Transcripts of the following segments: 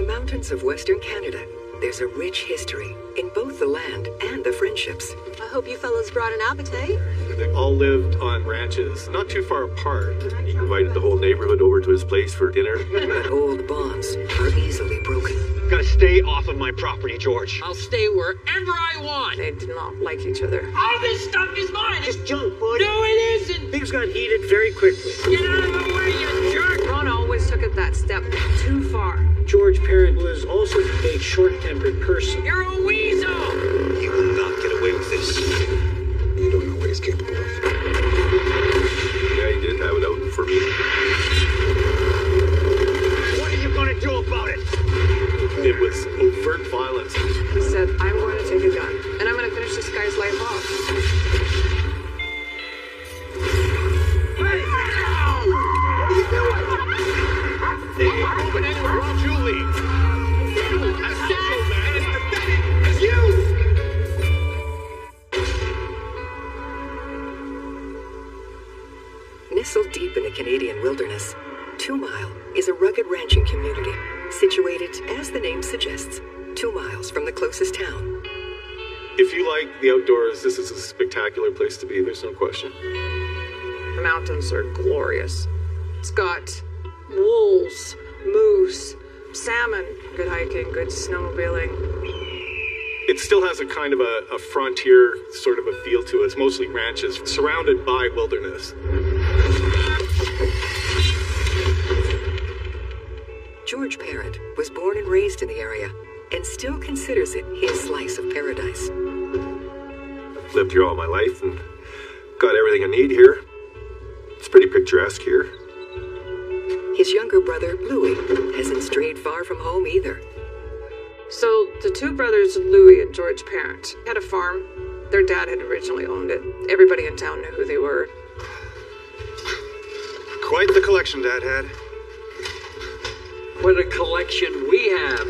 the mountains of Western Canada, there's a rich history in both the land and the friendships. I hope you fellows brought an appetite. They all lived on ranches, not too far apart. He invited the whole neighborhood over to his place for dinner. But old bonds are easily broken. Gotta stay off of my property, George. I'll stay wherever I want. They did not like each other. All this stuff is mine. It's junk, bud. No, it isn't. Things got heated very quickly. Get out of the way, you jerk. Ron always took it that step too far. George Parent was also a short-tempered person. You're a weasel. You will not get away with this. You don't know what he's capable of. Yeah, he did have it out for me. What are you gonna do about it? It was overt violence. He said, I'm going to take a gun, and I'm going to finish this guy's life off. Hey! What are you doing? They ain't moving anywhere. Why don't you leave? That's not so bad. It's pathetic. It's you! Nestled deep in the Canadian wilderness, 2 Mile is a rugged ranching community situated, as the name suggests, 2 miles from the closest town. If you like the outdoors, this is a spectacular place to be, there's no question. The mountains are glorious. It's got wolves, moose, salmon, good hiking, good snowmobiling. It still has a kind of a frontier sort of a feel to it. It's mostly ranches surrounded by wilderness. George Parent was born and raised in the area and still considers it his slice of paradise. Lived here all my life and got everything I need here. It's pretty picturesque here. His younger brother, Louis, hasn't strayed far from home either. So the two brothers, Louis and George Parent, had a farm. Their dad had originally owned it. Everybody in town knew who they were. Quite the collection Dad had. What a collection we have.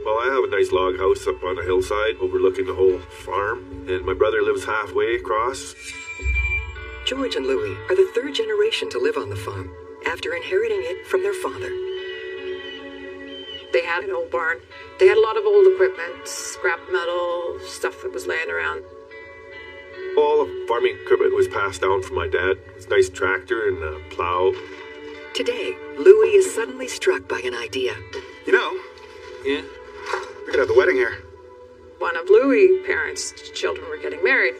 Well, I have a nice log house up on a hillside overlooking the whole farm, and my brother lives halfway across. George and Louis are the third generation to live on the farm after inheriting it from their father. They had an old barn. They had a lot of old equipment, scrap metal, stuff that was laying around. All the farming equipment was passed down from my dad. It's a nice tractor and a plow. Today, Louis is suddenly struck by an idea. You know, Yeah? we could have the wedding here. One of Louis' parents' children were getting married.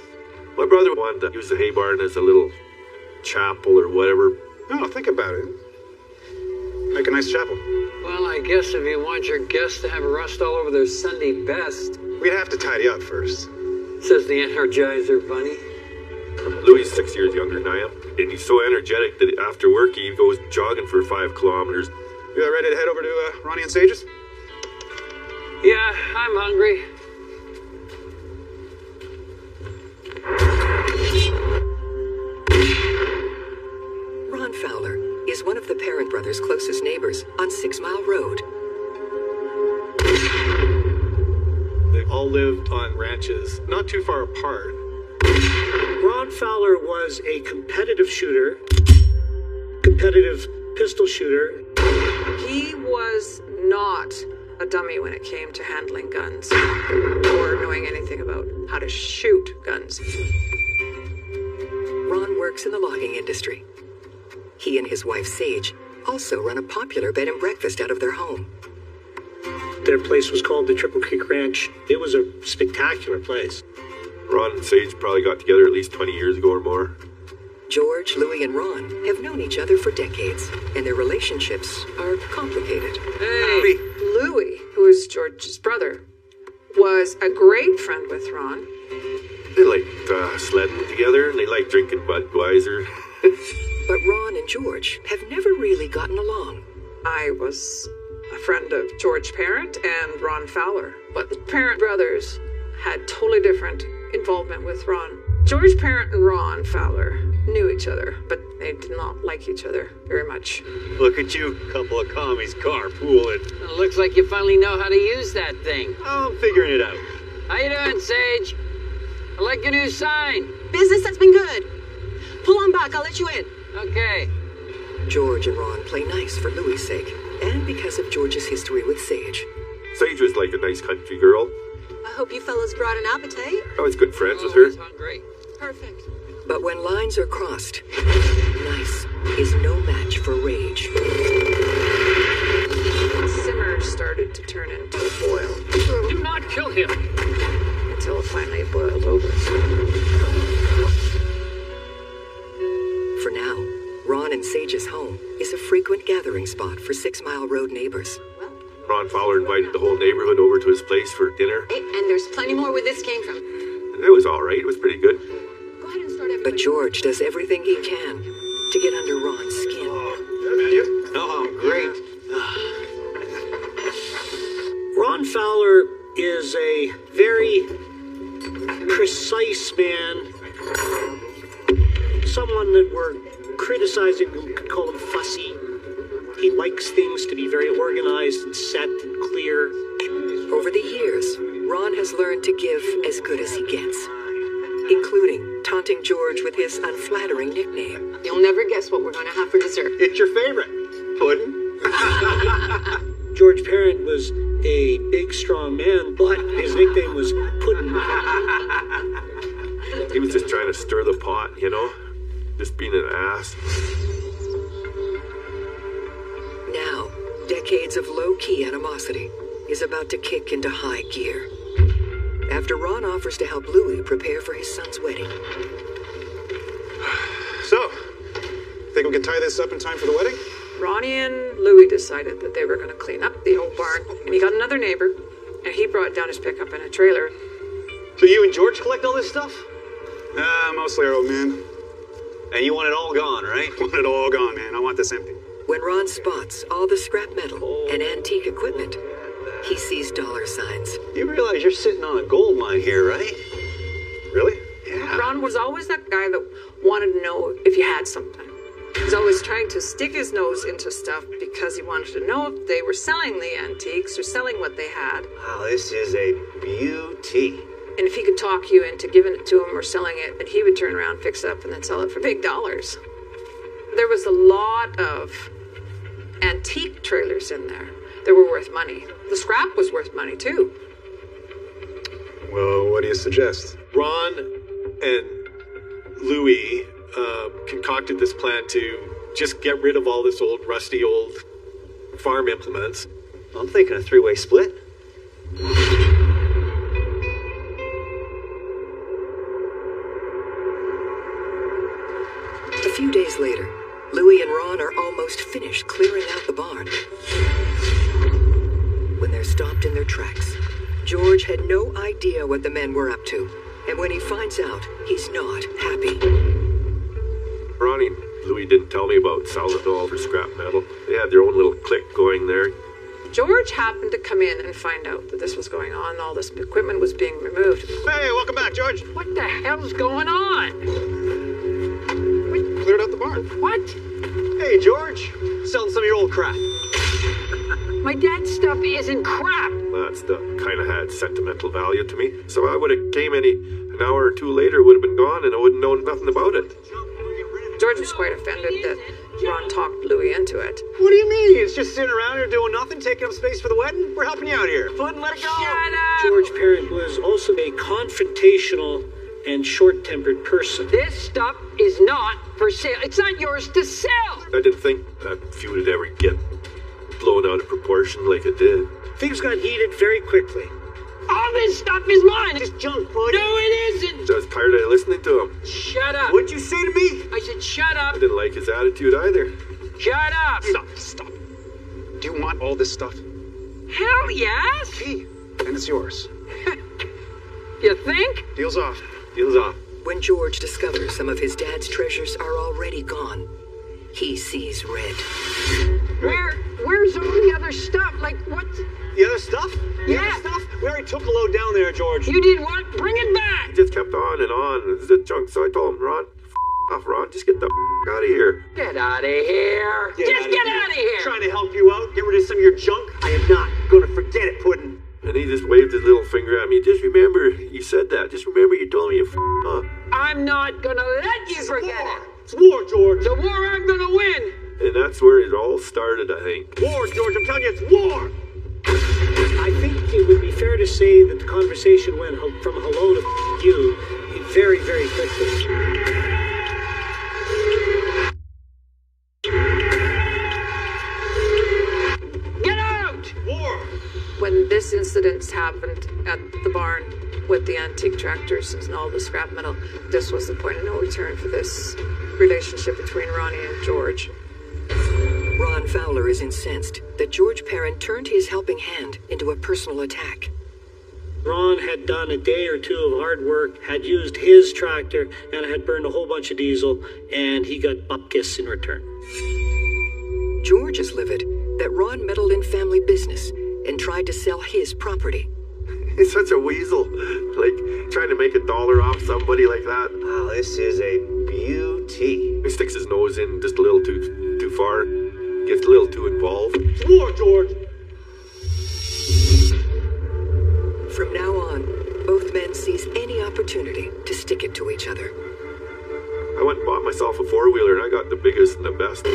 My brother wanted to use the hay barn as a little chapel or whatever. No, think about it. Make a nice chapel. Well, I guess if you want your guests to have rust all over their Sunday best, We'd have to tidy up first. says the Energizer Bunny. Louis is 6 years younger than I am, and he's so energetic that after work he goes jogging for 5 kilometers. You ready to head over to Ronnie and Sage's? Yeah, I'm hungry. Ron Fowler is one of the Parent brothers' closest neighbors on 6 Mile Road. They all lived on ranches, not too far apart. Ron Fowler was a competitive shooter, competitive pistol shooter. He was not a dummy when it came to handling guns or knowing anything about how to shoot guns. Ron works in the logging industry. He and his wife Sage also run a popular bed and breakfast out of their home. Their place was called the Triple Creek Ranch. It was a spectacular place. Ron and Sage probably got together at least 20 years ago or more. George, Louis, and Ron have known each other for decades, and their relationships are complicated. Hey! Louis, who is George's brother, was a great friend with Ron. They liked sledding together, and they liked drinking Budweiser. But Ron and George have never really gotten along. I was a friend of George Parent and Ron Fowler, but the Parent brothers had totally different involvement with Ron. George Parent and Ron Fowler knew each other, but they did not like each other very much. Look at you, couple of commies carpooling. It looks like you finally know how to use that thing. I'm figuring it out. How you doing, Sage? I like your new sign. Business has been good. Pull on back, I'll let you in. Okay. George and Ron play nice for Louis' sake, and because of George's history with Sage. Sage was like a nice country girl. I hope you fellas brought an appetite. I was good friends with her. He's hungry. Perfect. But when lines are crossed, nice is no match for rage. Simmer started to turn into a boil Do not kill him. until it finally boiled over. For now, Ron and Sage's home is a frequent gathering spot for 6 Mile Road neighbors. Ron Fowler invited the whole neighborhood over to his place for dinner. Hey, and there's plenty more where this came from. It was all right. It was pretty good. Go ahead and start everybody. But George does everything he can to get under Ron's skin. Oh, I'm great. Ron Fowler is a very precise man. Someone that we're criticizing could call him fussy. He likes things to be very organized and set and clear. Over the years, Ron has learned to give as good as he gets, including taunting George with his unflattering nickname. You'll never guess what we're going to have for dessert. It's your favorite. Pudding? George Parent was a big, strong man, but his nickname was Puddin'. He was just trying to stir the pot, you know? Just being an ass. Now, decades of low-key animosity is about to kick into high gear. After Ron offers to help Louis prepare for his son's wedding. So, think we can tie this up in time for the wedding? Ronnie and Louis decided that they were going to clean up the old barn, and he got another neighbor, and he brought down his pickup and a trailer. So you and George collect all this stuff? Mostly our old man. And you want it all gone, right? Want it all gone, man. I want this empty. When Ron spots all the scrap metal and antique equipment, he sees dollar signs. You realize you're sitting on a gold mine here, right? Really? Yeah. Ron was always that guy that wanted to know if you had something. He's always trying to stick his nose into stuff because he wanted to know if they were selling the antiques or selling what they had. Wow, this is a beauty. And if he could talk you into giving it to him or selling it, then he would turn around, fix it up, and then sell it for big dollars. There was a lot of antique trailers in there that were worth money. The scrap was worth money, too. Well, what do you suggest? Ron and Louis concocted this plan to just get rid of all this rusty old farm implements. I'm thinking a three-way split. A few days later, Louis and Ron are almost finished clearing out the barn when they're stopped in their tracks. George had no idea what the men were up to, and when he finds out, he's not happy. Ronnie and Louis didn't tell me about selling all for scrap metal. They had their own little clique going there. George happened to come in and find out that this was going on. All this equipment was being removed. Hey, welcome back, George. What the hell's going on? We cleared out the barn. What? Hey, George. Selling some of your old crap. My dad's stuff isn't crap. That stuff kind of had sentimental value to me. So I would have came an hour or two later, would have been gone, and I wouldn't known nothing about it. George was quite offended that Ron talked Louis into it. What do you mean? It's just sitting around here doing nothing, taking up space for the wedding? We're helping you out here. Puddin', let it go. Shut up! George Parent was also a confrontational and short-tempered person. This stuff is not for sale. It's not yours to sell. I didn't think that feud would ever get blown out of proportion like it did. Things got heated very quickly. All this stuff is mine. It's junk, Puddin'. No, it isn't. I was tired of listening to him. Shut up. What'd you say to me? I said shut up. I didn't like his attitude either. Shut up. Stop. Do you want all this stuff? Hell yes. Hey, and it's yours. You think? Deal's off. Deal's off. When George discovers some of his dad's treasures are already gone, he sees red. Where's all the other stuff? Like what? The other stuff? The Yeah. other stuff? We already took a load down there, George. You did what? Bring it back. He just kept on and on. It was a junk. So I told him, Ron, off, Ron, just get the out of here. Get out of here. Just get out of here. Trying to help you out, get rid of some of your junk. I am not gonna forget it, Puddin'. And he just waved his little finger at me. Just remember, you said that. Just remember you told me you up. I'm not gonna let you forget it. It's war, George. The war I'm gonna win. And that's where it all started, I think. War, George, I'm telling you, it's war! I think it would be fair to say that the conversation went from hello to you very, very quickly. Get out! War! When this incident happened at the barn with the antique tractors and all the scrap metal, this was the point of no return for this relationship between Ronnie and George. Ron Fowler is incensed that George Parent turned his helping hand into a personal attack. Ron had done a day or two of hard work, had used his tractor, and had burned a whole bunch of diesel, and he got bupkis in return. George is livid that Ron meddled in family business and tried to sell his property. He's such a weasel. Like, trying to make $1 off somebody like that. Oh, this is a beauty. He sticks his nose in just a little too far. Gets a little too involved. War, George! From now on, both men seize any opportunity to stick it to each other. I went and bought myself a four-wheeler, and I got the biggest and the best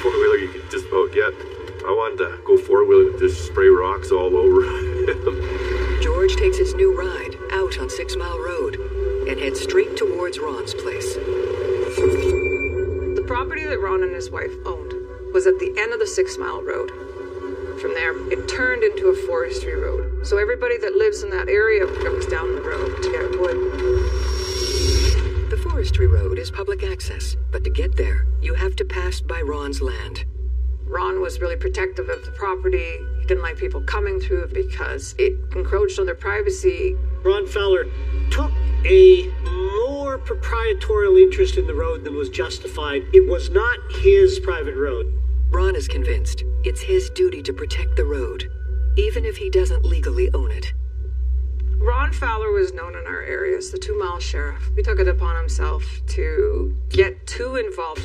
four-wheeler you could just about get. I wanted to go four-wheeling and just spray rocks all over him. George takes his new ride out on 6 Mile Road and heads straight towards Ron's place. The property that Ron and his wife owned was at the end of the 6 Mile Road. From there, it turned into a forestry road. So everybody that lives in that area comes down the road to get wood. The forestry road is public access, but to get there, you have to pass by Ron's land. Ron was really protective of the property. He didn't like people coming through it because it encroached on their privacy. Ron Fowler took a more proprietorial interest in the road than was justified. It was not his private road. Ron is convinced it's his duty to protect the road, even if he doesn't legally own it. Ron Fowler was known in our area as the 2 Mile Sheriff. He took it upon himself to get too involved.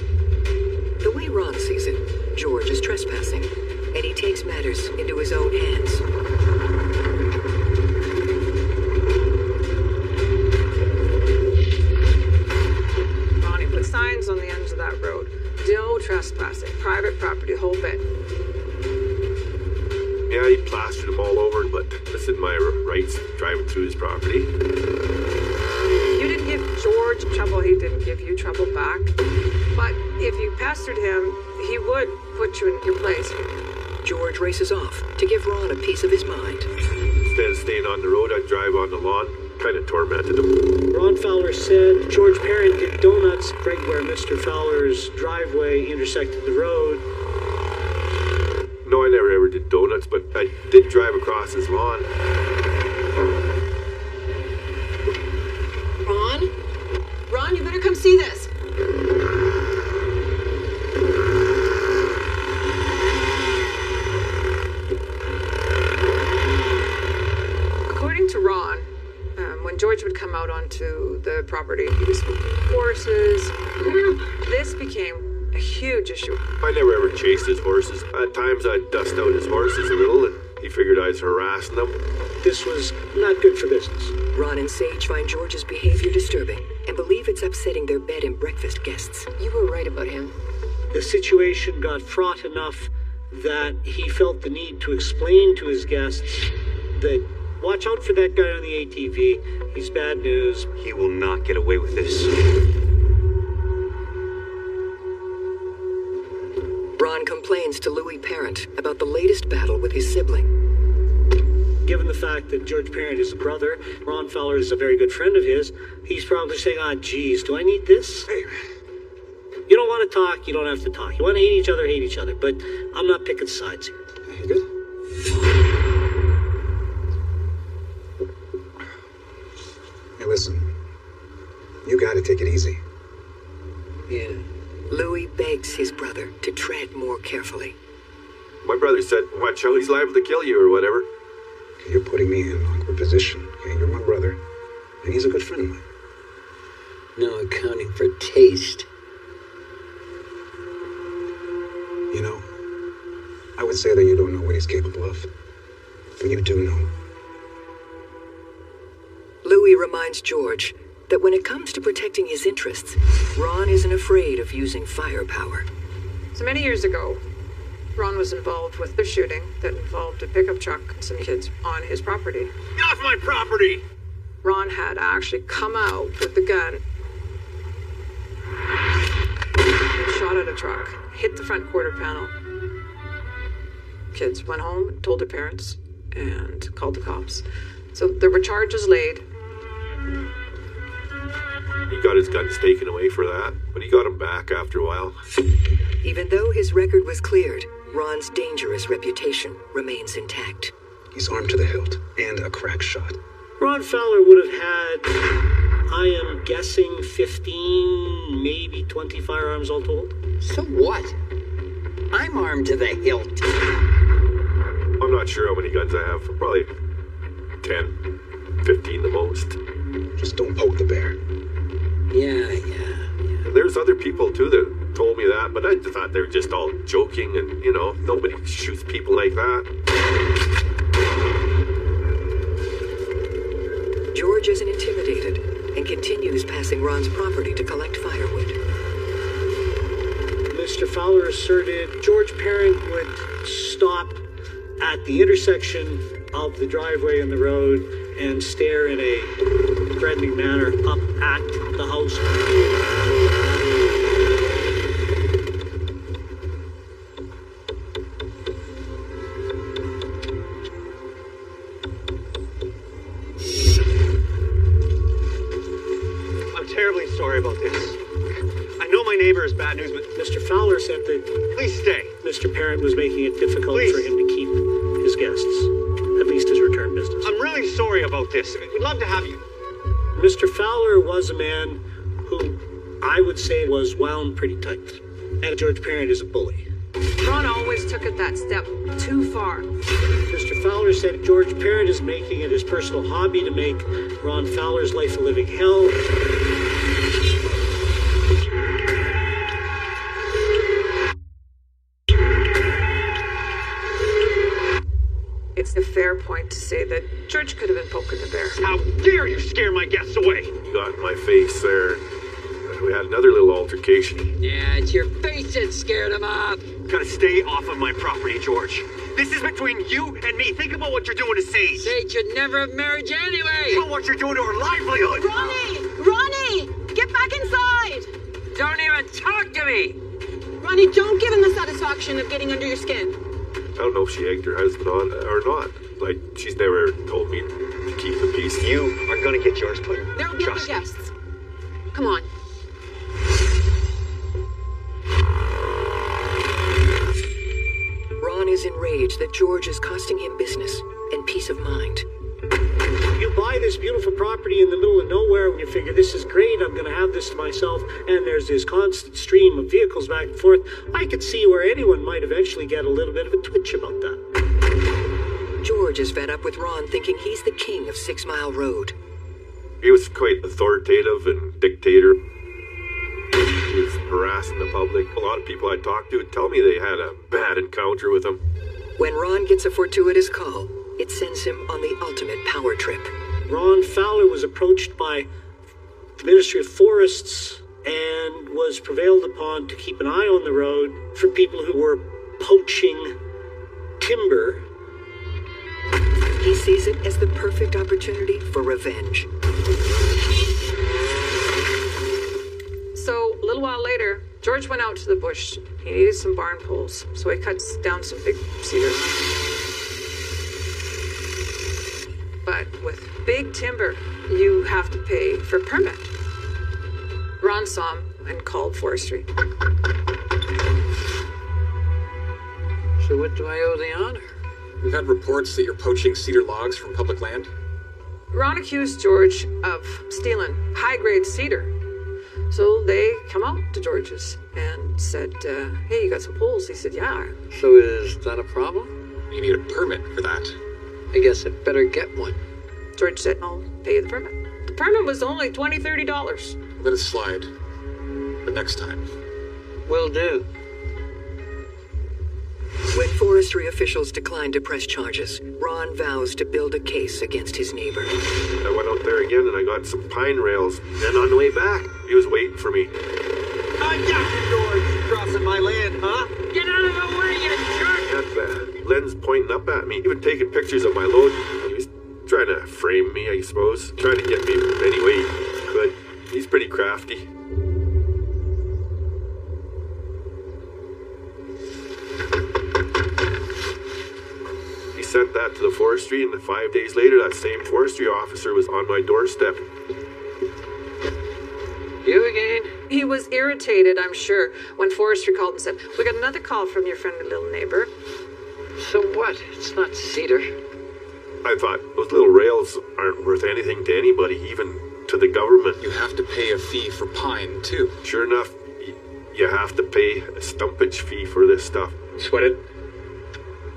The way Ron sees it, George is trespassing, and he takes matters into his own hands. Ronnie put signs on the ends of that road. No trespassing, private property, whole bit. Yeah, he plastered them all over, but this is my rights driving through his property. You didn't give George trouble, he didn't give you trouble back. But if you pestered him, he would put you in your place. George races off to give Ron a piece of his mind. Instead of staying on the road, I'd drive on the lawn. Kind of tormented him. Ron Fowler said George Parent did donuts right where Mr. Fowler's driveway intersected the road. No, I never ever did donuts, but I did drive across his lawn. Ron? Ron, you better come see this. According to Ron, when George would come out onto the property, he was speaking to horses. This became a huge issue. I never ever chased his horses. At times I'd dust out his horses a little, and he figured I was harassing them. This was not good for business. Ron and Sage find George's behavior disturbing and believe it's upsetting their bed and breakfast guests. You were right about him. The situation got fraught enough that he felt the need to explain to his guests that watch out for that guy on the ATV. He's bad news. He will not get away with this. Ron complains to Louis Parent about the latest battle with his sibling. Given the fact that George Parent is a brother, Ron Fowler is a very good friend of his, he's probably saying, geez, do I need this? Hey. You don't want to talk, you don't have to talk. You want to hate each other, but I'm not picking sides here. You good? Hey, listen. You gotta take it easy. Yeah. Louis begs his brother to tread more carefully. My brother said, watch out, he's liable to kill you or whatever. Okay, you're putting me in an awkward position. Okay, you're my brother, and he's a good friend of mine. No accounting for taste. You know, I would say that you don't know what he's capable of. But you do know. Louis reminds George that when it comes to protecting his interests, Ron isn't afraid of using firepower. So many years ago, Ron was involved with a shooting that involved a pickup truck and some kids on his property. Get off my property! Ron had actually come out with the gun and shot at a truck, hit the front quarter panel. Kids went home, told their parents, and called the cops. So there were charges laid. He got his guns taken away for that, but he got them back after a while. Even though his record was cleared, Ron's dangerous reputation remains intact. He's armed to the hilt and a crack shot. Ron Fowler would have had, I am guessing, 15, maybe 20 firearms all told. So what? I'm armed to the hilt. I'm not sure how many guns I have. Probably 10, 15 the most. Just don't poke the bear. Yeah. And there's other people too that told me that, but I thought they were just all joking and, nobody shoots people like that. George isn't intimidated and continues passing Ron's property to collect firewood. Mr. Fowler asserted George Parent would stop at the intersection of the driveway and the road and stare in a threatening manner up at the house. I'm terribly sorry about this. I know my neighbor is bad news, but Mr. Fowler said that please stay. Mr. Parent was making it difficult Please. for him to keep his guests, at least his return business. I'm really sorry about this. We'd love to have you. Mr. Fowler was a man who I would say was wound pretty tight. And George Parent is a bully. Ron always took it that step too far. Mr. Fowler said George Parent is making it his personal hobby to make Ron Fowler's life a living hell. It's a fair point to say that George could have been poking the bear. How dare you scare my guests away? He got in my face there. We had another little altercation. Yeah, it's your face that scared him off. Gotta stay off of my property, George. This is between you and me. Think about what you're doing to Sage. Sage should never have married you anyway. Think about what you're doing to her livelihood. Ronnie! Get back inside! Don't even talk to me. Ronnie, don't give him the satisfaction of getting under your skin. I don't know if she egged her husband on or not. Like, she's never told me to keep the peace. You are gonna get yours put. There'll be other Trust me. guests. Come on. Ron is enraged that George is costing him business and peace of mind. You buy this beautiful property in the middle of nowhere and you figure this is great, I'm going to have this to myself, and there's this constant stream of vehicles back and forth. I could see where anyone might eventually get a little bit of a twitch about that. George is fed up with Ron, thinking he's the king of 6 Mile Road. He was quite authoritative and dictator. He was harassing the public. A lot of people I talked to would tell me they had a bad encounter with him. When Ron gets a fortuitous call, it sends him on the ultimate power trip. Ron Fowler was approached by the Ministry of Forests and was prevailed upon to keep an eye on the road for people who were poaching timber. He sees it as the perfect opportunity for revenge. So, a little while later, George went out to the bush. He needed some barn poles, so he cuts down some big cedars. But with big timber, you have to pay for a permit. Ron saw him and called forestry. So what do I owe the honor? We've had reports that you're poaching cedar logs from public land. Ron accused George of stealing high-grade cedar. So they come out to George's and said, hey, you got some poles? He said, yeah. So is that a problem? You need a permit for that. I guess I better get one. George said, I'll pay you the permit. The permit was only $20, $30. Let it slide. But next time. Will do. When forestry officials decline to press charges, Ron vows to build a case against his neighbor. I went out there again and I got some pine rails. Then on the way back, he was waiting for me. I got you, George. Crossing my land, huh? pointing up at me, even taking pictures of my load. He was trying to frame me, I suppose. Trying to get me any way he could. He's pretty crafty. He sent that to the forestry, and 5 days later, that same forestry officer was on my doorstep. You again? He was irritated, I'm sure, when forestry called and said, "We got another call from your friendly little neighbor." So what? It's not cedar. I thought those little rails aren't worth anything to anybody, even to the government. You have to pay a fee for pine, too. Sure enough, you have to pay a stumpage fee for this stuff. Sweat it.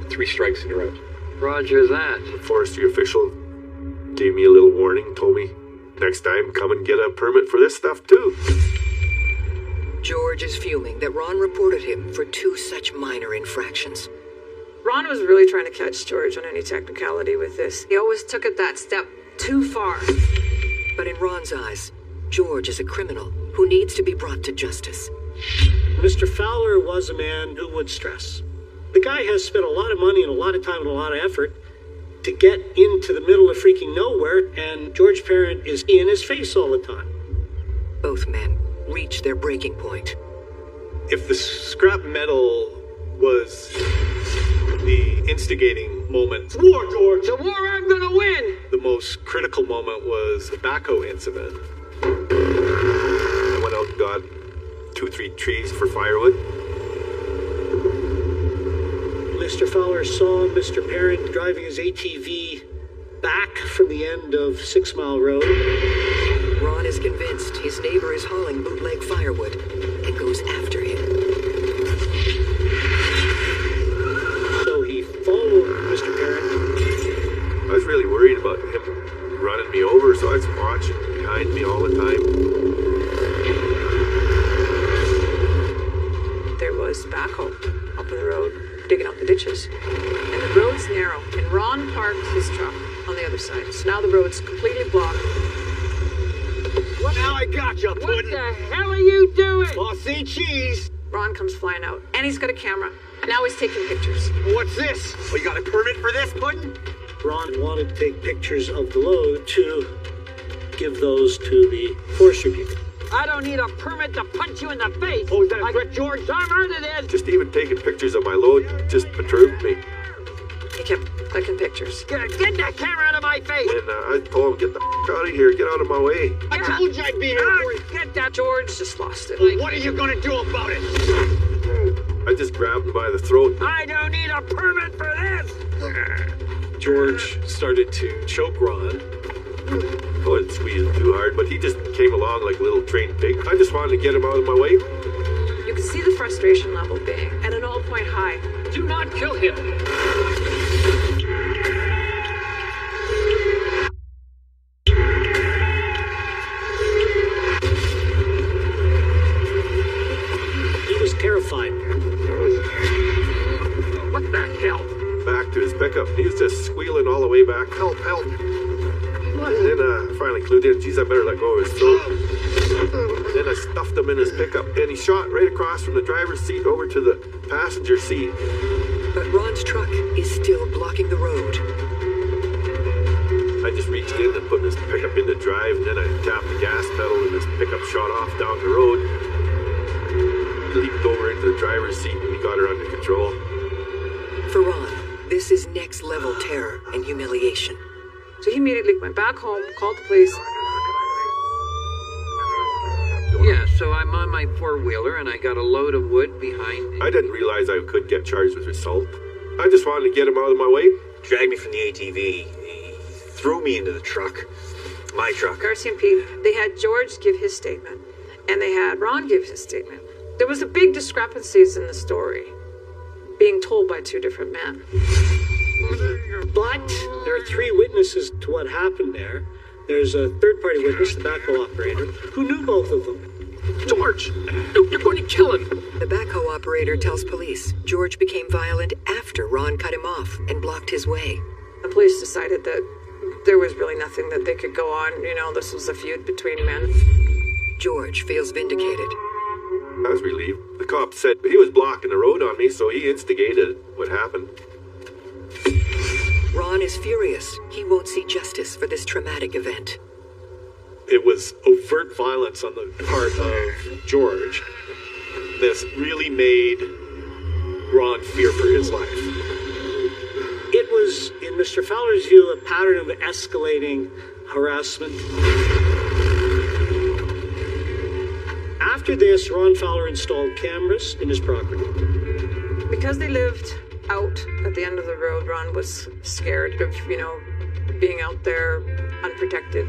3 strikes and you're out. Roger that. The forestry official gave me a little warning, told me, next time, come and get a permit for this stuff, too. George is fuming that Ron reported him for 2 such minor infractions. Ron was really trying to catch George on any technicality with this. He always took it that step too far. But in Ron's eyes, George is a criminal who needs to be brought to justice. Mr. Fowler was a man who would stress. The guy has spent a lot of money and a lot of time and a lot of effort to get into the middle of freaking nowhere, and George Parent is in his face all the time. Both men reach their breaking point. If the scrap metal was the instigating moment, It's war, George. It's a war I'm gonna win. the most critical moment was the backhoe incident. I went out and got 2-3 trees for firewood. Mr. Fowler saw Mr. Parent driving his ATV back from the end of 6 Mile Road. Ron is convinced his neighbor is hauling bootleg firewood and goes after him. So he followed Mr. Parent. I was really worried about him running me over, so I was watching behind me all the time. There was backhoe up in the road, digging out the ditches. And the road's narrow, and Ron parked his truck on the other side. So now the road's completely blocked. Now I got you, What Puddin'. the hell are you doing? Bossy cheese. Ron comes flying out, and he's got a camera. And now he's taking pictures. What's this? Oh, you got a permit for this, Puddin'? Ron wanted to take pictures of the load to give those to the forestry people. I don't need a permit to punch you in the face. Oh, is that a like threat, George? Darn right it is. Just even taking pictures of my load just perturbed me. He kept clicking pictures. Get that camera out of my face. And I told him, get the out of here, get out of my way. I told you I'd be here for you. Get that. George just lost it. What are you gonna do about it? I just grabbed him by the throat. I don't need a permit for this. George started to choke Ron. Oh, it squeezed him too hard, but he just came along like a little trained pig. I just wanted to get him out of my way. You can see the frustration level being at an all-point high. Do not kill him. He was terrified. What the hell? Back to his pickup. He was just squealing all the way back. Help, help. And then I finally clued in. Geez, I better let go of his throat. Then I stuffed him in his pickup, and he shot right across from the driver's seat over to the passenger seat. But Ron's truck is still blocking the road. I just reached in and put his pickup into drive, and then I tapped the gas pedal, and his pickup shot off down the road. Leaped over into the driver's seat, and we got her under control. For Ron, this is next-level terror and humiliation. So he immediately went back home, called the police. Yeah, so I'm on my four-wheeler and I got a load of wood behind me. I didn't realize I could get charged with assault. I just wanted to get him out of my way. Dragged me from the ATV. He threw me into the truck. My truck. Garcia and Pete, they had George give his statement, and they had Ron give his statement. There was a big discrepancies in the story, being told by 2 different men. But there are 3 witnesses to what happened there. There's a third-party witness, the backhoe operator, who knew both of them. George, you're going to kill him. The backhoe operator tells police George became violent after Ron cut him off and blocked his way. The police decided that there was really nothing that they could go on. You know, this was a feud between men. George feels vindicated. I was relieved. The cop said he was blocking the road on me, so he instigated what happened. Ron is furious. He won't see justice for this traumatic event. It was overt violence on the part of George. This really made Ron fear for his life. It was, in Mr. Fowler's view, a pattern of escalating harassment. After this, Ron Fowler installed cameras in his property. Because they lived out at the end of the road, Ron was scared of, being out there unprotected.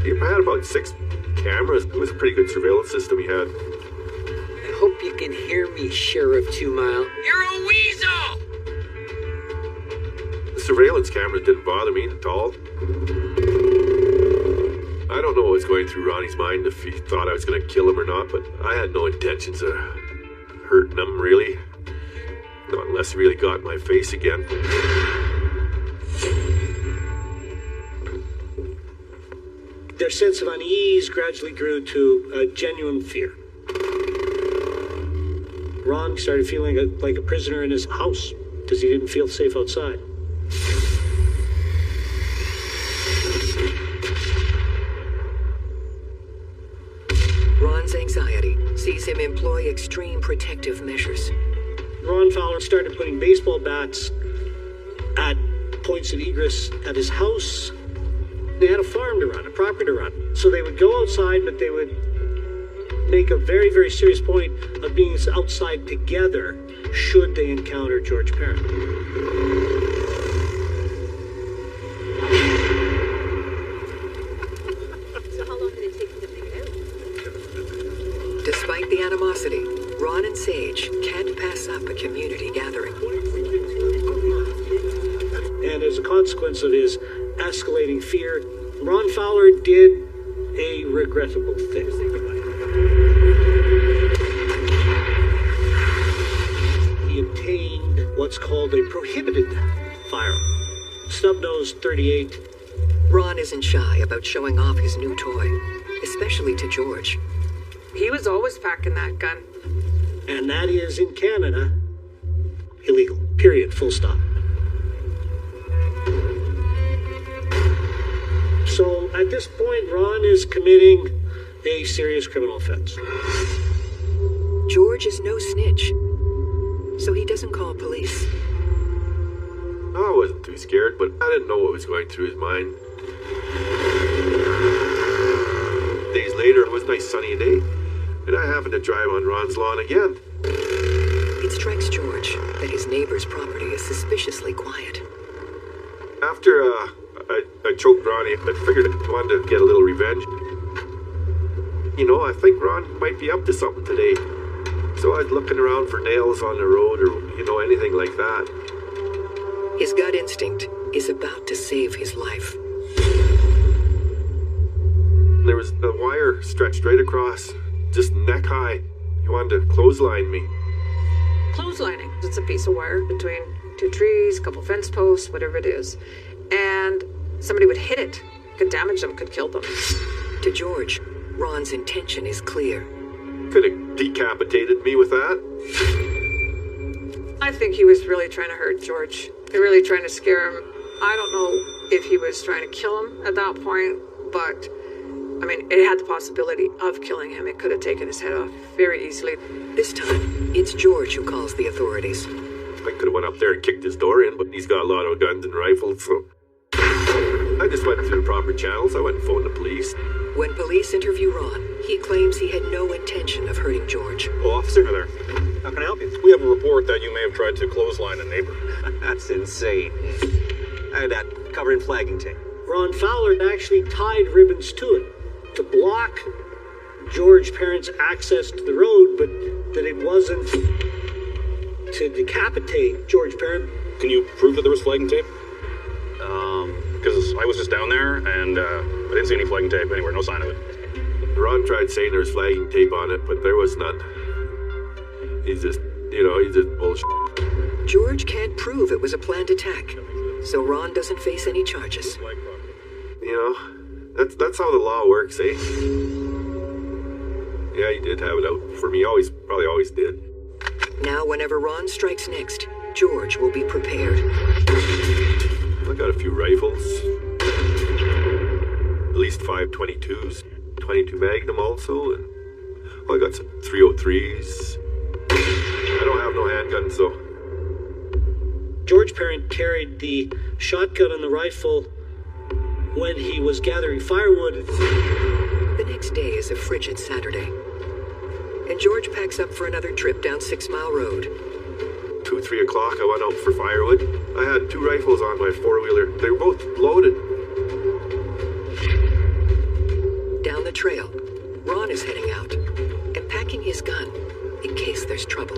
He had about 6 cameras. It was a pretty good surveillance system he had. I hope you can hear me, Sheriff 2 Mile. You're a weasel! The surveillance cameras didn't bother me at all. I don't know what was going through Ronnie's mind, if he thought I was going to kill him or not, but I had no intentions of hurting him, really. Not unless he really got in my face again. Their sense of unease gradually grew to a genuine fear. Ron started feeling like a prisoner in his house because he didn't feel safe outside. Ron's anxiety sees him employ extreme protective measures. Ron Fowler started putting baseball bats at points of egress at his house. They had a farm to run, a property to run. So they would go outside, but they would make a very, very serious point of being outside together should they encounter George Parent. So how long did it take him to figure it out? Despite the animosity, Ron and Sage can't pass up a community gathering. And as a consequence of his escalating fear, Ron Fowler did a regrettable thing. He obtained what's called a prohibited firearm, Snub-Nose .38. Ron isn't shy about showing off his new toy, especially to George. He was always packing that gun. And that is, in Canada, illegal. Period. Full stop. So at this point, Ron is committing a serious criminal offense. George is no snitch, so he doesn't call police. I wasn't too scared, but I didn't know what was going through his mind. Days later, it was a nice sunny day, and I happened to drive on Ron's lawn again. It strikes George that his neighbor's property is suspiciously quiet. After I choked Ronnie, I figured I wanted to get a little revenge. I think Ron might be up to something today. So I was looking around for nails on the road or, anything like that. His gut instinct is about to save his life. There was a wire stretched right across, just neck high. He wanted to clothesline me. Clotheslining. It's a piece of wire between 2 trees, a couple fence posts, whatever it is. And somebody would hit it, could damage them, could kill them. To George, Ron's intention is clear. Could have decapitated me with that. I think he was really trying to hurt George. Really trying to scare him. I don't know if he was trying to kill him at that point, but it had the possibility of killing him. It could have taken his head off very easily. This time, it's George who calls the authorities. I could have went up there and kicked his door in, but he's got a lot of guns and rifles, so I just went through the proper channels. I went and phoned the police. When police interview Ron, he claims he had no intention of hurting George. Well, officer, there. How can I help you? We have a report that you may have tried to clothesline a neighbor. That's insane. I had that covered in flagging tape. Ron Fowler actually tied ribbons to it to block George Parent's access to the road, but that it wasn't to decapitate George Parent. Can you prove that there was flagging tape? Because I was just down there and I didn't see any flagging tape anywhere, no sign of it. Ron tried saying there was flagging tape on it, but there was none. He's just bullshit. George can't prove it was a planned attack, so Ron doesn't face any charges. That's how the law works, eh? Yeah, he did have it out for me. Probably always did. Now, whenever Ron strikes next, George will be prepared. I got a few rifles. At least 5.22s. 22 Magnum also, and I got some 303s. I don't have no handguns though. George Parent carried the shotgun and the rifle when he was gathering firewood. The next day is a frigid Saturday, and George packs up for another trip down 6 Mile Road. 2, 3 o'clock, I went out for firewood. I had 2 rifles on my four-wheeler. They were both loaded. Down the trail, Ron is heading out and packing his gun in case there's trouble.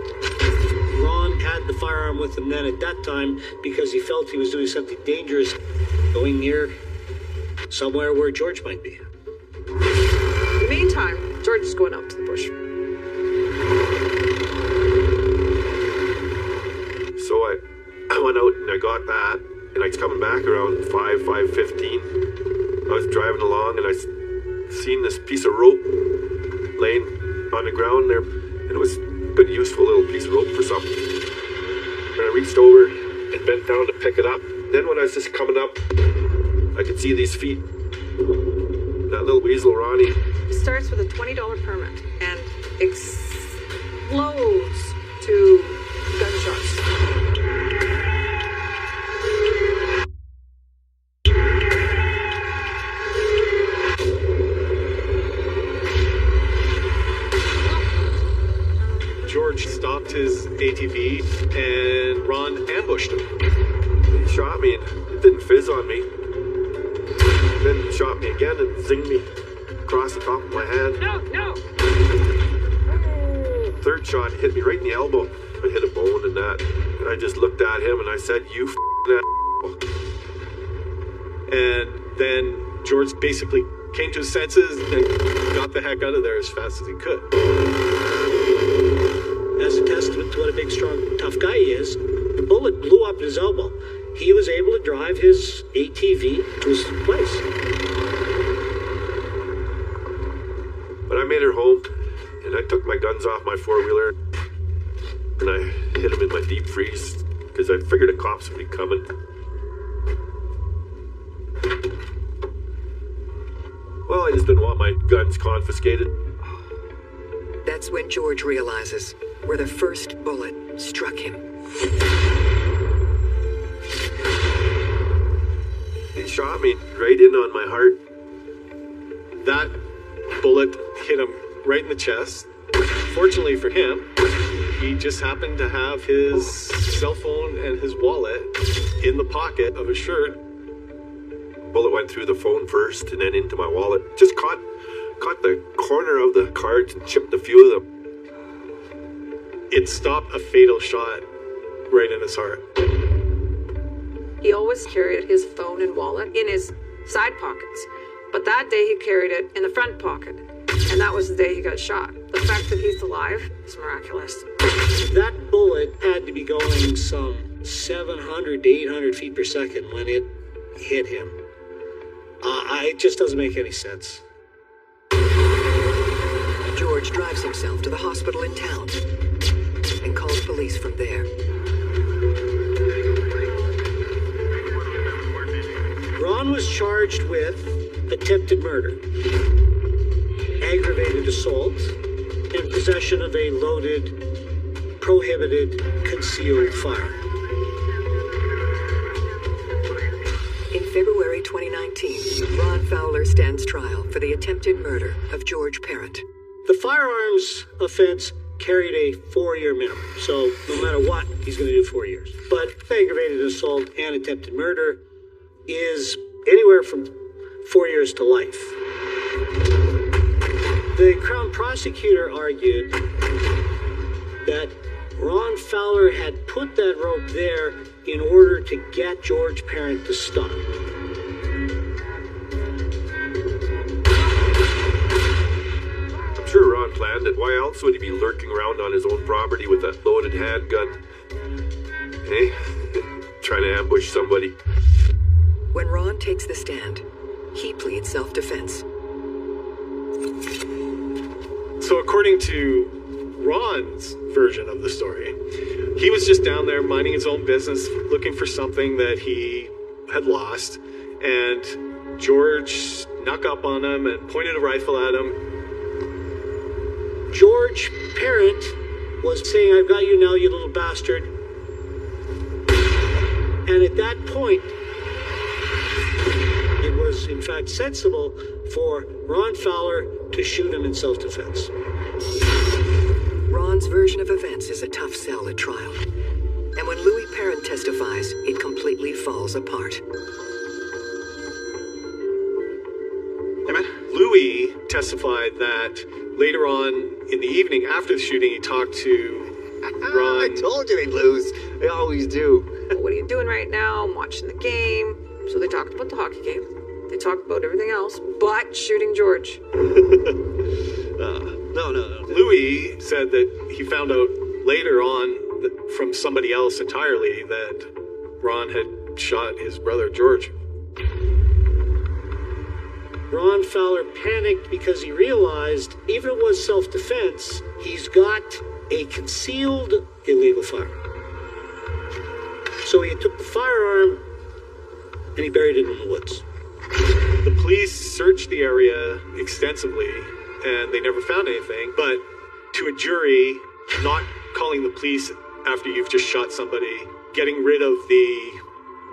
Ron had the firearm with him then at that time because he felt he was doing something dangerous, going near somewhere where George might be. In the meantime, George is going out to the bush. So I went out and I got that, and I was coming back around 5:15. I was driving along and I seen this piece of rope laying on the ground there, and it was a good useful little piece of rope for something. And I reached over and bent down to pick it up. Then when I was just coming up, I could see these feet. That little weasel, Ronnie. It starts with a $20 permit and explodes to gunshots. George stopped his ATV and Ron ambushed him. He shot me and it didn't fizz on me. Then he shot me again and zinged me across the top of my head. No! Third shot hit me right in the elbow. I hit a bone and that. And I just looked at him and I said, "You f***ing And then George basically came to his senses and got the heck out of there as fast as he could. As a testament to what a big, strong, tough guy he is, the bullet blew up his elbow. He was able to drive his ATV to his place. But I made her home, and I took my guns off my four-wheeler, and I hid them in my deep freeze, because I figured the cops would be coming. Well, I just didn't want my guns confiscated. That's when George realizes where the first bullet struck him. He shot me right in on my heart. That bullet hit him right in the chest. Fortunately for him, he just happened to have his cell phone and his wallet in the pocket of his shirt. Bullet went through the phone first and then into my wallet. Just caught the corner of the cards and chipped a few of them. It stopped a fatal shot right in his heart. He always carried his phone and wallet in his side pockets, but that day he carried it in the front pocket, and that was the day he got shot. The fact that he's alive is miraculous. That bullet had to be going some 700 to 800 feet per second when it hit him. It just doesn't make any sense. George drives himself to the hospital in town and calls police from there. Ron was charged with attempted murder, aggravated assault, and possession of a loaded, prohibited, concealed firearm. In February 2019, Ron Fowler stands trial for the attempted murder of George Parent. The firearms offense carried a 4-year minimum, so no matter what, he's going to do 4 years. But aggravated assault and attempted murder is anywhere from 4 years to life. The Crown prosecutor argued that Ron Fowler had put that rope there in order to get George Parent to stop. I'm sure Ron planned it. Why else would he be lurking around on his own property with a loaded handgun? Hey, trying to ambush somebody. When Ron takes the stand, he pleads self-defense. So according to Ron's version of the story, he was just down there minding his own business, looking for something that he had lost, and George snuck up on him and pointed a rifle at him. George Parent was saying, "I've got you now, you little bastard." And at that point, it was in fact sensible for Ron Fowler to shoot him in self-defense. Ron's version of events is a tough sell at trial. And when Louis Parent testifies, it completely falls apart. Hey, man. Louis testified that later on in the evening after the shooting, he talked to Ron. I told you they'd lose. They always do. What are you doing right now? I'm watching the game. So they talked about the hockey game. They talked about everything else, but shooting George. No. Louis said that he found out later on from somebody else entirely that Ron had shot his brother George. Ron Fowler panicked because he realized, even if it was self-defense, he's got a concealed illegal firearm. So he took the firearm and he buried it in the woods. The police searched the area extensively and they never found anything, but to a jury, not calling the police after you've just shot somebody, getting rid of the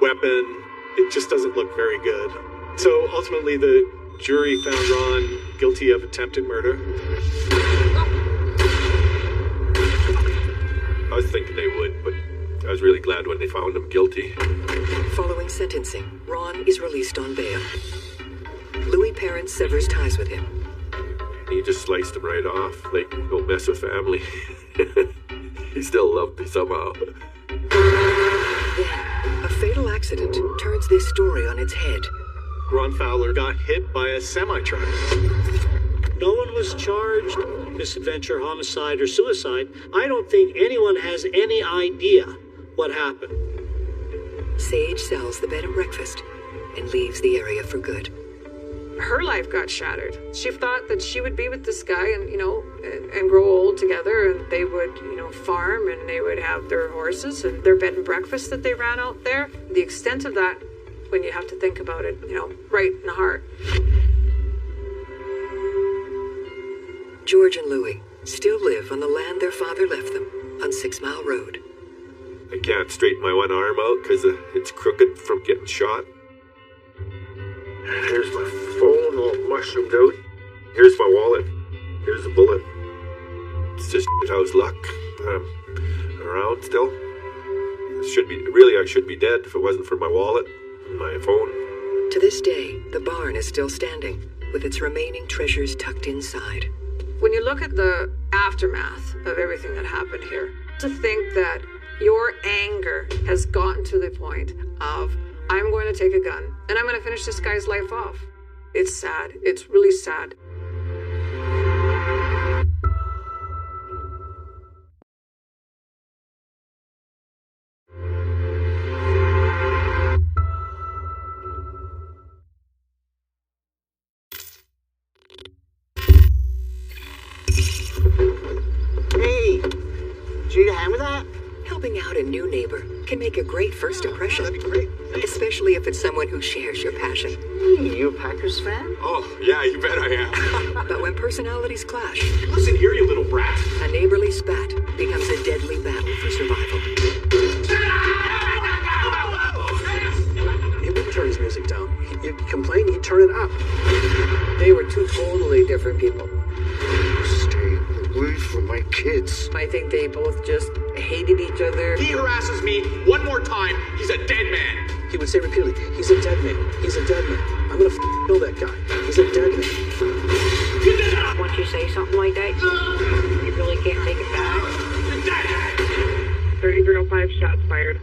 weapon, it just doesn't look very good. So ultimately the jury found Ron guilty of attempted murder. I was thinking they would, but I was really glad when they found him guilty. Following sentencing, Ron is released on bail. Louis Parent severs ties with him. He just sliced him right off, like, don't mess with family. He still loved me somehow. Then, a fatal accident turns this story on its head. Ron Fowler got hit by a semi-truck. No one was charged, misadventure, homicide, or suicide. I don't think anyone has any idea what happened. Sage sells the bed and breakfast and leaves the area for good. Her life got shattered. She thought that she would be with this guy and, and grow old together, and they would, farm, and they would have their horses and their bed and breakfast that they ran out there. The extent of that, when you have to think about it, right in the heart. George and Louis still live on the land their father left them on 6 Mile Road. I can't straighten my one arm out because it's crooked from getting shot. Here's my phone all mushroomed out. Here's my wallet. Here's the bullet. It's just how's luck. I'm around still. I should be dead if it wasn't for my wallet and my phone. To this day, the barn is still standing, with its remaining treasures tucked inside. When you look at the aftermath of everything that happened here, to think that your anger has gotten to the point of, I'm going to take a gun and I'm going to finish this guy's life off. It's sad. It's really sad. Hey, did you hammer that? Helping out a new neighbor can make a great first impression. That'd be great. Especially if it's someone who shares your passion. Hey, you a Packers fan? Oh, yeah, you bet I am. But when personalities clash, Listen here, you little brat. a neighborly spat becomes a deadly battle for survival. He wouldn't turn his music down. He'd complain, he'd turn it up. They were two totally different people. Stay away from my kids. I think they both just hated each other. He harasses me one more time, he's a dead man. He would say repeatedly, he's a dead man. He's a dead man. I'm gonna kill that guy. He's a dead man. Once you say something like that, you really can't take it back. 3305 shots fired.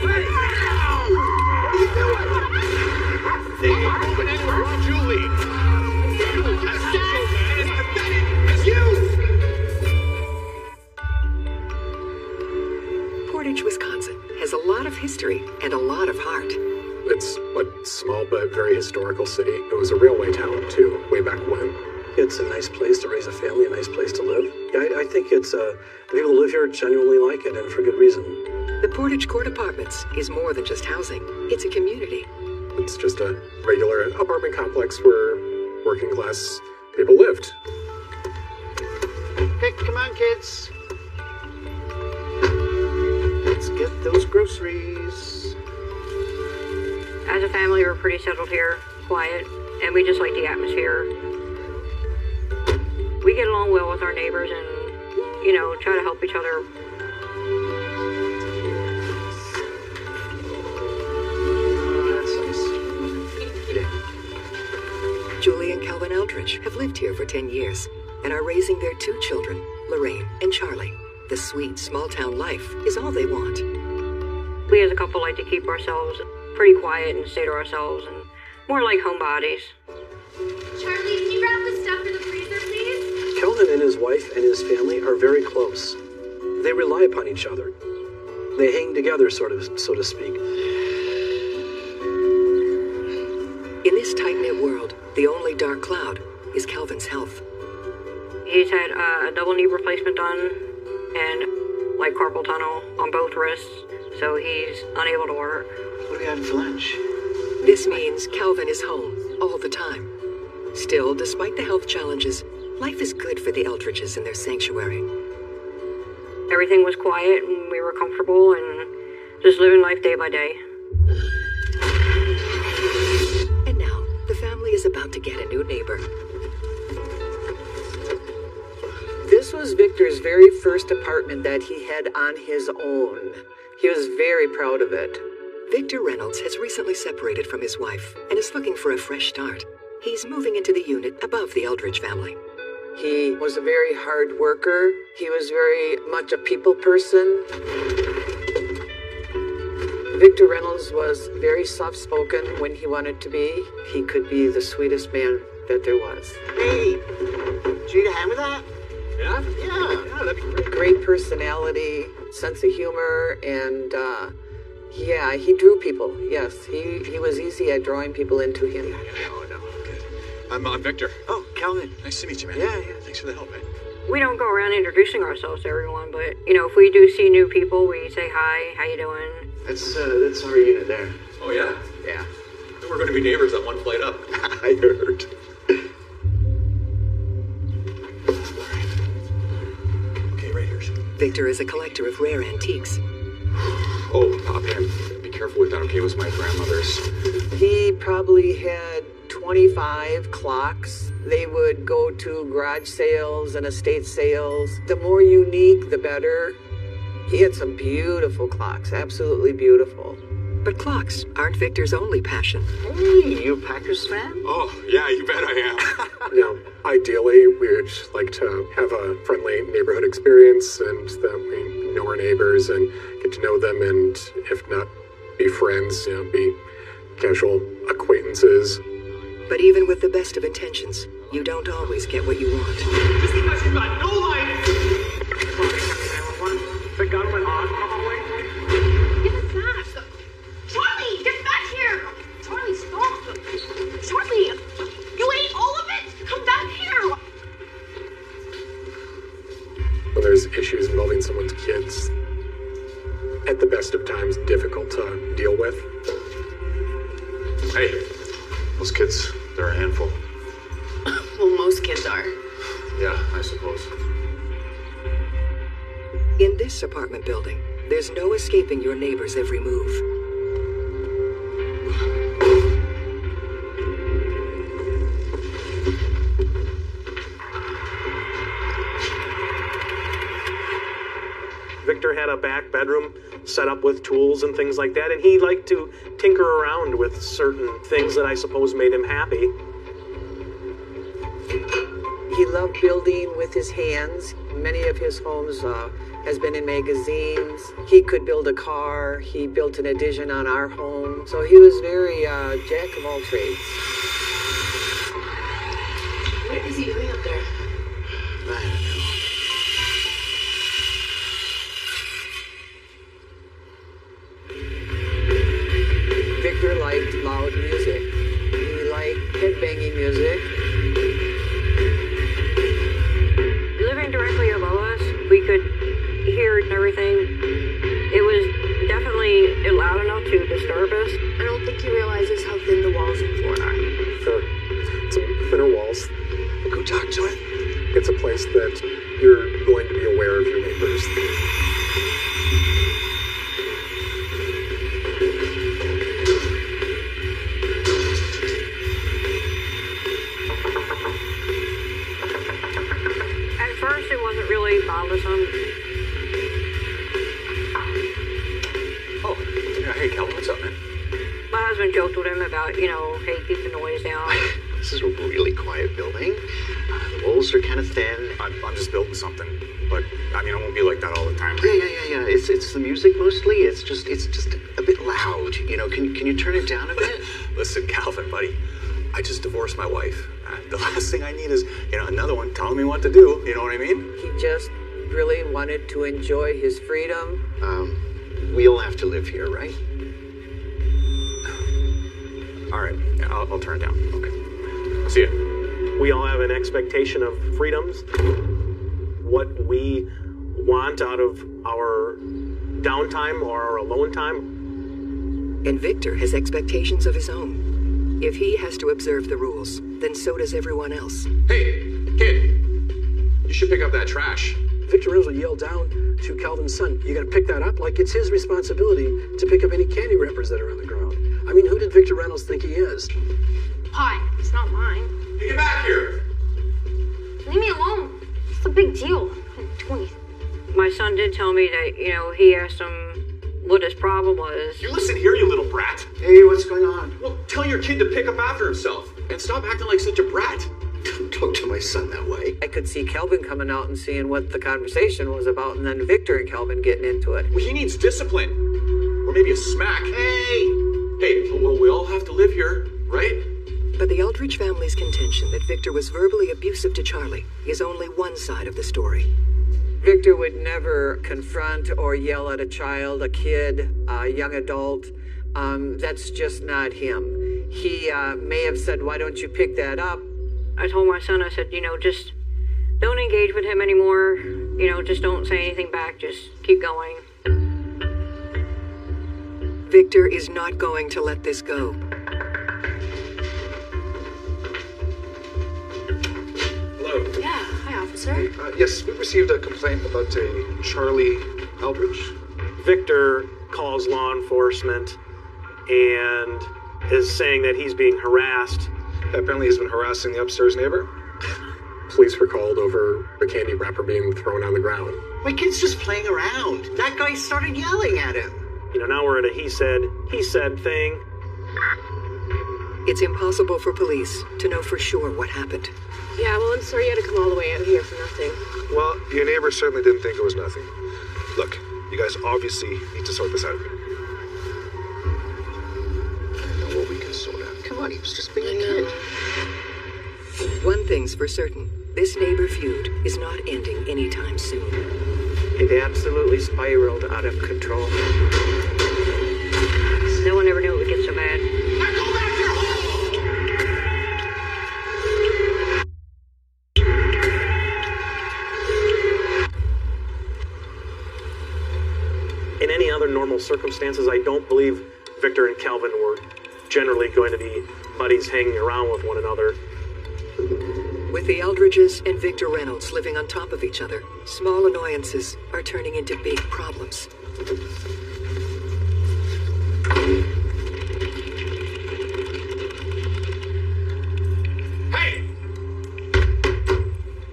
Hey! What are you doing? They ain't moving anywhere, won't you leave? You, as social man, as pathetic as you! Portage, Wisconsin has a lot of history and a lot of heart. It's a small but very historical city. It was a railway town, too, way back when. It's a nice place to raise a family, a nice place to live. Yeah, I think it's, the people who live here genuinely like it, and for good reason. The Portage Court Apartments is more than just housing. It's a community. It's just a regular apartment complex where working class people lived. Okay, come on, kids. Let's get those groceries. As a family, we're pretty settled here, quiet, and we just like the atmosphere. We get along well with our neighbors and, try to help each other. Julie and Calvin Eldridge have lived here for 10 years and are raising their 2 children, Lorraine and Charlie. The sweet, small-town life is all they want. We as a couple like to keep ourselves pretty quiet and stay to ourselves and more like homebodies. Charlie, can you grab the stuff in the freezer, please? Kelvin and his wife and his family are very close. They rely upon each other. They hang together, so to speak. In this tight-knit world, the only dark cloud is Calvin's health. He's had a double knee replacement done and carpal tunnel on both wrists, so he's unable to work. What are we having for lunch? This means Calvin is home all the time. Still, despite the health challenges, life is good for the Eldridges in their sanctuary. Everything was quiet and we were comfortable and just living life day by day. And now, the family is about to get a new neighbor. This was Victor's very first apartment that he had on his own. He was very proud of it. Victor Reynolds has recently separated from his wife and is looking for a fresh start. He's moving into the unit above the Eldridge family. He was a very hard worker. He was very much a people person. Victor Reynolds was very soft-spoken when he wanted to be. He could be the sweetest man that there was. Hey, should you eat a ham with that? Yeah? Yeah, that'd be great. Great personality, sense of humor, and he drew people. Yes, he was easy at drawing people into him. Oh, no. Good. I'm Victor. Oh, Calvin. Nice to meet you, man. Yeah. Thanks for the help, man. We don't go around introducing ourselves to everyone, but, if we do see new people, we say hi, how you doing? That's our unit there. Oh, yeah? Yeah. We're going to be neighbors at one flight up. I heard. Okay, right here. Victor is a collector of rare antiques. Oh, man, be careful with that, okay? It was my grandmother's. He probably had 25 clocks. They would go to garage sales and estate sales. The more unique, the better. He had some beautiful clocks, absolutely beautiful. But clocks aren't Victor's only passion. Hey, you a Packers fan? Oh, yeah, you bet I am. Ideally, we would like to have a friendly neighborhood experience and that we know our neighbors and get to know them and, if not be friends, be casual acquaintances. But even with the best of intentions, you don't always get what you want. Just because you've got no life! The gun went off, probably. Give it back! Charlie, get back here! Charlie, stop! Charlie, you ate all of it? Come back here! When there's issues involving someone's kids, at the best of times, difficult to deal with. Hey, those kids, they're a handful. Well, most kids are. Yeah, I suppose. In this apartment building, there's no escaping your neighbor's every move. Victor had a back bedroom set up with tools and things like that, and he liked to tinker around with certain things that I suppose made him happy. He loved building with his hands. Many of his homes has been in magazines. He could build a car. He built an addition on our home. So he was very jack of all trades. What is he doing up there? I don't know. Victor liked loud music. He liked headbanging music. Living directly above us, we could hear everything. It was it loud enough to disturb us? I don't think he realizes how thin the walls and floor are. Sure. Some thinner walls. Go talk to it. It's a place that you're going to be aware of your neighbors. At first, it wasn't really bothersome. Oh, yeah, hey, Calvin, what's up, man? My husband joked with him about, hey, keep the noise down. This is a really quiet building. The walls are kind of thin. I'm just building something, but I mean, it won't be like that all the time. Yeah. It's the music mostly. It's just a bit loud. Can you turn it down a bit? Listen, Calvin, buddy, I just divorced my wife. The last thing I need is, another one telling me what to do. You know what I mean? He just really wanted to enjoy his freedom. We all have to live here, right? All right, yeah, I'll turn it down. Okay. See ya. We all have an expectation of freedoms, what we want out of our downtime or our alone time. And Victor has expectations of his own. If he has to observe the rules, then so does everyone else. Hey, kid, you should pick up that trash. Victor Reynolds will yell down to Calvin's son, you gotta pick that up like it's his responsibility to pick up any candy wrappers that are on the ground. I mean, who did Victor Reynolds think he is? Hi, it's not mine. Hey, get back here! Leave me alone. It's a big deal. My son did tell me that, he asked him what his problem was. You listen here, you little brat. Hey, what's going on? Well, tell your kid to pick up after himself and stop acting like such a brat. Don't talk to my son that way. I could see Kelvin coming out and seeing what the conversation was about, and then Victor and Kelvin getting into it. Well, he needs discipline. Or maybe a smack. Hey, well, we all have to live here, right? But the Aldrich family's contention that Victor was verbally abusive to Charlie is only one side of the story. Victor would never confront or yell at a child, a kid, a young adult. That's just not him. He may have said, why don't you pick that up? I told my son, I said, just don't engage with him anymore. Just don't say anything back. Just keep going. Victor is not going to let this go. Hello. Yeah, hi, officer. Yes, we received a complaint about a Charlie Aldrich. Victor calls law enforcement and is saying that he's being harassed. Apparently he's been harassing the upstairs neighbor. Police were called over the candy wrapper being thrown on the ground. My kid's just playing around. That guy started yelling at him. Now we're at a he said thing. It's impossible for police to know for sure what happened. Yeah, well, I'm sorry you had to come all the way out here for nothing. Well, your neighbor certainly didn't think it was nothing. Look, you guys obviously need to sort this out. I don't know what we can sort out. Come on, he was just being a kid. One thing's for certain. This neighbor feud is not ending anytime soon. It absolutely spiraled out of control. No one ever knew it would get so bad. In any other normal circumstances, I don't believe Victor and Calvin were generally going to be buddies hanging around with one another. With the Aldridges and Victor Reynolds living on top of each other, small annoyances are turning into big problems. Hey!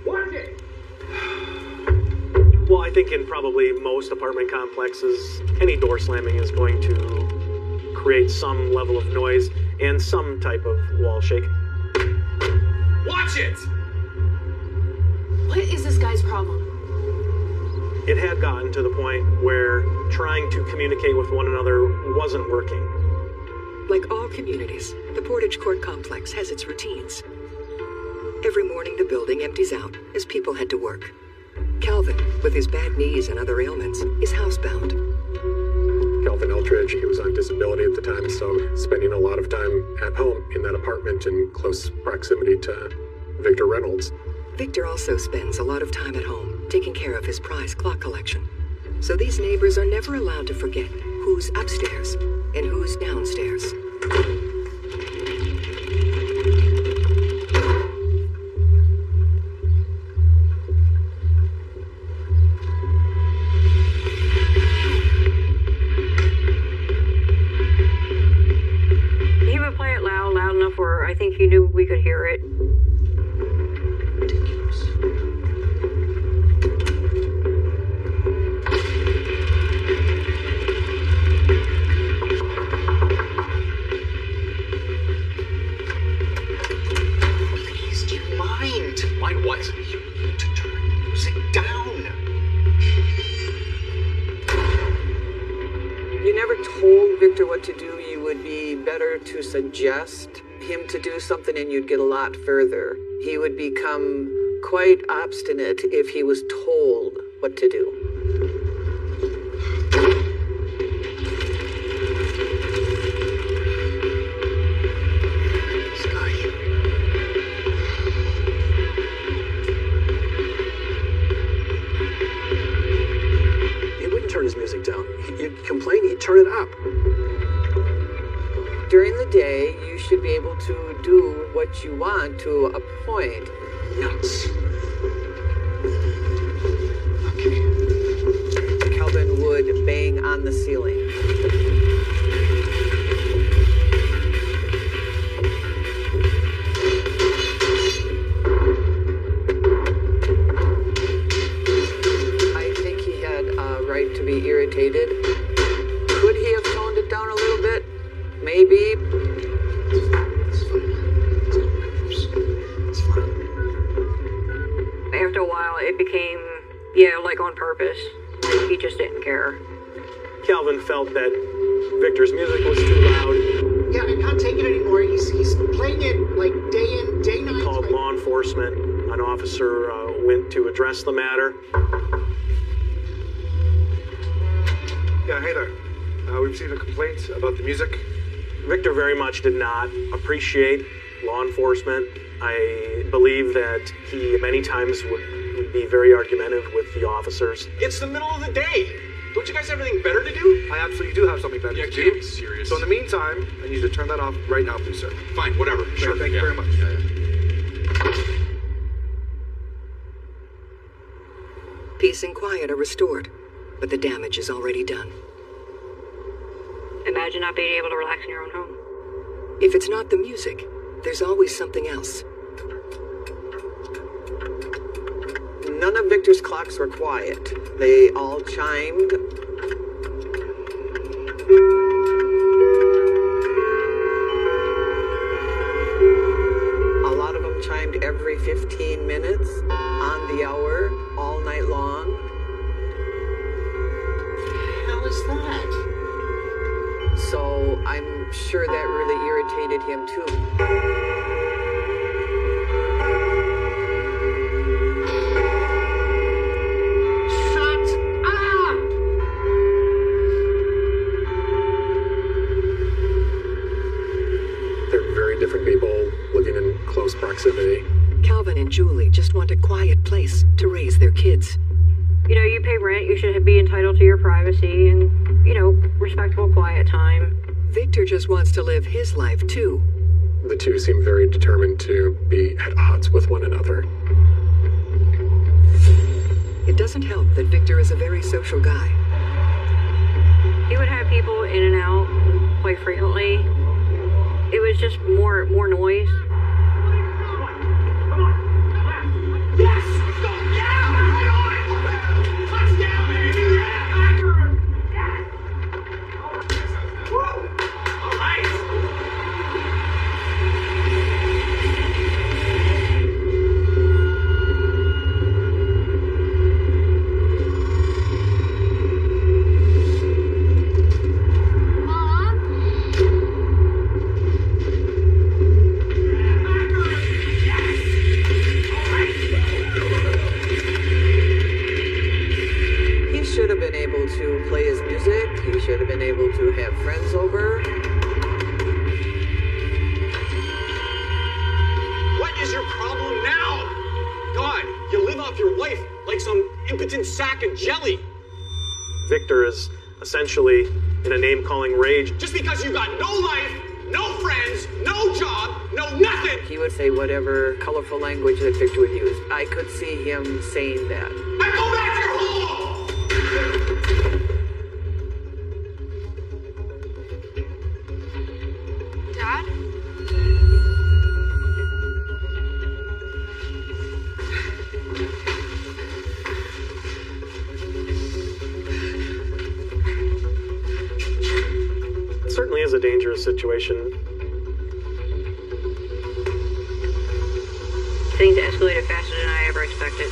Watch it! Well, I think in probably most apartment complexes, any door slamming is going to create some level of noise and some type of wall shake. Watch it! What is this guy's problem? It had gotten to the point where trying to communicate with one another wasn't working. Like all communities, the Portage Court complex has its routines. Every morning the building empties out as people head to work. Calvin, with his bad knees and other ailments, is housebound. Calvin Aldrich, he was on disability at the time, so spending a lot of time at home in that apartment in close proximity to Victor Reynolds. Victor also spends a lot of time at home, taking care of his prize clock collection. So these neighbors are never allowed to forget who's upstairs and who's downstairs. He would play it loud enough where I think he knew we could hear it. Please, do you mind? Mind what? You need to turn the music down. You never told Victor what to do. You would be better to suggest him to do something and you'd get a lot further. He would become quite obstinate if he was told what to do. He wouldn't turn his music down. You'd complain, he'd turn it up. During the day, you should be able to do what you want to a point. Nuts. Calvin would bang on the ceiling. I think he had a right to be irritated. Could he have toned it down a little bit? Maybe. After a while, it became, like on purpose. Like, he just didn't care. Calvin felt that Victor's music was too loud. Yeah, I can't take it anymore. He's playing it like day in, day night. He called law enforcement. An officer went to address the matter. Yeah, hey there. We've received a complaint about the music. Victor very much did not appreciate law enforcement. I believe that he many times would be very argumentative with the officers. It's the middle of the day. Don't you guys have anything better to do? I absolutely do have something better to do. Be serious. So in the meantime, I need you to turn that off right now, please, sir. Fine, whatever. Sure. Thank you very much. Peace and quiet are restored, but the damage is already done. Imagine not being able to relax in your own home. If it's not the music, there's always something else. None of Victor's clocks were quiet. They all chimed. A lot of them chimed every 15 minutes, on the hour, all night long. How is that? So I'm sure that really irritated him too. Different people living in close proximity. Calvin and Julie just want a quiet place to raise their kids. You pay rent, you should be entitled to your privacy and, respectable quiet time. Victor just wants to live his life, too. The two seem very determined to be at odds with one another. It doesn't help that Victor is a very social guy. He would have people in and out quite frequently. It was just more noise. Yes! Go! Yeah! Right on! Touchdown, baby! Yeah! Woo! All right! To play his music, he should have been able to have friends over. What is your problem now? God, you live off your wife like some impotent sack of jelly. Victor is essentially in a name-calling rage. Just because you got no life, no friends, no job, no nothing! He would say whatever colorful language that Victor would use. I could see him saying that. Now go back to your hole! Dad? It certainly is a dangerous situation. Things escalated faster than I ever expected.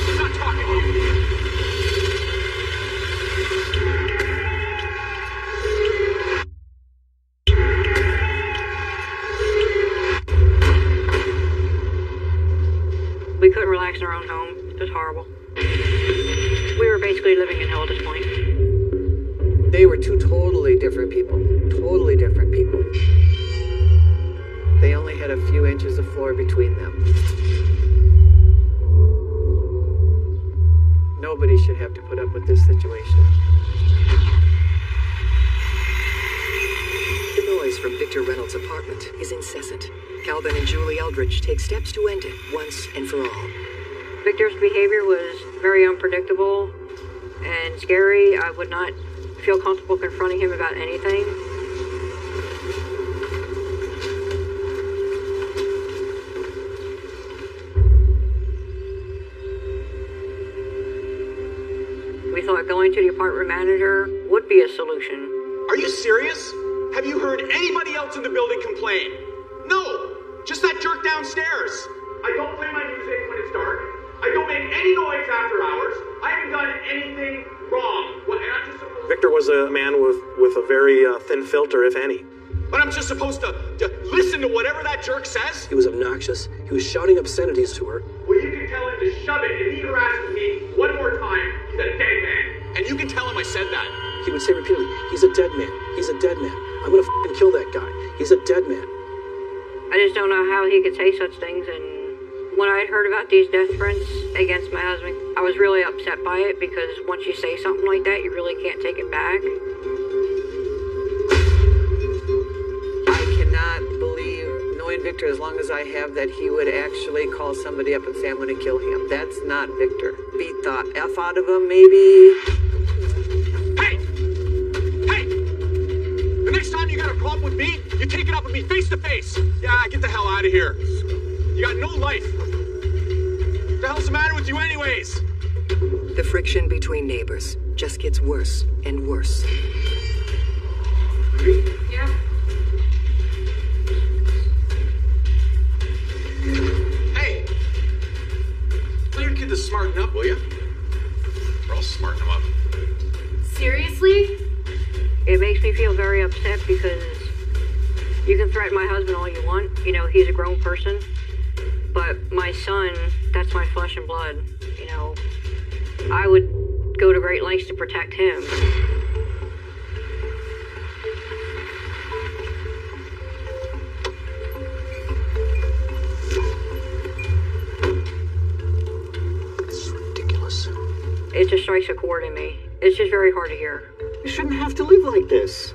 I'm not talking to you! We couldn't relax in our own home. It was horrible. We were basically living in hell at this point. They were two totally different people. Totally different people. They only had a few inches of floor between them. Nobody should have to put up with this situation. The noise from Victor Reynolds' apartment is incessant. Calvin and Julie Eldridge take steps to end it once and for all. Victor's behavior was very unpredictable and scary. I would not feel comfortable confronting him about anything. We thought going to the apartment manager would be a solution. Are you serious? Have you heard anybody else in the building complain? No! Just that jerk downstairs! I don't play my music when it's dark. I don't make any noise after hours. I haven't done anything wrong. What, and I'm just supposed Victor was a man with a very thin filter, if any. But I'm just supposed to listen to whatever that jerk says? He was obnoxious. He was shouting obscenities to her. Well, you can tell him to shove it. If he harasses me one more time, he's a dead man. And you can tell him I said that. He would say repeatedly, he's a dead man. He's a dead man. I'm gonna f***ing kill that guy. He's a dead man. I just don't know how he could say such things, and when I had heard about these death threats against my husband, I was really upset by it, because once you say something like that, you really can't take it back. I cannot believe, knowing Victor as long as I have, that he would actually call somebody up and say, I'm going to kill him. That's not Victor. Beat the F out of him, maybe. Hey! Hey! The next time you got a problem with me, you take it up with me face to face. Yeah, get the hell out of here. You got no life. What the hell's the matter with you anyways? The friction between neighbors just gets worse and worse. Yeah. Hey! Tell your kid to smarten up, will you? Or I'll smarten him up. Seriously? It makes me feel very upset, because you can threaten my husband all you want. You know, he's a grown person. But my son, that's my flesh and blood. You know, I would go to great lengths to protect him. This is ridiculous. It just strikes a chord in me. It's just very hard to hear. You shouldn't have to live like this.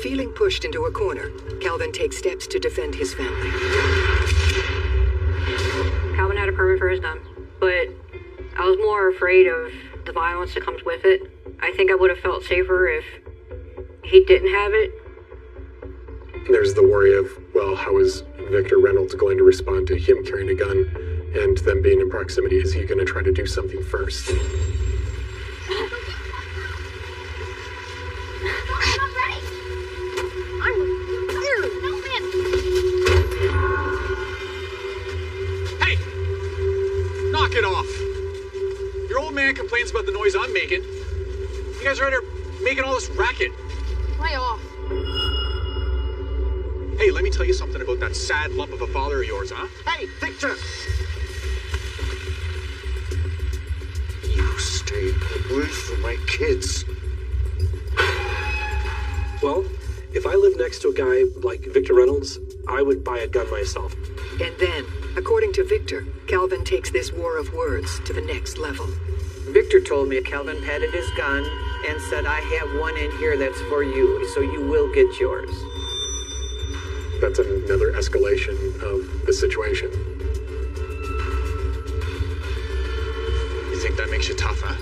Feeling pushed into a corner, Calvin takes steps to defend his family. Calvin had a permit for his gun, but I was more afraid of the violence that comes with it. I think I would have felt safer if he didn't have it. There's the worry of, well, how is Victor Reynolds going to respond to him carrying a gun and them being in proximity? Is he going to try to do something first? Knock it off. Your old man complains about the noise I'm making. You guys are out here making all this racket. Lay off. Hey, let me tell you something about that sad lump of a father of yours, huh? Hey, Victor! You stay away from my kids. Well, if I lived next to a guy like Victor Reynolds, I would buy a gun myself. And then, according to Victor, Calvin takes this war of words to the next level. Victor told me Calvin patted his gun and said, I have one in here that's for you, so you will get yours. That's another escalation of the situation. You think that makes you tough, huh?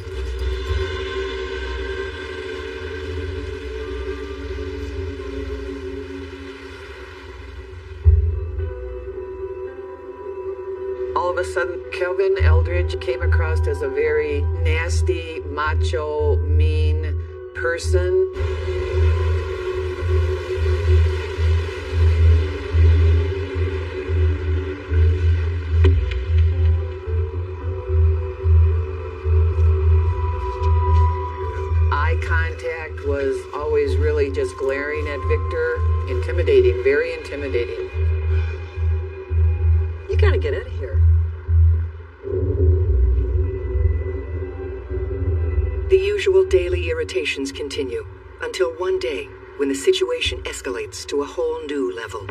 All of a sudden, Kelvin Eldridge came across as a very nasty, macho, mean person. Eye contact was always really just glaring at Victor. Intimidating, very intimidating. You gotta get out of here. The usual daily irritations continue, until one day, when the situation escalates to a whole new level.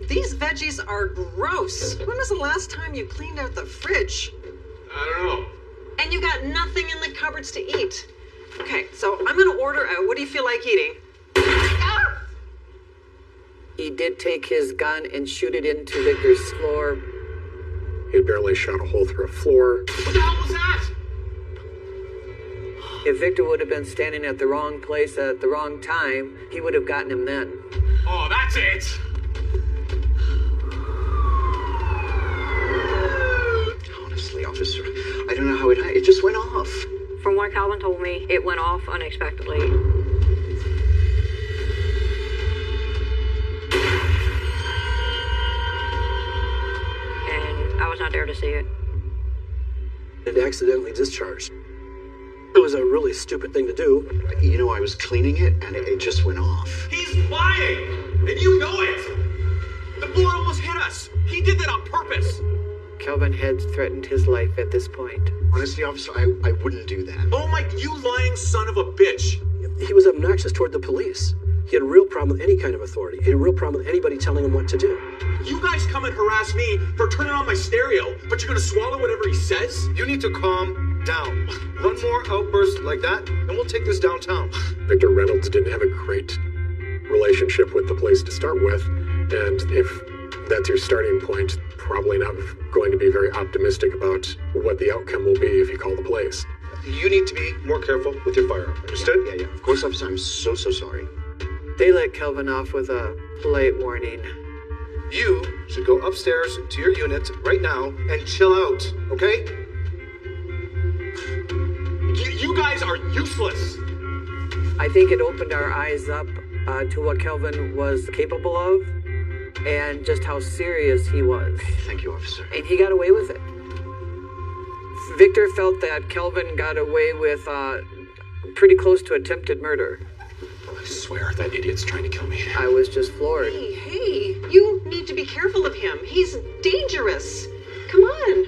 These veggies are gross. When was the last time you cleaned out the fridge? I don't know. And you got nothing in the cupboards to eat. Okay, so I'm gonna order out. What do you feel like eating? He did take his gun and shoot it into Victor's floor. He barely shot a hole through a floor. What the hell was that? If Victor would have been standing at the wrong place at the wrong time, he would have gotten him then. Oh, that's it. Honestly, officer, I don't know how it just went off. From what Calvin told me, it went off unexpectedly. And I was not there to see it. It accidentally discharged. It was a really stupid thing to do. You know, I was cleaning it and it just went off. He's lying, and you know it. The bullet almost hit us. He did that on purpose. Calvin had threatened his life at this point. Honestly, officer, I wouldn't do that. Oh my, you lying son of a bitch. He was obnoxious toward the police. He had a real problem with any kind of authority. He had a real problem with anybody telling him what to do. You guys come and harass me for turning on my stereo, but you're gonna swallow whatever he says? You need to calm down. One more outburst like that, and we'll take this downtown. Victor Reynolds didn't have a great relationship with the police to start with, and if that's your starting point, probably not going to be very optimistic about what the outcome will be if you call the police. You need to be more careful with your firearm, understood? Yeah, of course, officer, I'm so sorry. They let Kelvin off with a polite warning. You should go upstairs to your unit right now and chill out, okay? You guys are useless. I think it opened our eyes up to what Kelvin was capable of and just how serious he was. Thank you, officer. And he got away with it. Victor felt that Kelvin got away with pretty close to attempted murder. I swear that idiot's trying to kill me. I was just floored. Hey, you need to be careful of him. He's dangerous. Come on.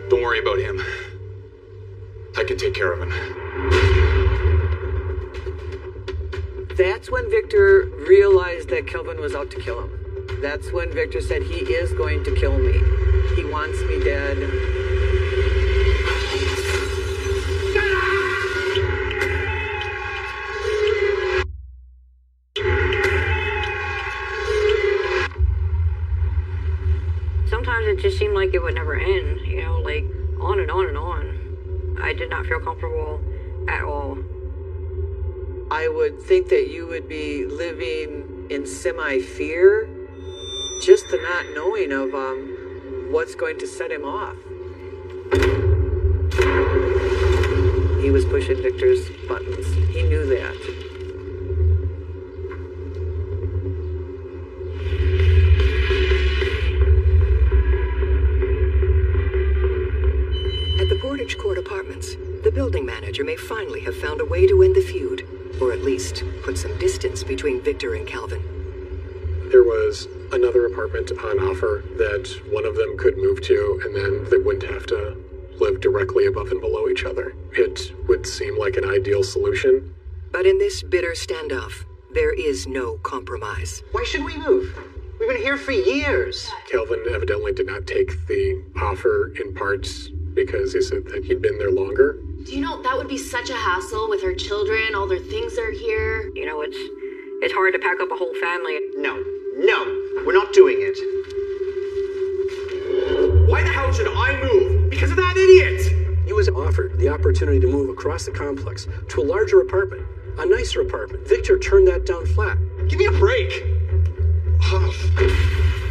Don't worry about him. I can take care of him. That's when Victor realized that Kelvin was out to kill him. That's when Victor said, he is going to kill me. He wants me dead. Sometimes it just seemed like it would never end, you know, like on and on and on. I did not feel comfortable at all. I would think that you would be living in semi-fear, just the not knowing of what's going to set him off. He was pushing Victor's buttons. He knew that. At the Portage Court Apartments, the building manager may finally have found a way to end the feud, or at least put some distance between Victor and Calvin. There was another apartment on offer that one of them could move to, and then they wouldn't have to live directly above and below each other. It would seem like an ideal solution. But in this bitter standoff, there is no compromise. Why should we move? We've been here for years. Calvin evidently did not take the offer in part because he said that he'd been there longer. Do you know, that would be such a hassle with her children, all their things are here. You know, it's hard to pack up a whole family. No, we're not doing it. Why the hell should I move? Because of that idiot! He was offered the opportunity to move across the complex to a larger apartment, a nicer apartment. Victor turned that down flat. Give me a break.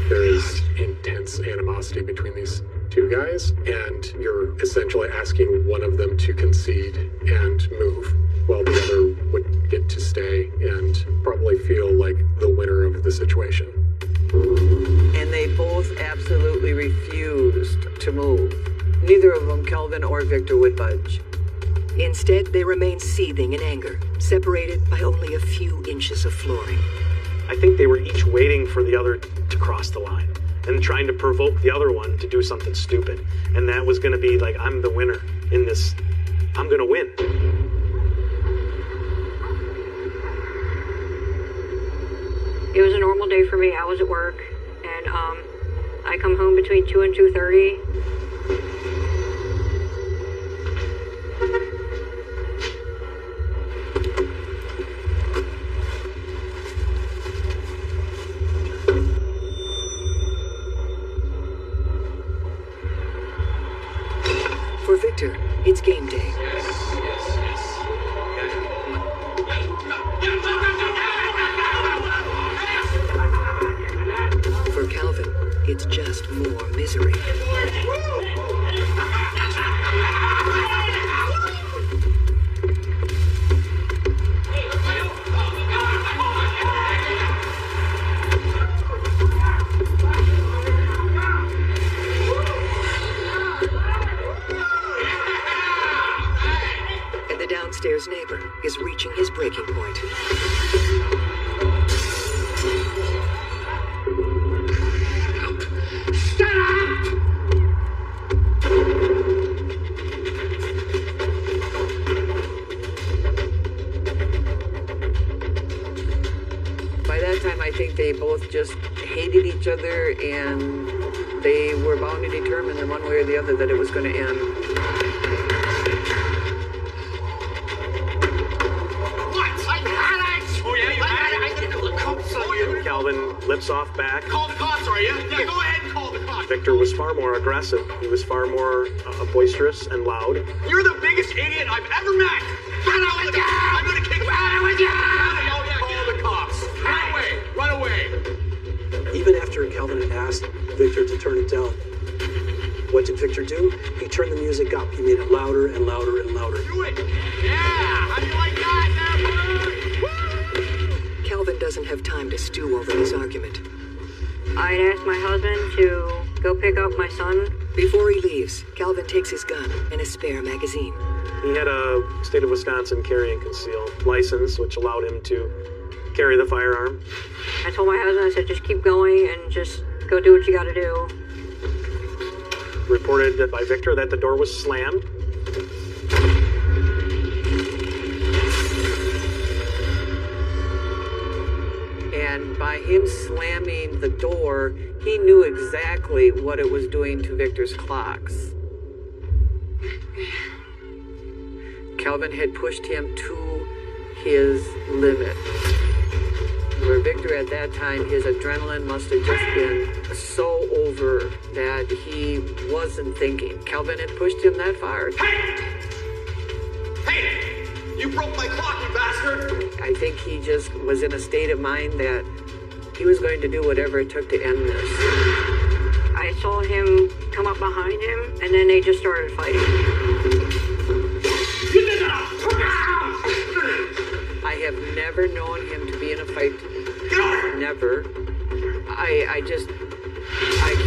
There is intense animosity between these two guys, and you're essentially asking one of them to concede and move, while the other would get to stay and probably feel like the winner of the situation. And they both absolutely refused to move. Neither of them, Kelvin or Victor, would budge. Instead, they remained seething in anger, separated by only a few inches of flooring. I think they were each waiting for the other to cross the line and trying to provoke the other one to do something stupid. And that was going to be like, I'm the winner in this. I'm going to win. It was a normal day for me. I was at work, and I come home between 2 and 2:30. For Victor, it's game day. For Calvin, it's just more misery. And the downstairs neighbor is reaching his breaking point. By that time, I think they both just hated each other, and they were bound and determined in one way or the other that it was going to end. Calvin lips off back. Call the cops, are you? Yeah, go ahead and call the cops. Victor was far more aggressive. He was far more boisterous and loud. You're the biggest idiot I've ever met. I'm gonna kick you out. Call the cops. Run away. Even after Calvin had asked Victor to turn it down, what did Victor do? He turned the music up. He made it louder and louder and louder. Do it. Yeah. How do you like that, Calvin doesn't have time to stew over this argument. I'd asked my husband to go pick up my son. Before he leaves, Calvin takes his gun and a spare magazine. He had a state of Wisconsin carry and conceal license, which allowed him to carry the firearm. I told my husband, I said, just keep going and just go do what you gotta do. Reported by Victor that the door was slammed. And by him slamming the door, he knew exactly what it was doing to Victor's clocks. Calvin had pushed him to his limit. Where Victor at that time, his adrenaline must have just been so over that he wasn't thinking. Calvin had pushed him that far. Hey! You broke my clock, you bastard! I think he just was in a state of mind that he was going to do whatever it took to end this. I saw him come up behind him, and then they just started fighting. I have never known him to be in a fight. Never. I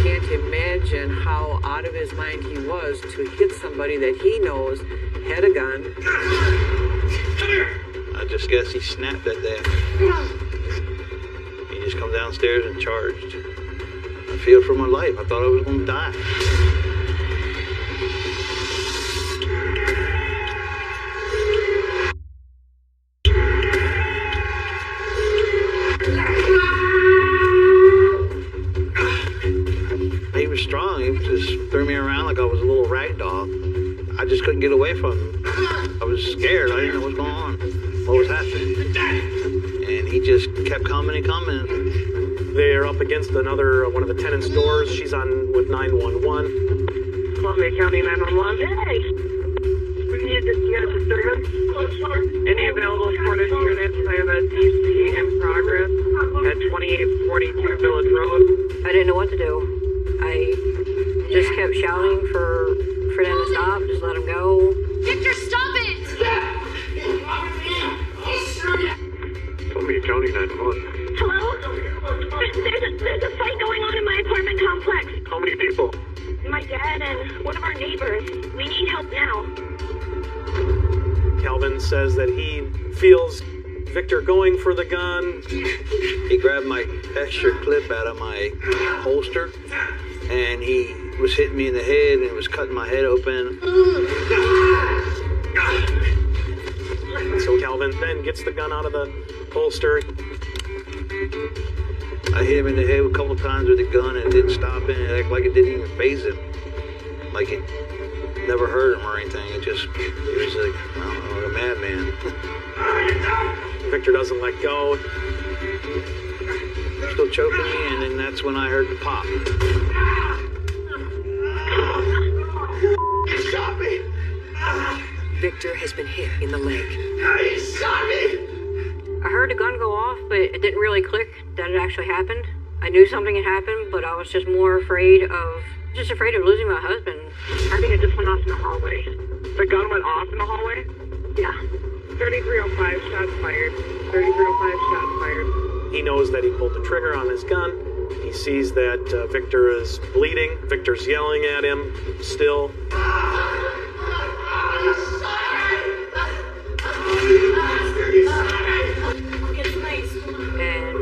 can't imagine how out of his mind he was to hit somebody that he knows had a gun. I just guess he snapped at that. He just come downstairs and charged. I feared for my life. I thought I was going to die. He was strong. He just threw me around like I was a little rat. rag doll. I just couldn't get away from him. I was scared. I didn't know what was going on, what was happening. And he just kept coming and coming. They're up against another one of the tenants' doors. She's on with 911. Columbia County 911. Hey! We need to get a disturbance. Any available Cornish units? I have a DC in progress at 2842 Village Road. I didn't know what to do. I just kept shouting for them to stop, just let them go. Victor, stop it! Columbia County 911. Hello? There's a fight going on in my apartment complex. How many people? My dad and one of our neighbors. We need help now. Calvin says that he feels Victor going for the gun. He grabbed my extra clip out of my holster, and he was hitting me in the head, and it was cutting my head open. So Calvin then gets the gun out of the holster. I hit him in the head a couple times with the gun, and it didn't stop him. It acted like it didn't even faze him. Like it never hurt him or anything. It was like, I don't know, like a madman. Victor doesn't let go. Still choking me, and then that's when I heard the pop. He shot me! Victor has been hit in the leg. He shot me! I heard the gun go off, but it didn't really click that it actually happened. I knew something had happened, but I was just more afraid of losing my husband. I think it just went off in the hallway. The gun went off in the hallway? Yeah. 3305 shots fired. 3305 shots fired. He knows that he pulled the trigger on his gun. He sees that Victor is bleeding. Victor's yelling at him still. And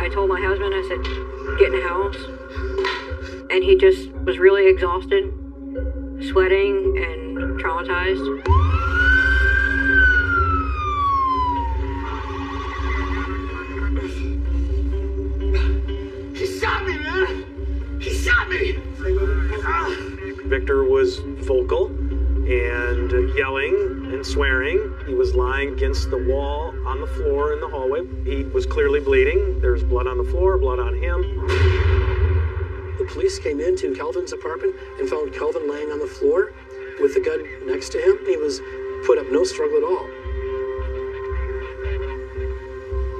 I told my husband, I said, get in the house. And he just was really exhausted, sweating, and traumatized. He shot me, man! He shot me! Victor was vocal and yelling and swearing. He was lying against the wall on the floor in the hallway. He was clearly bleeding. There's blood on the floor, blood on him. The police came into Calvin's apartment and found Calvin laying on the floor with the gun next to him. He was put up no struggle at all.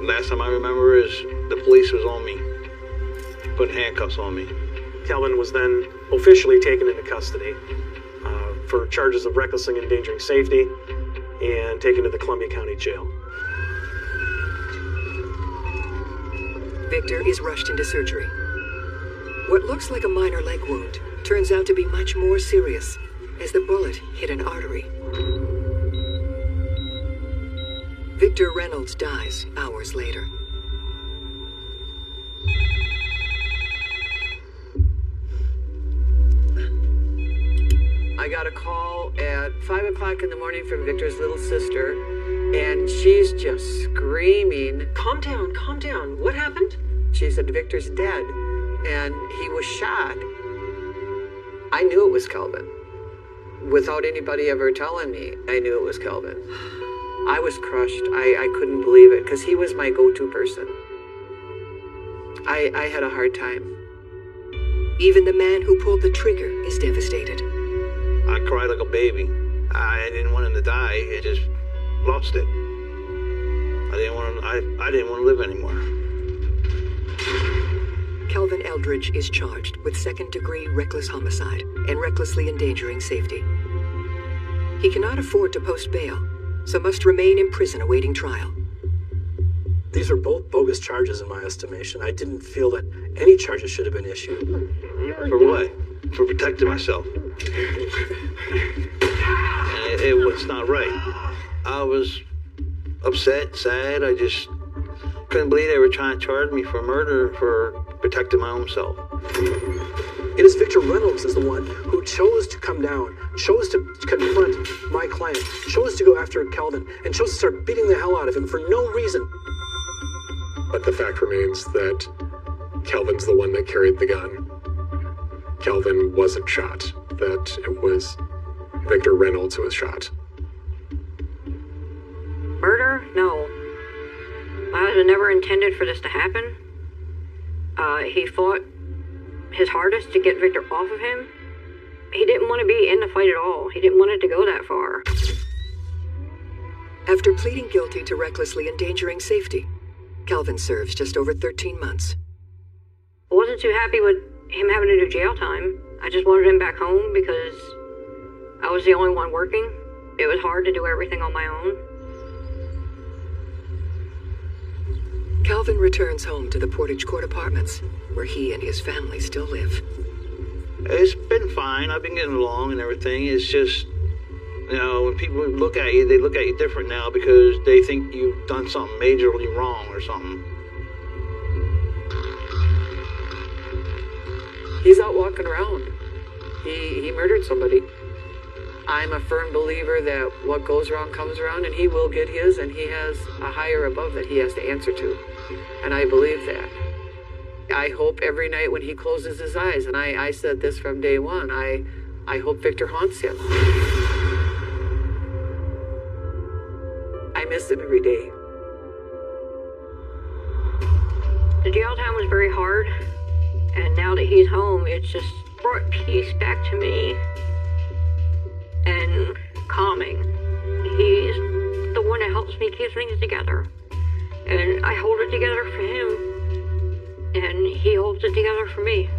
Last time I remember is the police was on me, putting handcuffs on me. Calvin was then officially taken into custody for charges of recklessly endangering safety and taken to the Columbia County Jail. Victor is rushed into surgery. What looks like a minor leg wound turns out to be much more serious, as the bullet hit an artery. Victor Reynolds dies hours later. I got a call at 5 o'clock in the morning from Victor's little sister, and she's just screaming. Calm down, calm down. What happened? She said Victor's dead, and he was shot. I knew it was Calvin. Without anybody ever telling me, I knew it was Calvin. I was crushed. I couldn't believe it, because he was my go-to person. I had a hard time. Even the man who pulled the trigger is devastated. I cried like a baby. I didn't want him to die. I just lost it. I didn't want to live anymore. Calvin Eldridge is charged with second-degree reckless homicide and recklessly endangering safety. He cannot afford to post bail, so must remain in prison awaiting trial. These are both bogus charges in my estimation. I didn't feel that any charges should have been issued. For what? For protecting myself. And it was not right. I was upset, sad. I just couldn't believe they were trying to charge me for murder for protecting my own self. It is Victor Reynolds is the one who chose to come down, chose to confront my client, chose to go after Calvin, and chose to start beating the hell out of him for no reason. But the fact remains that Calvin's the one that carried the gun. Calvin wasn't shot. that it was Victor Reynolds who was shot? Murder? No. My husband never intended for this to happen. He fought his hardest to get Victor off of him. He didn't want to be in the fight at all. He didn't want it to go that far. After pleading guilty to recklessly endangering safety, Calvin serves just over 13 months. I wasn't too happy with him having to do jail time. I just wanted him back home because I was the only one working. It was hard to do everything on my own. Calvin returns home to the Portage Court Apartments, where he and his family still live. It's been fine. I've been getting along and everything. It's just, you know, when people look at you, they look at you different now because they think you've done something majorly wrong or something. He's out walking around. He murdered somebody. I'm a firm believer that what goes around comes around, and he will get his, and he has a higher above that he has to answer to. And I believe that. I hope every night when he closes his eyes, and I said this from day one, I hope Victor haunts him. I miss him every day. The jail time was very hard, and now that he's home, it's just brought peace back to me and calming. He's the one that helps me keep things together, and I hold it together for him, and he holds it together for me.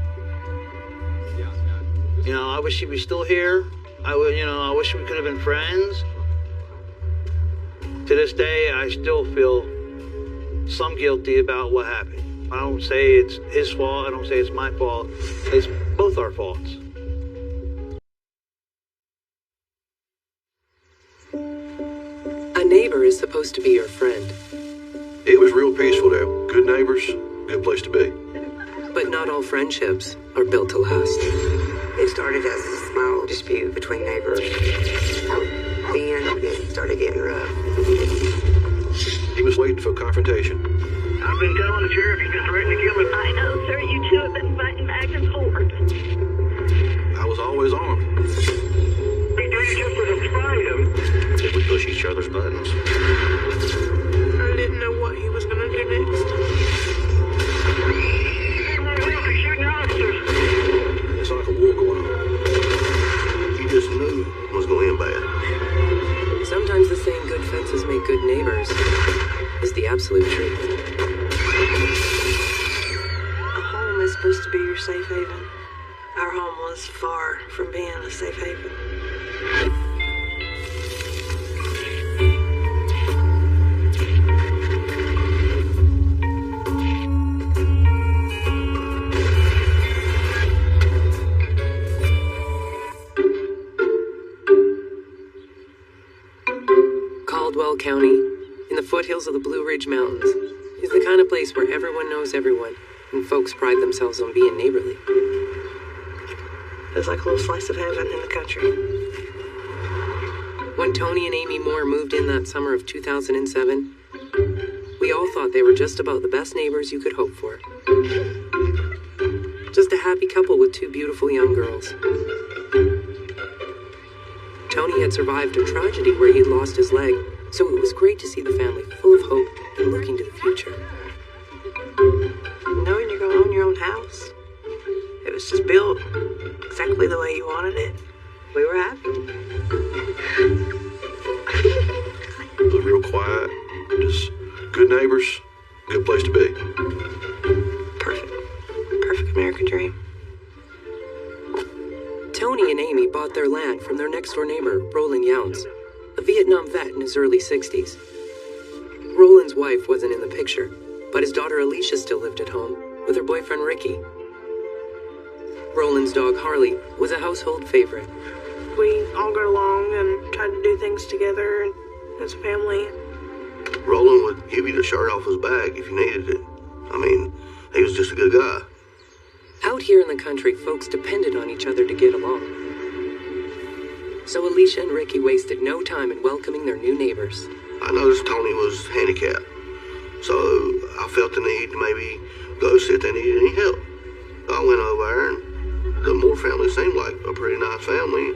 You know, I wish he was still here. I wish we could have been friends. To this day, I still feel some guilty about what happened. I don't say it's his fault. I don't say it's my fault. It's both our faults. A neighbor is supposed to be your friend. It was real peaceful there. Good neighbors, good place to be. But not all friendships are built to last. It started as a small dispute between neighbors. Then it started getting rough. He was waiting for confrontation. I've been telling the sheriff he's been threatening to kill him. I know, sir. You two have been fighting back and forth. I was always armed. We do you just let him find him. Did we push each other's buttons? I didn't know what he was going to do next. He's shooting officers. It's like a war going on. He just knew it was going to end bad. Sometimes the saying good fences make good neighbors is the absolute truth. A home is supposed to be your safe haven. Our home was far from being a safe haven. Caldwell County, in the foothills of the Blue Ridge Mountains, is the kind of place where everyone knows everyone, and folks pride themselves on being neighborly. It's like a little slice of heaven in the country. When Tony and Amy Moore moved in that summer of 2007, we all thought they were just about the best neighbors you could hope for. Just a happy couple with two beautiful young girls. Tony had survived a tragedy where he'd lost his leg, so it was great to see the family full of hope and looking to the future. Knowing you're going to own your own house, it was just built exactly the way you wanted it. We were happy. It was real quiet. Just good neighbors, good place to be. Perfect. Perfect American dream. Tony and Amy bought their land from their next-door neighbor, Roland Youns, a Vietnam vet in his early 60s. Roland's wife wasn't in the picture, but his daughter Alicia still lived at home with her boyfriend Ricky. Roland's dog Harley was a household favorite. We all got along and tried to do things together as a family. Roland would give you the shirt off his back if you needed it. I mean, he was just a good guy. Out here in the country, folks depended on each other to get along. So Alicia and Ricky wasted no time in welcoming their new neighbors. I noticed Tony was handicapped, so I felt the need to maybe go see if they needed any help. I went over there and The Moore family seemed like a pretty nice family.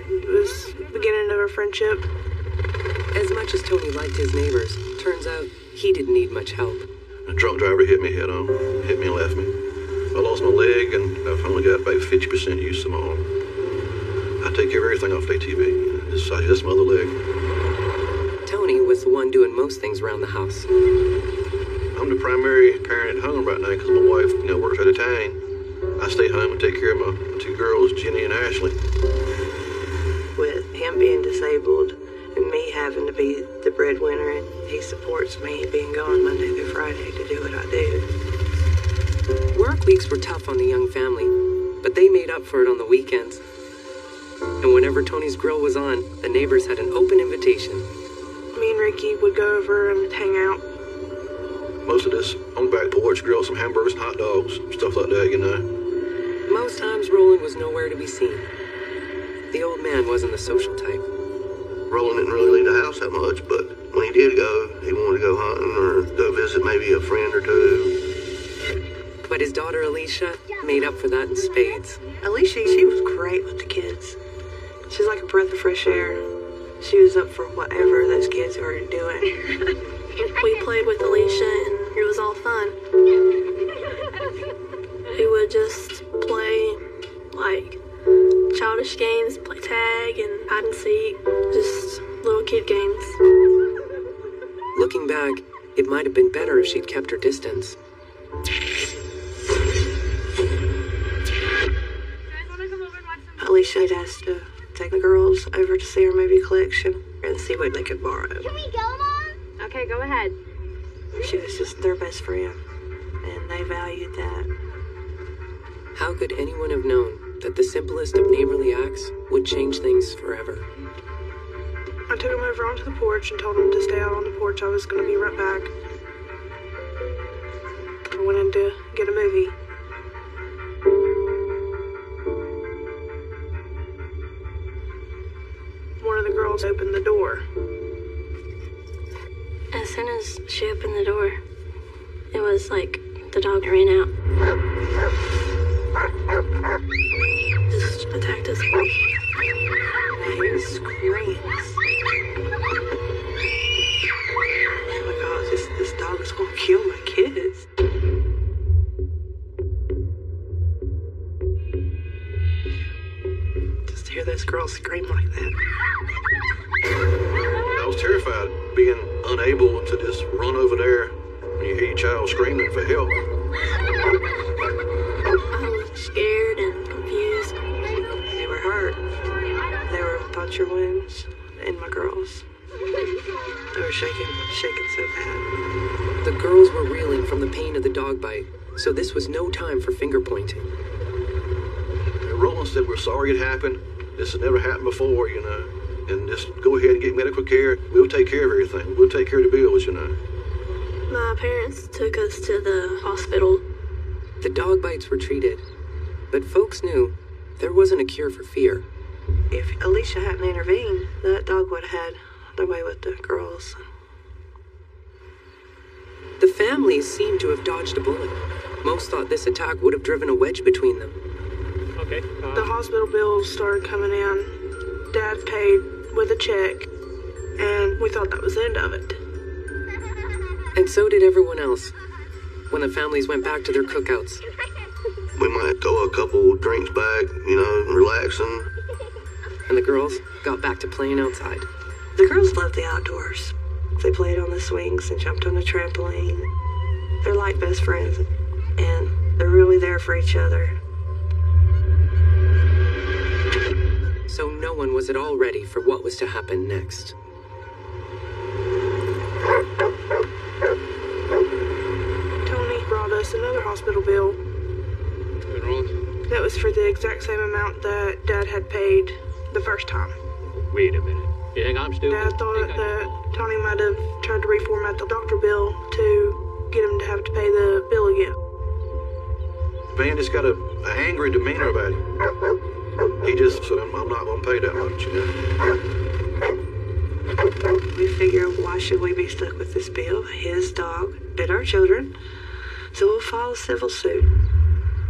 It was the beginning of our friendship. As much as Tony liked his neighbors, turns out he didn't need much help. A drunk driver hit me head on, hit me and left me. I lost my leg, and I've only got about 50% use of my arm. I take care of everything off the ATV. It's my other leg. Tony was the one doing most things around the house. I'm the primary parent at home right now because my wife, works out of town. I stay home and take care of my two girls, Jenny and Ashley. With him being disabled and me having to be the breadwinner, and he supports me being gone Monday through Friday to do what I do. Work weeks were tough on the young family, but they made up for it on the weekends. And whenever Tony's grill was on, the neighbors had an open invitation. Me and Ricky would go over and hang out. Most of this on the back porch, grill some hamburgers and hot dogs, stuff like that, Most times Roland was nowhere to be seen. The old man wasn't the social type. Roland didn't really leave the house that much, but when he did go, he wanted to go hunting or go visit maybe a friend or two. But his daughter Alicia made up for that in spades. Alicia, she was great with the kids. She's like a breath of fresh air. She was up for whatever those kids were doing. We played with Alicia and it was all fun. We would just play like childish games, play tag and hide and seek, just little kid games. Looking back, it might have been better if she'd kept her distance. Alicia had asked to take the girls over to see her movie collection and see what they could borrow. Can we go, Mom? Okay, go ahead. She was just their best friend, and they valued that. How could anyone have known that the simplest of neighborly acts would change things forever? I took him over onto the porch and told him to stay out on the porch. I was going to be right back. I went in to get a movie. One of the girls opened the door. As soon as she opened the door, it was like the dog ran out. Just attacked us. I hear screams. Oh my God, this dog is going to kill my kids. Just to hear those girls scream like that. I was terrified, being unable to just run over there when you hear your child screaming for help. I was scared and confused. They were hurt. They were puncture wounds in my girls. They were shaking so bad. The girls were reeling from the pain of the dog bite, so this was no time for finger pointing. Roland said, "We're sorry it happened. This has never happened before, and just go ahead and get medical care. We'll take care of everything. We'll take care of the bills, My parents took us to the hospital. The dog bites were treated, but folks knew there wasn't a cure for fear. If Alicia hadn't intervened, that dog would have had their way with the girls. The families seemed to have dodged a bullet. Most thought this attack would have driven a wedge between them. Okay. The hospital bills started coming in. Dad paid with a check, and we thought that was the end of it. And so did everyone else, when the families went back to their cookouts. We might throw a couple drinks back, relaxing. And the girls got back to playing outside. The girls love the outdoors. They played on the swings and jumped on the trampoline. They're like best friends, and they're really there for each other. So no one was at all ready for what was to happen next. Tony brought us another hospital bill. That was for the exact same amount that Dad had paid the first time. Wait a minute. You think I'm stupid? Dad thought that Tony might have tried to reformat the doctor bill to get him to have to pay the bill again. Man just got an angry demeanor about it. He just said, I'm not going to pay that much, We figured, why should we be stuck with this bill? His dog bit our children, so we'll file a civil suit.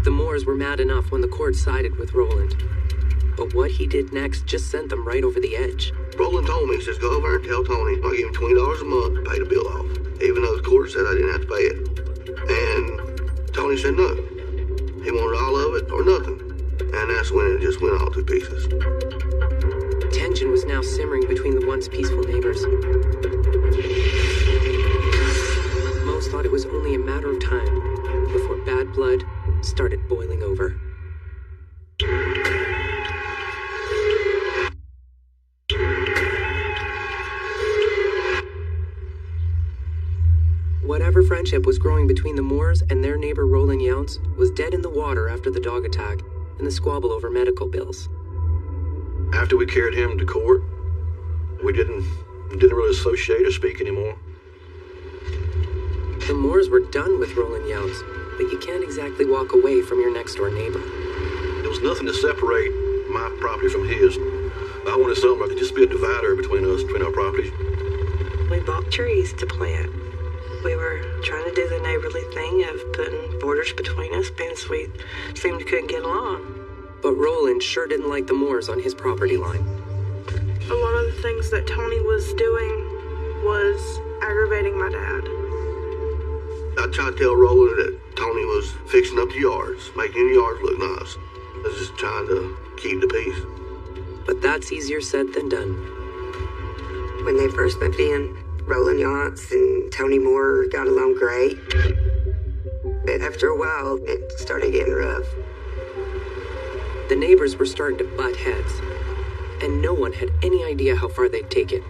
The Moores were mad enough when the court sided with Roland. But what he did next just sent them right over the edge. Roland told me, he says, go over and tell Tony I'll give him $20 a month to pay the bill off, even though the court said I didn't have to pay it. And Tony said no. He wanted all of it or nothing. And that's when it just went all to pieces. Tension was now simmering between the once peaceful neighbors. Most thought it was only a matter of time before bad blood started boiling over. Whatever friendship was growing between the Moores and their neighbor Roland Younts was dead in the water after the dog attack and the squabble over medical bills. After we carried him to court, we didn't really associate or speak anymore. The Moores were done with Roland Younts, but you can't exactly walk away from your next-door neighbor. There was nothing to separate my property from his. I wanted something that could just be a divider between us, between our properties. We bought trees to plant. We were trying to do the neighborly thing of putting borders between us since we seemed couldn't get along. But Roland sure didn't like the Moores on his property line. A lot of the things that Tony was doing was aggravating my dad. I tried to tell Roland that Tony was fixing up the yards, making the yards look nice. I was just trying to keep the peace. But that's easier said than done. When they first moved in, Roland Younts and Tony Moore got along great. But after a while, it started getting rough. The neighbors were starting to butt heads, and no one had any idea how far they'd take it.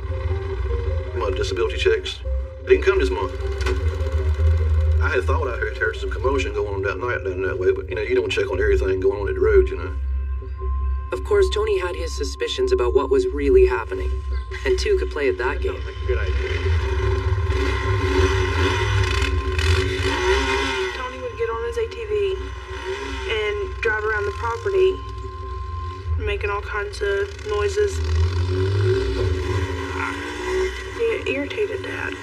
My disability checks didn't come this month. I had thought I heard some commotion going on that night down that way, but you don't check on everything going on at the road, Of course, Tony had his suspicions about what was really happening, and two could play at that game. Good idea. Tony would get on his ATV and drive around the property, making all kinds of noises. It irritated Dad.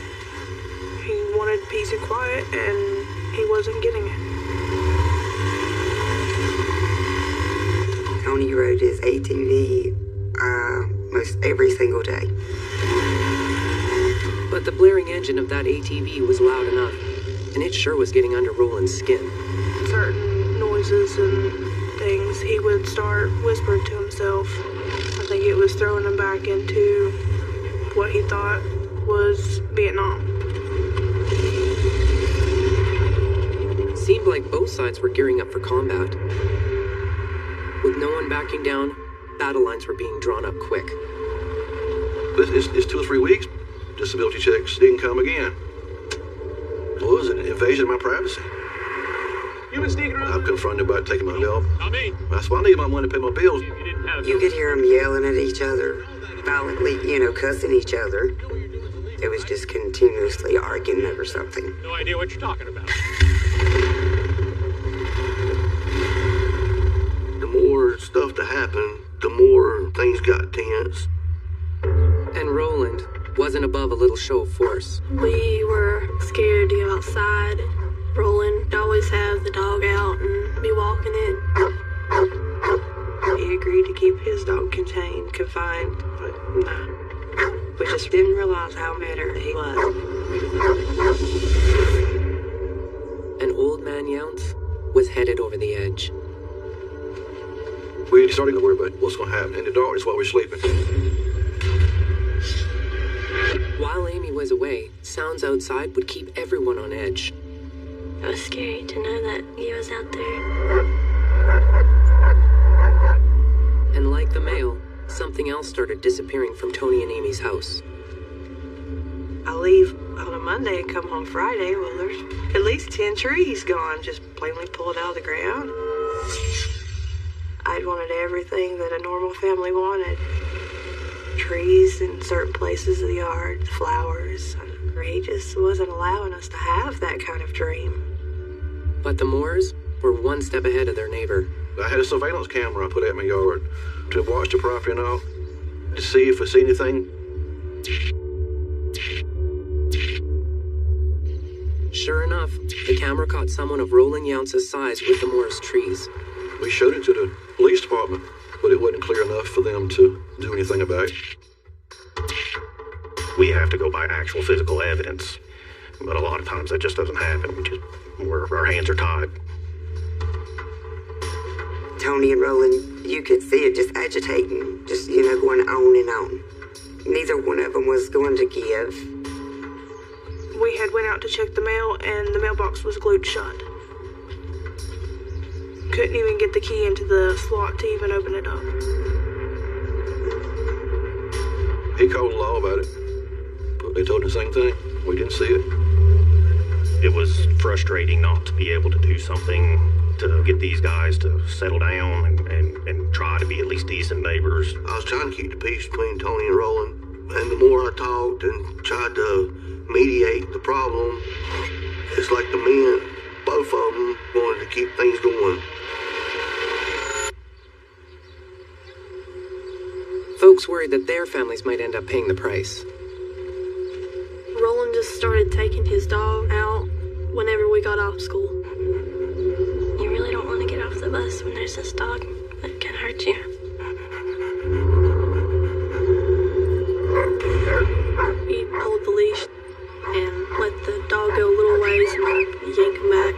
He wanted peace and quiet, and he wasn't getting it. Tony rode his ATV most every single day. But the blaring engine of that ATV was loud enough, and it sure was getting under Roland's skin. Certain noises and things, he would start whispering to himself. I think it was throwing him back into what he thought was Vietnam. Seemed like both sides were gearing up for combat. With no one backing down, battle lines were being drawn up quick. It's 2 or 3 weeks. Disability checks didn't come again. What was it? An invasion of my privacy. You been sneaking around? I'm confronted about taking my bill. Not me. That's why I need my money to pay my bills. You could hear them yelling at each other, violently, cussing each other. It was just continuously arguing over something. No idea what you're talking about. The more stuff that happened, the more things got tense. And Roland wasn't above a little show of force. We were scared to go outside. Roland would always have the dog out and be walking it. He agreed to keep his dog confined, but no. We just didn't realize how bitter he was. And old man Younts was headed over the edge. We started to worry about what's going to happen in the darkness while we're sleeping. While Amy was away, sounds outside would keep everyone on edge. It was scary to know that he was out there. And like the mail, something else started disappearing from Tony and Amy's house. I leave on a Monday and come home Friday. Well, there's at least 10 trees gone, just plainly pulled out of the ground. I'd wanted everything that a normal family wanted. Trees in certain places of the yard, flowers. He just wasn't allowing us to have that kind of dream. But the Moores were one step ahead of their neighbor. I had a surveillance camera I put out in my yard to watch the property and all, to see if I see anything. Sure enough, the camera caught someone of Roland Younce's size with the Morris trees. We showed it to the police department, but it wasn't clear enough for them to do anything about it. We have to go by actual physical evidence, but a lot of times that just doesn't happen. Our hands are tied. Tony and Roland, you could see it just agitating, just, going on and on. Neither one of them was going to give. We had went out to check the mail, and the mailbox was glued shut. Couldn't even get the key into the slot to even open it up. He called the law about it, but they told him the same thing. We didn't see it. It was frustrating not to be able to do something to get these guys to settle down and try to be at least decent neighbors. I was trying to keep the peace between Tony and Roland, and the more I talked and tried to mediate the problem, it's like the men, both of them, wanted to keep things going. Folks worried that their families might end up paying the price. Roland just started taking his dog out whenever we got off school. You really don't want to get off the bus when there's this dog that can hurt you. He'd hold the leash and let the dog go a little ways and yank him back.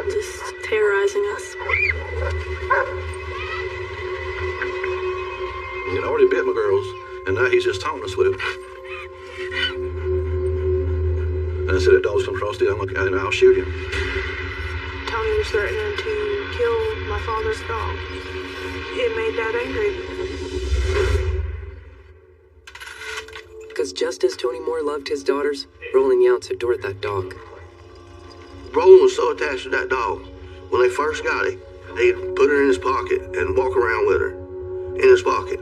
Just terrorizing us. He'd already bit my girls, and now he's just taunting us with it. And I said, that dog's come across the and I'll shoot him. Tony was threatening to kill my father's dog. It made Dad angry. Because just as Tony Moore loved his daughters, Roland Younce adored that dog. Roland was so attached to that dog. When they first got it, he'd put her in his pocket and walk around with her. In his pocket.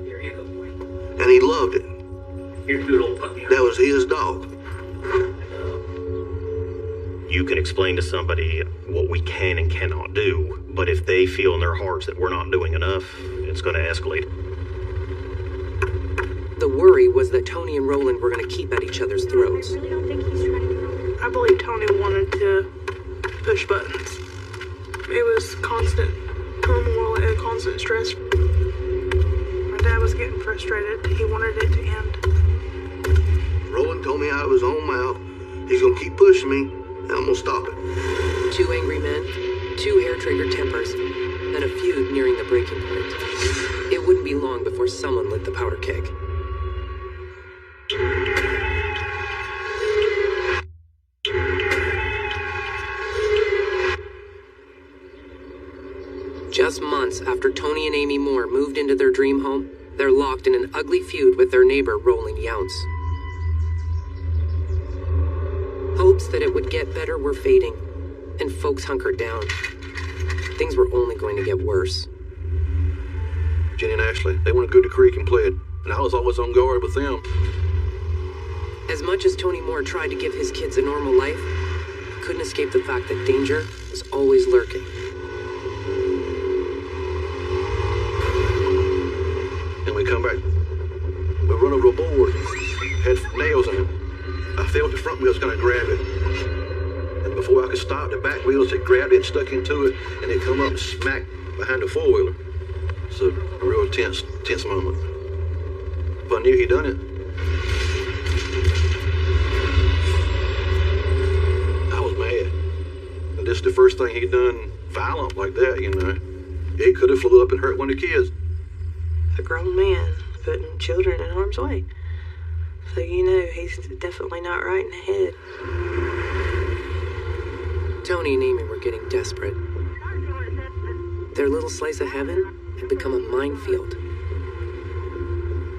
Here you go, boy. And he loved it. Here's your little puppy. That was his dog. You can explain to somebody what we can and cannot do, but if they feel in their hearts that we're not doing enough, it's going to escalate. The worry was that Tony and Roland were going to keep at each other's throats. I believe Tony wanted to push buttons. It was constant turmoil and constant stress. My dad was getting frustrated. He wanted it to end. Roland told me out of his own mouth, he's going to keep pushing me, and I'm going to stop it. Two angry men, two hair-trigger tempers, and a feud nearing the breaking point. It wouldn't be long before someone lit the powder keg. Just months after Tony and Amy Moore moved into their dream home, they're locked in an ugly feud with their neighbor, Roland Younce. Hopes that it would get better were fading, and folks hunkered down. Things were only going to get worse. Jenny and Ashley, they went to go to Creek and played, and I was always on guard with them. As much as Tony Moore tried to give his kids a normal life, he couldn't escape the fact that danger was always lurking. And we come back, we run over a board, had nails in it. I felt the front wheels kind of grab it. And before I could stop, the back wheels had grabbed it and stuck into it, and it come up and smacked behind the four-wheeler. So a real tense moment. If I knew he'd done it, I was mad. And this is the first thing he'd done violent like that, you know. He could have flew up and hurt one of the kids. A grown man putting children in harm's way. So you know he's definitely not right in the head. Tony and Amy were getting desperate. Their little slice of heaven had become a minefield.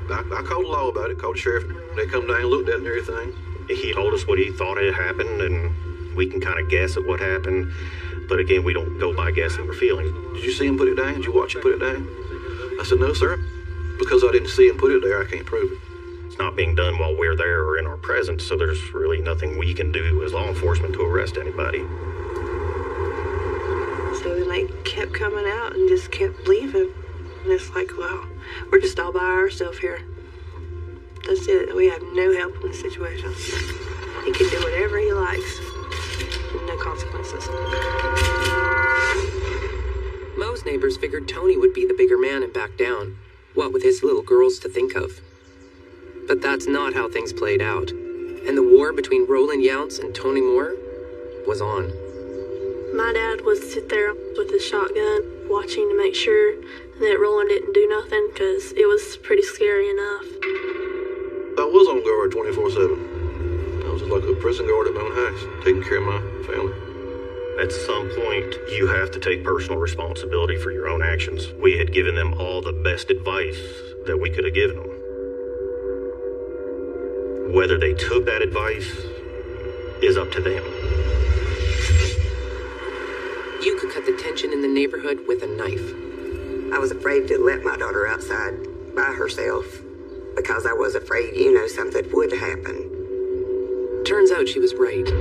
I called the law about it, called the sheriff. They come down and looked at it and everything. He told us what he thought had happened, and we can kind of guess at what happened. But again, we don't go by guessing or feeling. Did you see him put it down? Did you watch him put it down? I said, no, sir. Because I didn't see him put it there, I can't prove it. It's not being done while we're there or in our presence, so there's really nothing we can do as law enforcement to arrest anybody. So then they kept coming out and just kept leaving. And it's like, well, we're just all by ourselves here. That's it. We have no help in the situation. He can do whatever he likes. No consequences. Most neighbors figured Tony would be the bigger man and back down, what with his little girls to think of. But that's not how things played out, and the war between Roland Younts and Tony Moore was on. My dad would sit there with his shotgun, watching to make sure that Roland didn't do nothing, because it was pretty scary enough. I was on guard 24/7. I was just like a prison guard at my own house, taking care of my family. At some point, you have to take personal responsibility for your own actions. We had given them all the best advice that we could have given them. Whether they took that advice is up to them. You could cut the tension in the neighborhood with a knife. I was afraid to let my daughter outside by herself because I was afraid, something would happen. Turns out she was right.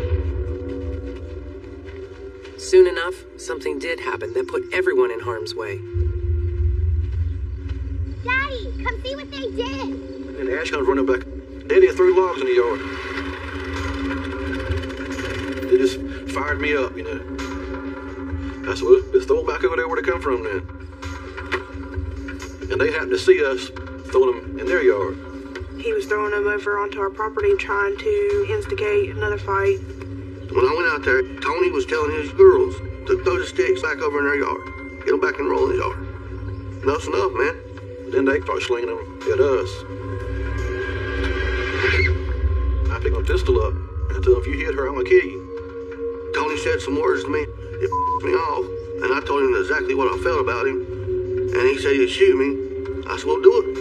Soon enough, something did happen that put everyone in harm's way. Daddy, come see what they did. And Ash comes running back. Daddy threw logs in the yard. They just fired me up, I said, well, let's throw them back over there where they come from then. And they happened to see us throwing them in their yard. He was throwing them over onto our property trying to instigate another fight. When I went out there, Tony was telling his girls to throw the sticks back over in their yard. Get them back in Roland's yard. Enough's enough, man. Then they start slinging them at us. I picked my pistol up and told him, if you hit her, I'm going to kill you. Tony said some words to me. It pissed me off. And I told him exactly what I felt about him. And he said he'd shoot me. I said, well, do it.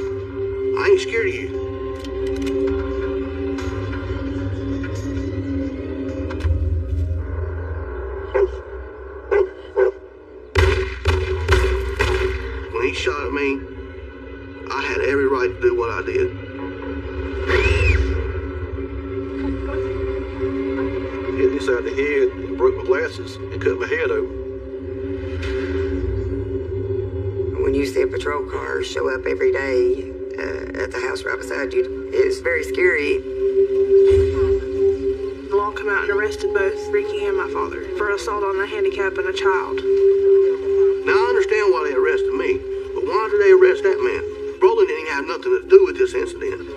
I ain't scared of you. When he shot at me, I had every right to do what I did. Hit me inside the head and broke my glasses and cut my head open. When you see a patrol car show up every day at the house right beside you, it's very scary. The law come out and arrested both Ricky and my father for assault on a handicap and a child. Now, I understand why they arrested me, but why did they arrest that man? Roland didn't have nothing to do with this incident.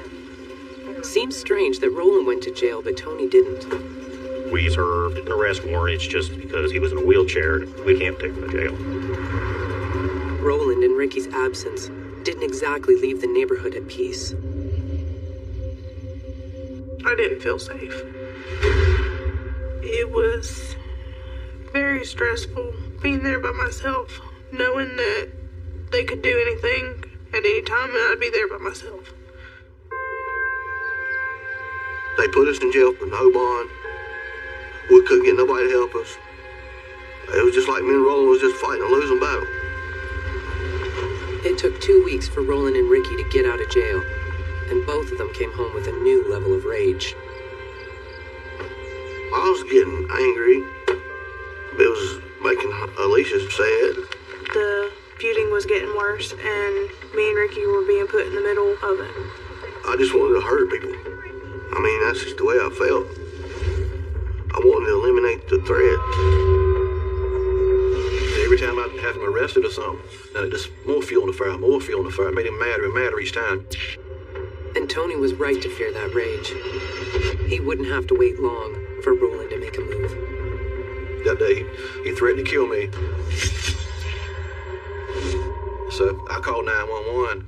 Seems strange that Roland went to jail, but Tony didn't. We served an arrest warrant. It's just because he was in a wheelchair, we can't take him to jail. Roland and Ricky's absence didn't exactly leave the neighborhood at peace. I didn't feel safe. It was very stressful being there by myself, knowing that they could do anything at any time and I'd be there by myself. They put us in jail for no bond. We couldn't get nobody to help us. It was just like me and Roland was just fighting a losing battle. It took 2 weeks for Roland and Ricky to get out of jail, and both of them came home with a new level of rage. I was getting angry. It was making Alicia sad. The feuding was getting worse, and me and Ricky were being put in the middle of it. I just wanted to hurt people. I mean, that's just the way I felt. I wanted to eliminate the threat. Every time I'd have him arrested or something, just more fuel on the fire, more fuel on the fire. It made him madder and madder each time. And Tony was right to fear that rage. He wouldn't have to wait long for Roland to make a move. That day, he threatened to kill me. So I called 911.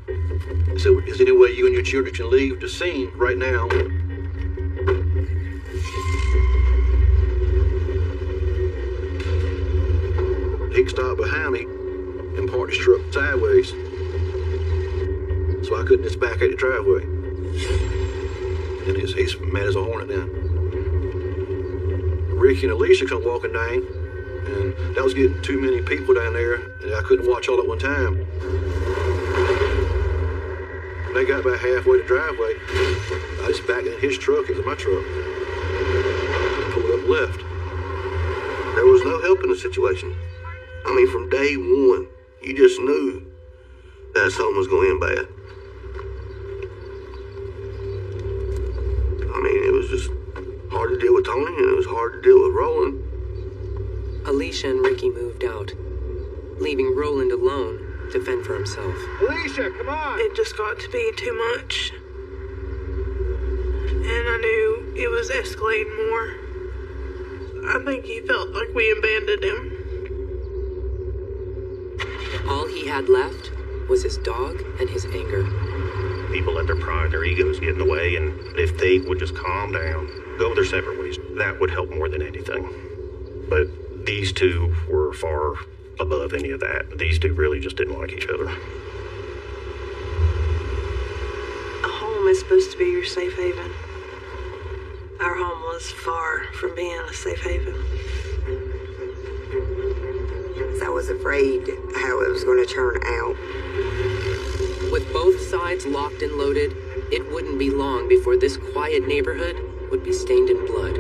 I said, is there any way you and your children can leave the scene right now? He stopped behind me and parked his truck sideways, so I couldn't just back out the driveway. And he's mad as a hornet now. Ricky and Alicia come walking down, and that was getting too many people down there, and I couldn't watch all at one time. When they got about halfway to the driveway, I just backed in his truck into my truck and pulled up left. There was no help in the situation. I mean, from day one, you just knew that something was going to end bad. I mean, it was just hard deal with Tony, and it was hard to deal with Roland. Alicia and Ricky moved out, leaving Roland alone to fend for himself. Alicia, come on! It just got to be too much. And I knew it was escalating more. I think he felt like we abandoned him. All he had left was his dog and his anger. People let their pride and their egos get in the way, and if they would just calm down, go their separate ways, that would help more than anything. But these two were far above any of that. These two really just didn't like each other. A home is supposed to be your safe haven. Our home was far from being a safe haven. I was afraid how it was going to turn out. With both sides locked and loaded, it wouldn't be long before this quiet neighborhood would be stained in blood.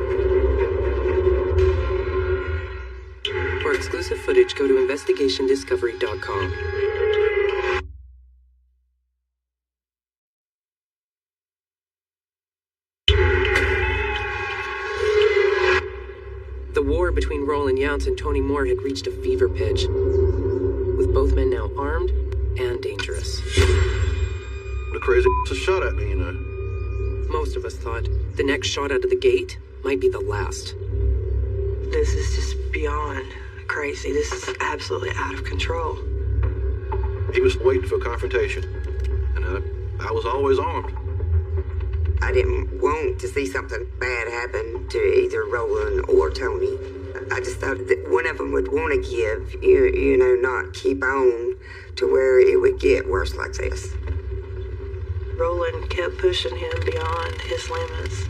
For exclusive footage, go to investigationdiscovery.com. The war between Roland Yountz and Tony Moore had reached a fever pitch, with both men now armed and dangerous. The crazy shot at me, you know. Most of us thought the next shot out of the gate might be the last. This is just beyond crazy. This is absolutely out of control. He was waiting for a confrontation, and I was always armed. I didn't want to see something bad happen to either Roland or Tony. I just thought that one of them would want to give, you know, not keep on to where it would get worse like this. Roland kept pushing him beyond his limits.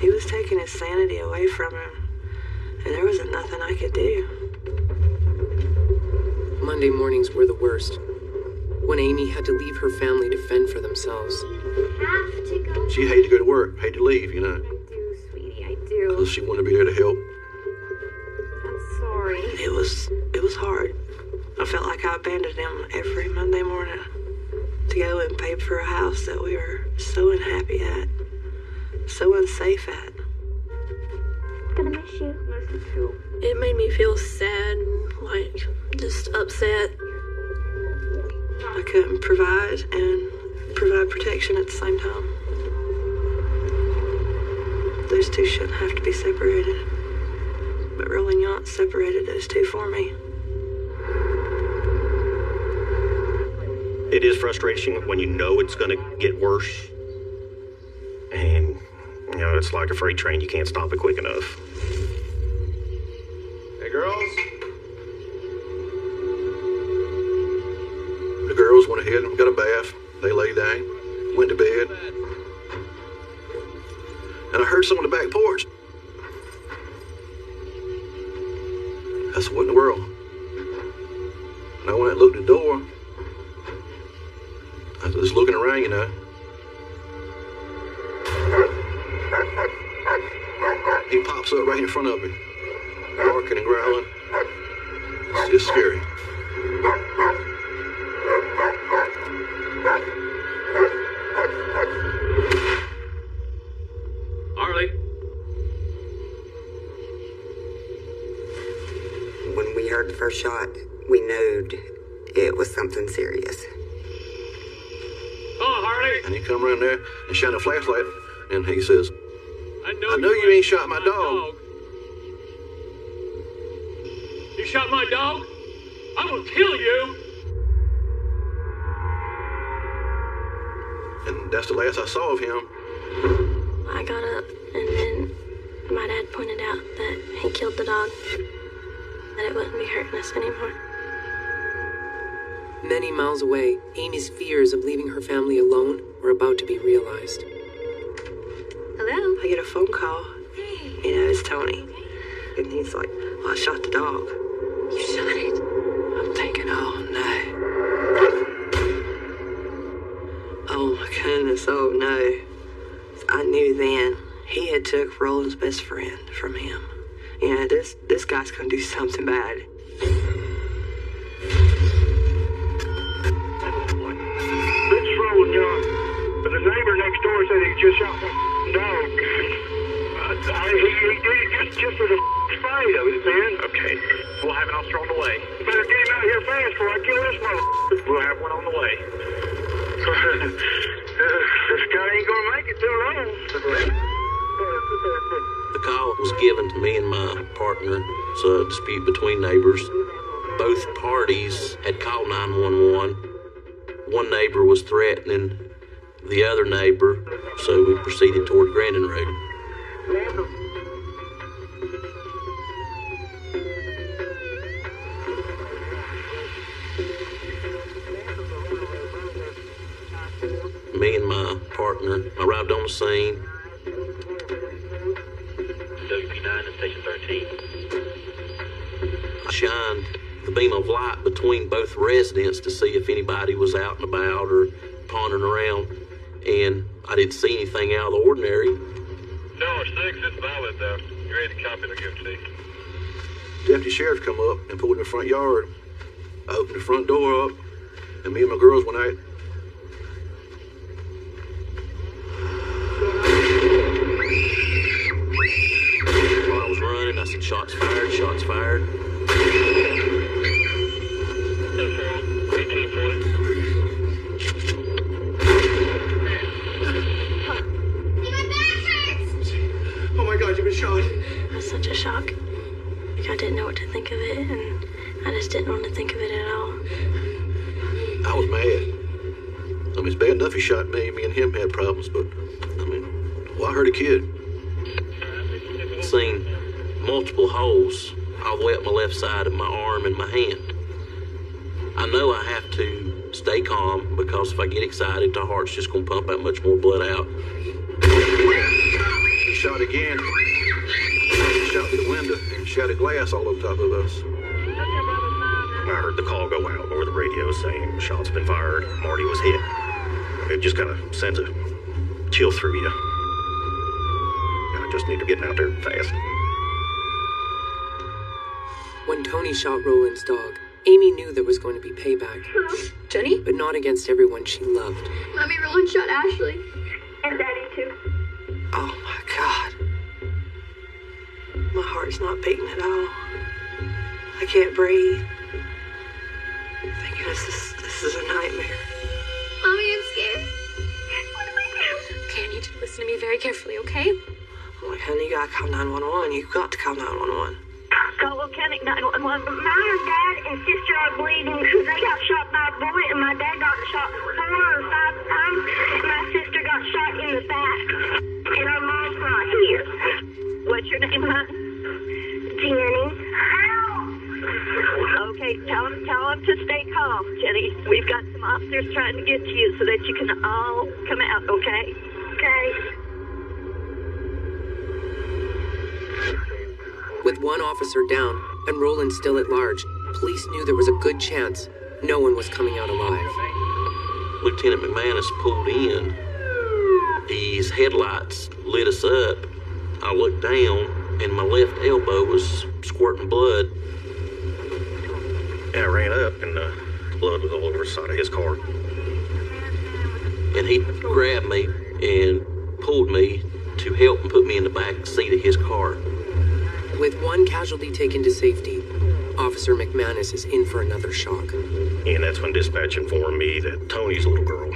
He was taking his sanity away from him, and there wasn't nothing I could do. Monday mornings were the worst, when Amy had to leave her family to fend for themselves. Have to go. She hated to go to work, hated to leave, you know. I do, sweetie, I do. Because she wanted to be there to help. I'm sorry. It was hard. I felt like I abandoned him every Monday morning to go and pay for a house that we were so unhappy at, so unsafe at. I'm gonna miss you. Miss you too. It made me feel sad, like just upset. I couldn't provide and provide protection at the same time. Those two shouldn't have to be separated. But Roland Yountz separated those two for me. It is frustrating when you know it's going to get worse. And, you know, it's like a freight train. You can't stop it quick enough. Hey, girls. The girls went ahead and got a bath. They lay down, went to bed. And I heard someone on the back porch. I said, what in the world? And I went and looked at the door. I was just looking around, you know. He pops up right in front of me, barking and growling. It's just scary. Harley? When we heard the first shot, we knowed it was something serious. Oh, Harley! And he come around there and shine a flashlight, and he says, I know you ain't shot my dog. You shot my dog? I will kill you! And that's the last I saw of him. I got up, and then my dad pointed out that he killed the dog, that it wouldn't be hurting us anymore. Many miles away, Amy's fears of leaving her family alone were about to be realized. Hello? I get a phone call. You know, it's Tony. And he's like, well, I shot the dog. You shot it? I'm thinking, oh no. Oh my goodness, oh no. I knew then he had took Roland's best friend from him. You know, this guy's gonna do something bad. This is Roland Yountz. But the neighbor next door said he just shot my dog. in. Okay. We'll have an officer on the way. Better get him out here fast before I kill this motherfucker. We'll have one on the way. This guy ain't gonna make it too long. The call was given to me and my partner. It's a dispute between neighbors. Both parties had called 911. One neighbor was threatening the other neighbor, so we proceeded toward Grandin Road. Me and my partner arrived on the scene. WP9 and Station 13. I shined the beam of light between both residents to see if anybody was out and about or pondering around, and I didn't see anything out of the ordinary. No, 6, it's valid, though. You ready to copy the guilty? Deputy Sheriff come up and pulled in the front yard. I opened the front door up, and me and my girls went out. While I was running, I said, shots fired, shots fired. Oh my God, you've been shot. It was such a shock. Like, I didn't know what to think of it, and I just didn't want to think of it at all. I was mad. I mean, it's bad enough he shot me. Me and him had problems, but, I mean, well, I hurt a kid. Seen multiple holes all the way up my left side of my arm and my hand. I know I have to stay calm because if I get excited, the heart's just going to pump that much more blood out. He shot again. He shot through the window and shattered glass all over top of us. I heard the call go out over the radio saying shots been fired, Marty was hit. It just kind of sends a chill through you. I just need to get out there fast. When Tony shot Roland's dog, Amy knew there was going to be payback. Hello? Jenny? But not against everyone she loved. Mommy, Roland shot Ashley. And Daddy, too. Oh my God. My heart's not beating at all. I can't breathe. Thank goodness this is a nightmare. Mommy, I'm scared. What do I do? Okay, I need you to listen to me very carefully, okay? I'm like, honey, you gotta call 911. You've got to call 911. Call Volcanic 911. But my dad and sister are bleeding because they got shot by a bullet, and my dad got shot 4 or 5 times. And my sister got shot in the back. And our mom's not here. What's your name, hon? Jenny. Okay, tell them to stay calm, Jenny. We've got some officers trying to get to you so that you can all come out, okay? Okay. With one officer down and Roland still at large, police knew there was a good chance no one was coming out alive. Lieutenant McManus pulled in. His headlights lit us up. I looked down, and my left elbow was squirting blood. And I ran up, and the blood was all over the side of his car. And he grabbed me and pulled me to help and put me in the back seat of his car. With one casualty taken to safety, Officer McManus is in for another shock. And that's when dispatch informed me that Tony's little girl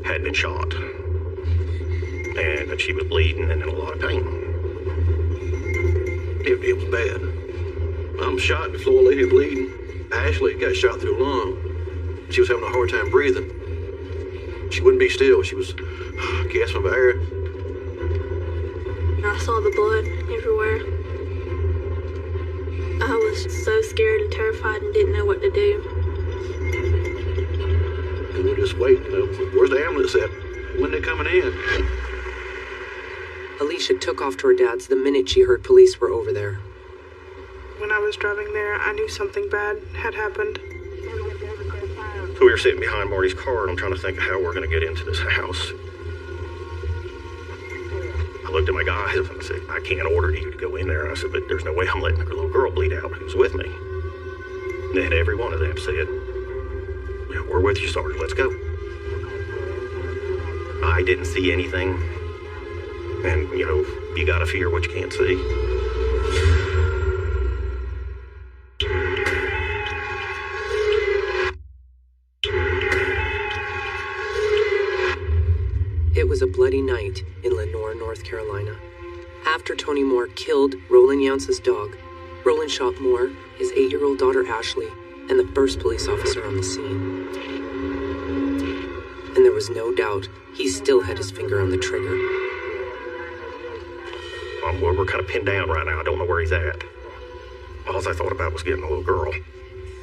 had been shot. And that she was bleeding and in a lot of pain. It was bad. I'm shot in the floor, lady bleeding. Ashley got shot through the lung. She was having a hard time breathing. She wouldn't be still. She was gasping for air. I saw the blood everywhere. I was so scared and terrified and didn't know what to do. And we're just waiting, where's the ambulance at? When they coming in? Alicia took off to her dad's the minute she heard police were over there. When I was driving there, I knew something bad had happened. So we were sitting behind Marty's car, and I'm trying to think of how we're going to get into this house. I looked at my guys and I said, I can't order you to go in there. I said, but there's no way I'm letting the little girl bleed out who's with me. And then every one of them said, yeah, we're with you, Sergeant, let's go. I didn't see anything. And, you gotta fear what you can't see. was a bloody night in Lenoir, North Carolina. After Tony Moore killed Roland Younce's dog, Roland shot Moore, his 8-year-old daughter Ashley, and the first police officer on the scene. And there was no doubt he still had his finger on the trigger. We're kind of pinned down right now. I don't know where he's at. All I thought about was getting a little girl.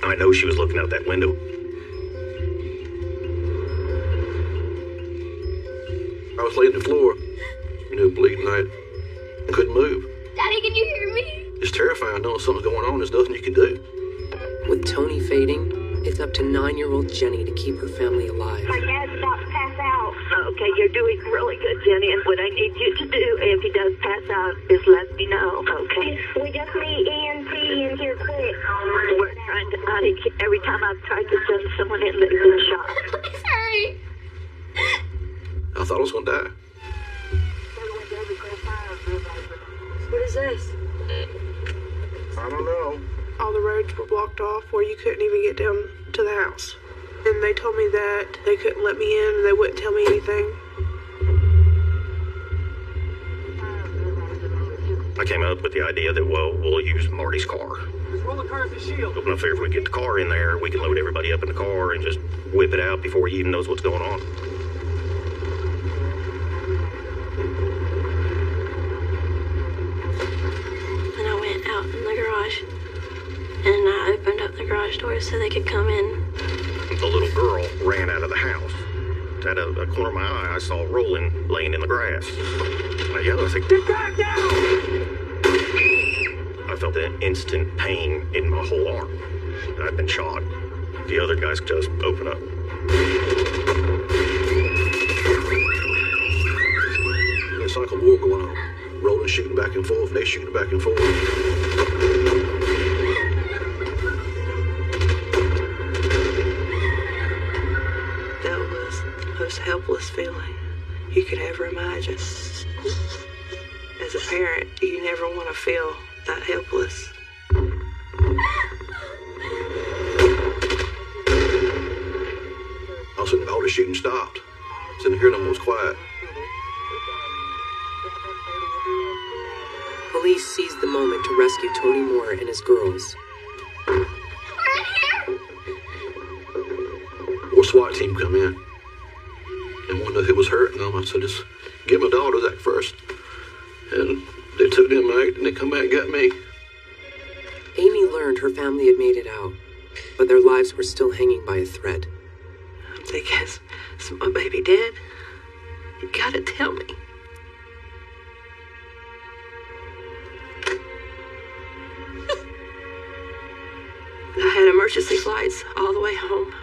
I know she was looking out that window. I was laying on the floor, bleeding. I couldn't move. Daddy, can you hear me? It's terrifying knowing something's going on. There's nothing you can do. With Tony fading, it's up to 9-year-old Jenny to keep her family alive. My dad's about to pass out. Okay, you're doing really good, Jenny, and what I need you to do, if he does pass out, is let me know, okay? We just need EMT in here quick. We're trying to, every time I've tried to send someone in, they've been shot. Sorry. I thought I was going to die. What is this? I don't know. All the roads were blocked off where you couldn't even get down to the house. And they told me that they couldn't let me in and they wouldn't tell me anything. I came up with the idea that, we'll use Marty's car. Roll the car at the shield. I figure if we get the car in there, we can load everybody up in the car and just whip it out before he even knows what's going on. And I went out in the garage. And I opened up the garage door so they could come in. The little girl ran out of the house. Out of the corner of my eye, I saw Roland laying in the grass. I yelled, I said, "Get back down!" I felt an instant pain in my whole arm. I'd been shot. The other guys just opened up. It's like a war going on. Roland shooting back and forth, they shooting back and forth. Helpless feeling you could ever imagine. As a parent, you never want to feel that helpless. All of a sudden, all the shooting stopped. Sitting here, almost quiet. Police seized the moment to rescue Tony Moore and his girls. Our SWAT team come in. And one who was hurting them, I said, just give my daughter that first. And they took them out and they come back and got me. Amy learned her family had made it out, but their lives were still hanging by a thread. I'm thinking, is my baby dead? You gotta tell me. I had emergency flights all the way home.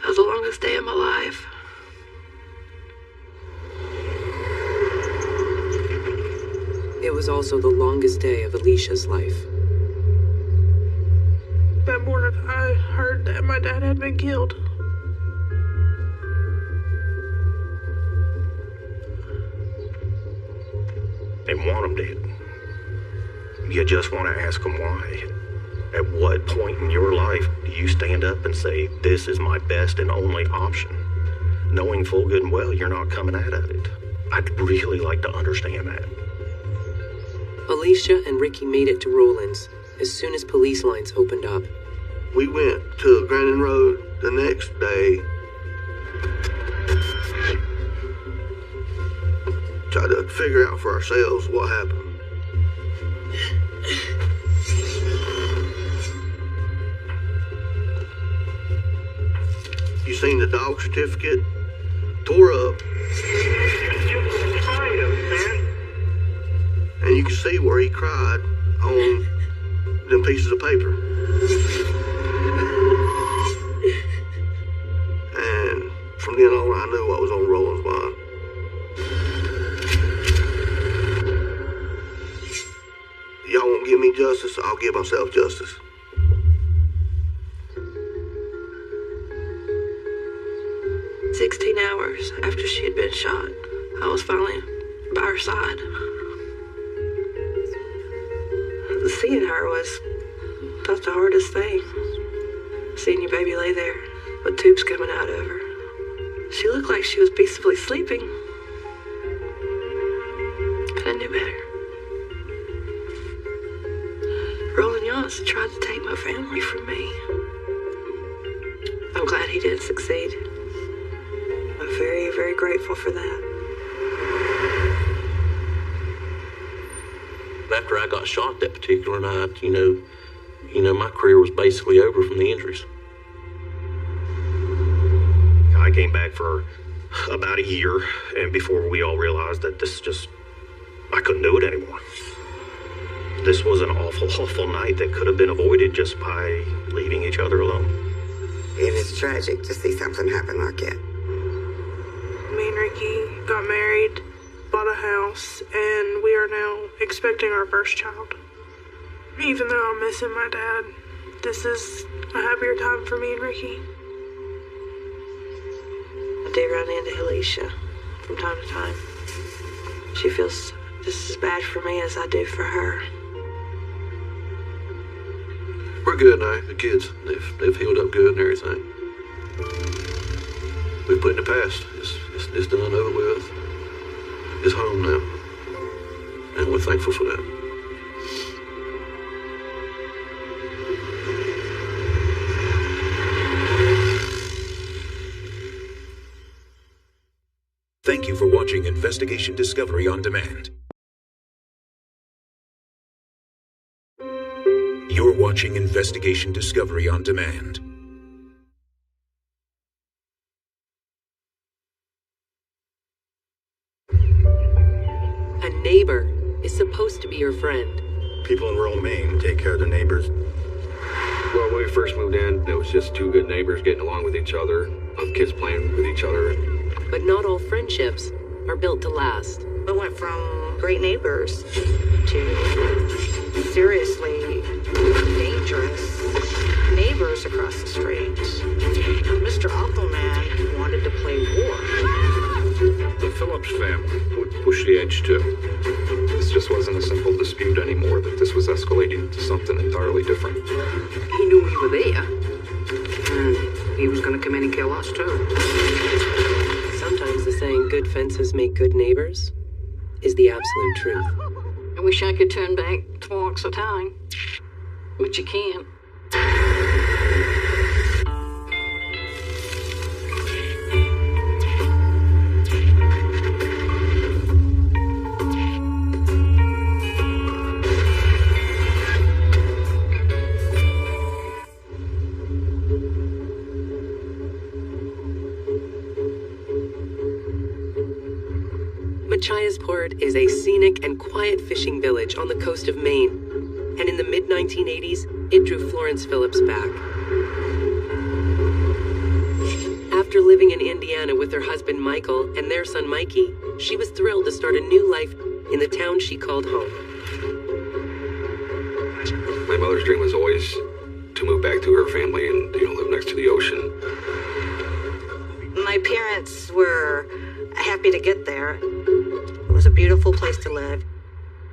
That was the longest day of my life. It was also the longest day of Alicia's life. That morning, I heard that my dad had been killed. They want him dead. You just want to ask them why. At what point in your life do you stand up and say, this is my best and only option, knowing full good and well you're not coming out of it? I'd really like to understand that. Alicia and Ricky made it to Roland's as soon as police lines opened up. We went to Grandin Road the next day. Tried to figure out for ourselves what happened. You seen the dog certificate? Tore up. And you can see where he cried on them pieces of paper. And from then on, I knew what was on Roland's mind. Y'all won't give me justice, I'll give myself justice. Hours after she had been shot, I was finally by her side. Seeing her was the hardest thing. Seeing your baby lay there with tubes coming out of her. She looked like she was peacefully sleeping. But I knew better. Roland Yance tried to take my family from me. I'm glad he didn't succeed. I'm very, very grateful for that. After I got shot that particular night, you know, my career was basically over from the injuries. I came back for about a year, and before we all realized that I couldn't do it anymore. This was an awful, awful night that could have been avoided just by leaving each other alone. It is tragic to see something happen like that. Me and Ricky got married, bought a house, and we are now expecting our first child. Even though I'm missing my dad, this is a happier time for me and Ricky. I do run into Alicia from time to time. She feels just as bad for me as I do for her. We're good now. The kids, they've healed up good and everything. We've put in the past. It's done, over with. It's home now. And we're thankful for that. Thank you for watching Investigation Discovery on Demand. You're watching Investigation Discovery on Demand. A neighbor is supposed to be your friend. People in rural Maine take care of their neighbors. Well, when we first moved in, it was just two good neighbors getting along with each other, kids playing with each other. But not all friendships are built to last. We went from great neighbors to seriously dangerous neighbors across the street. Mr. Appleman wanted to play war. The Phillips family would push the edge too. This just wasn't a simple dispute anymore, that this was escalating to something entirely different. He knew we were there. And he was gonna come in and kill us too. Sometimes the saying, good fences make good neighbors, is the absolute truth. I wish I could turn back twice a time, but you can't. Machiasport is a scenic and quiet fishing village on the coast of Maine, and in the mid-1980s, it drew Florence Phillips back. After living in Indiana with her husband Michael and their son Mikey, she was thrilled to start a new life in the town she called home. My mother's dream was always to move back to her family and, live next to the ocean. My parents were happy to get there. It was a beautiful place to live.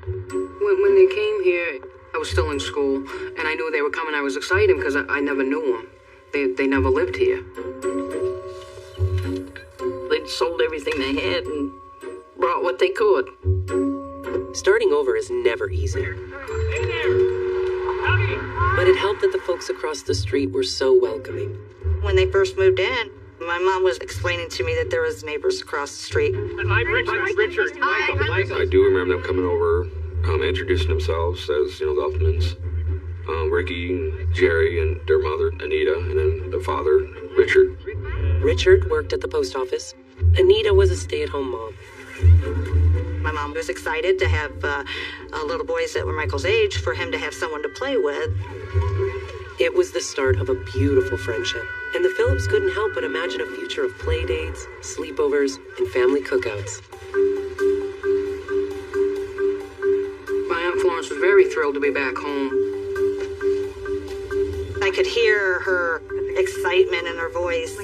When they came here, I was still in school, and I knew they were coming. I was excited because I never knew them. They never lived here. They'd sold everything they had and brought what they could. Starting over is never easy. Hey there! Howdy! But it helped that the folks across the street were so welcoming. When they first moved in, my mom was explaining to me that there was neighbors across the street. I'm Richard. Michael. I do remember them coming over, introducing themselves as, the Huffmans. Ricky, Jerry, and their mother, Anita, and then the father, Richard. Richard worked at the post office. Anita was a stay-at-home mom. My mom was excited to have little boys that were Michael's age for him to have someone to play with. It was the start of a beautiful friendship, and the Phillips couldn't help but imagine a future of play dates, sleepovers, and family cookouts. My Aunt Florence was very thrilled to be back home. I could hear her excitement in her voice.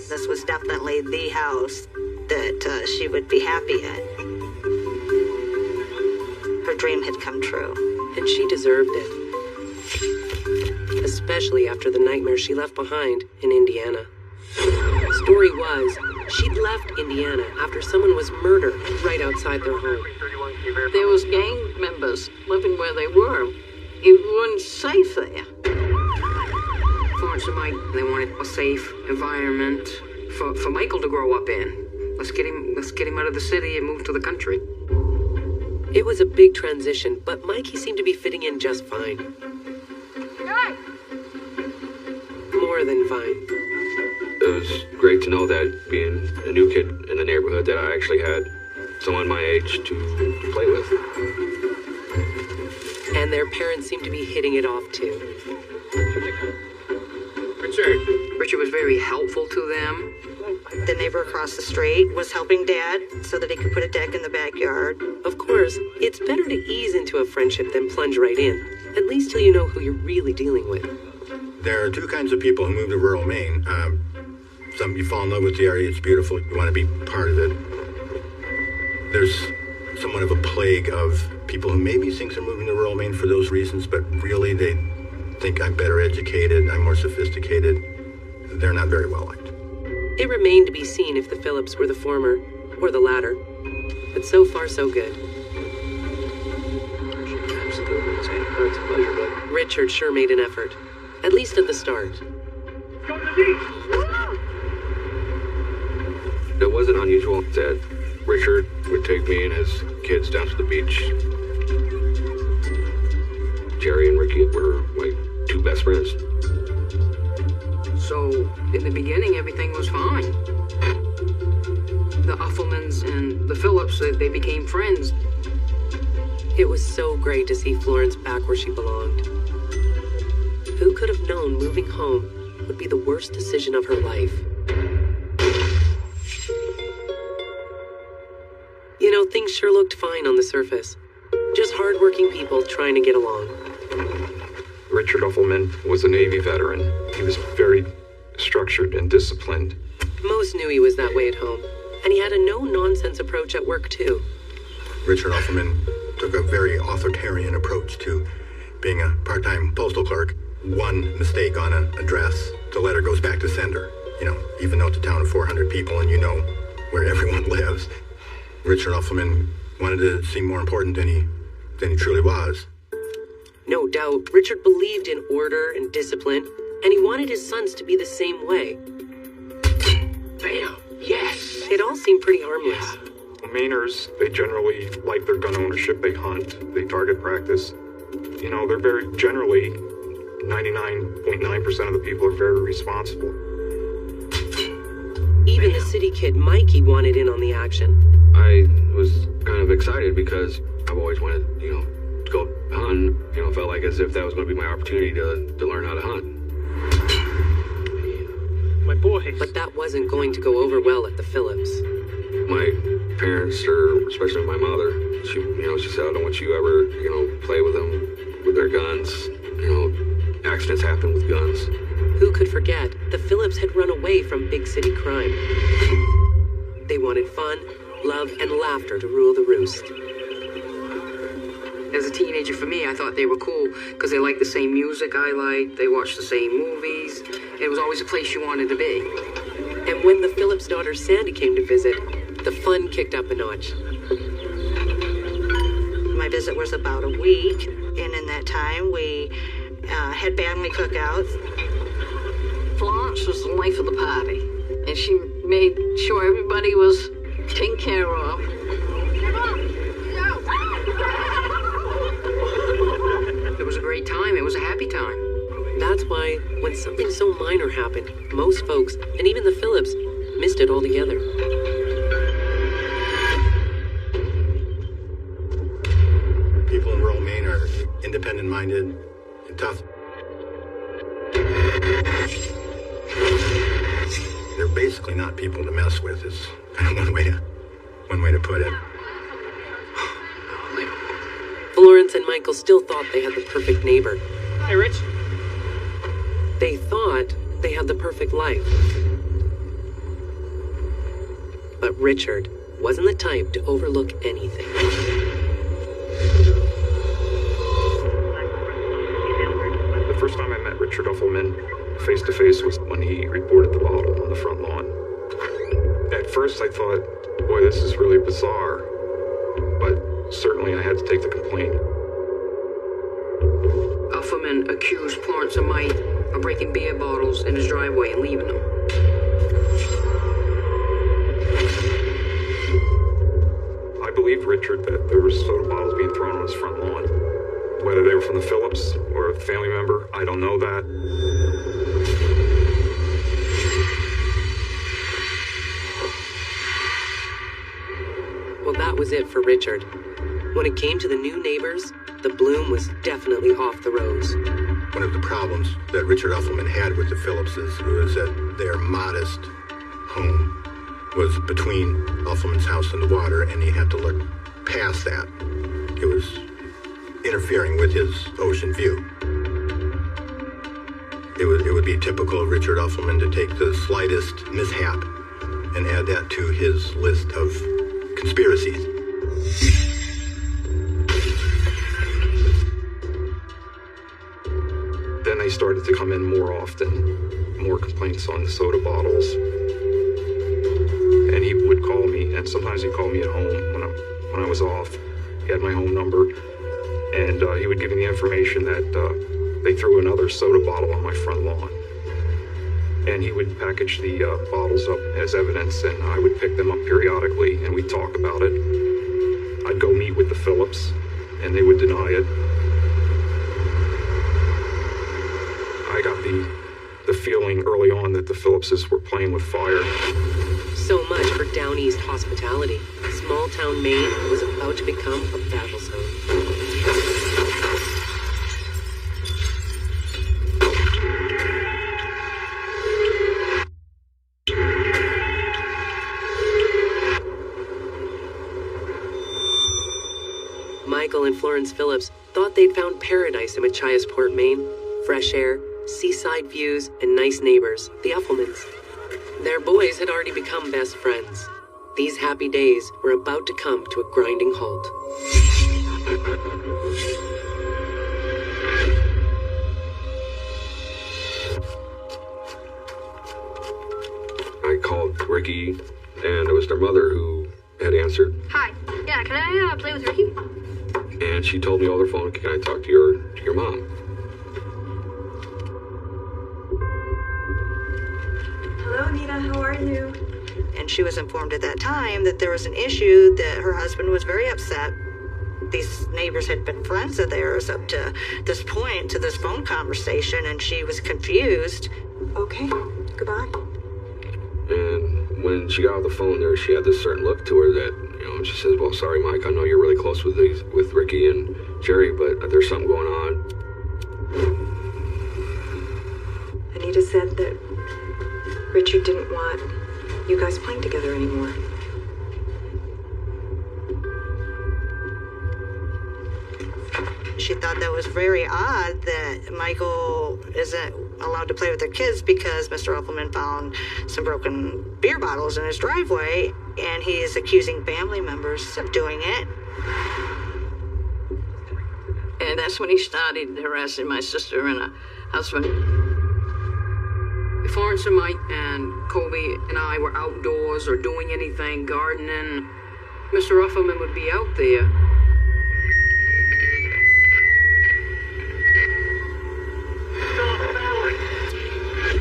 This was definitely the house that she would be happy at. Her dream had come true. And she deserved it. Especially after the nightmare she left behind in Indiana. Story was, she'd left Indiana after someone was murdered right outside their home. There was gang members living where they were. It wasn't safe there. Florence and Mike, they wanted a safe environment for Michael to grow up in. Let's get him out of the city and move to the country. It was a big transition, but Mikey seemed to be fitting in just fine. More than fine. It was great to know that being a new kid in the neighborhood that I actually had someone my age to play with. And their parents seemed to be hitting it off too. Richard was very helpful to them. The neighbor across the street was helping Dad so that he could put a deck in the backyard. Of course, it's better to ease into a friendship than plunge right in, at least till you know who you're really dealing with. There are two kinds of people who move to rural Maine. Some, you fall in love with the area, it's beautiful, you want to be part of it. There's somewhat of a plague of people who maybe think they're moving to rural Maine for those reasons, but really they think I'm better educated, I'm more sophisticated. They're not very well liked. It remained to be seen if the Phillips were the former or the latter, but so far so good. Absolutely, it's a pleasure, but Richard sure made an effort, at least at the start. Go to the beach! it wasn't unusual that Richard would take me and his kids down to the beach. Jerry and Ricky were like two best friends. So, in the beginning, everything was fine. The Uffelmans and the Phillips, they became friends. It was so great to see Florence back where she belonged. Who could have known moving home would be the worst decision of her life? You know, things sure looked fine on the surface. Just hardworking people trying to get along. Richard Uffelman was a Navy veteran. He was very structured and disciplined. Most knew he was that way at home, and he had a no-nonsense approach at work, too. Richard Uffelman took a very authoritarian approach to being a part-time postal clerk. One mistake on an address, the letter goes back to sender. You know, even though it's a town of 400 people and you know where everyone lives, Richard Uffelman wanted to seem more important than he truly was. No doubt, Richard believed in order and discipline, and he wanted his sons to be the same way. Bam! Yes! It all seemed pretty harmless. Well, Mainers, they generally like their gun ownership. They hunt, they target practice. You know, they're very generally, 99.9% of the people are very responsible. Even the city kid Mikey wanted in on the action. I was kind of excited because I've always wanted, to go hunt. Felt like as if that was going to be my opportunity to learn how to hunt. My boy. But that wasn't going to go over well at the Phillips. My parents, or especially my mother, she said, I don't want you ever, play with them, with their guns. Accidents happen with guns. Who could forget, the Phillips had run away from big city crime. They wanted fun, love, and laughter to rule the roost. As a teenager, for me, I thought they were cool because they liked the same music I liked, they watched the same movies. It was always a place you wanted to be. And when the Phillips' daughter Sandy came to visit, the fun kicked up a notch. My visit was about a week, and in that time we had family cookouts. Florence was the life of the party, and she made sure everybody was taken care of. It was a great time. It was a happy time. That's why, when something so minor happened, most folks, and even the Phillips, missed it altogether. People in rural Maine are independent-minded and tough. They're basically not people to mess with, is kind of one way to put it. Florence and Michael still thought they had the perfect neighbor. Hey, Rich. They thought they had the perfect life. But Richard wasn't the type to overlook anything. The first time I met Richard Uffelman face-to-face was when he reported the bottle on the the front lawn. At first I thought, boy, this is really bizarre, but certainly I had to take the complaint. Ufferman accused Florence and Mike of breaking beer bottles in his driveway and leaving them. I believed Richard that there were soda bottles being thrown on his front lawn. Whether they were from the Phillips or a family member, I don't know that. Well, that was it for Richard. When it came to the new neighbors, the bloom was definitely off the rose. One of the problems that Richard Uffelman had with the Phillipses was that their modest home was between Uffelman's house and the water, and he had to look past that. It was interfering with his ocean view. It would be typical of Richard Uffelman to take the slightest mishap and add that to his list of conspiracies. Then they started to come in more often, more complaints on the soda bottles. And he would call me, and sometimes he'd call me at home when I was off. He had my home number, and he would give me the information that they threw another soda bottle on my front lawn. And he would package the bottles up as evidence, and I would pick them up periodically, and we'd talk about it. I'd go meet with the Phillips, and they would deny it. I got the feeling early on that the Phillipses were playing with fire. So much for Down East hospitality. Small town Maine was about to become a battle zone. Michael and Florence Phillips thought they'd found paradise in Machiasport, Maine. Fresh air, seaside views, and nice neighbors, the Uffelmans. Their boys had already become best friends. These happy days were about to come to a grinding halt. I called Ricky, and it was their mother who had answered. Hi. Yeah, can I play with Ricky? And she told me over the phone, can I talk to your mom? Hello, Anita. How are you? And she was informed at that time that there was an issue, that her husband was very upset. These neighbors had been friends of theirs up to this point, to this phone conversation, and she was confused. Okay, goodbye. And when she got off the phone there, she had this certain look to her that, you know, she says, well, sorry, Mike, I know you're really close with Ricky and Jerry, but there's something going on. Anita said that Richard didn't want you guys playing together anymore. She thought that was very odd that Michael isn't allowed to play with their kids because Mr. Uffelman found some broken beer bottles in his driveway, and he is accusing family members of doing it. And that's when he started harassing my sister and her husband. Florence and Mike and Colby and I were outdoors or doing anything, gardening. Mr. Uffelman would be out there.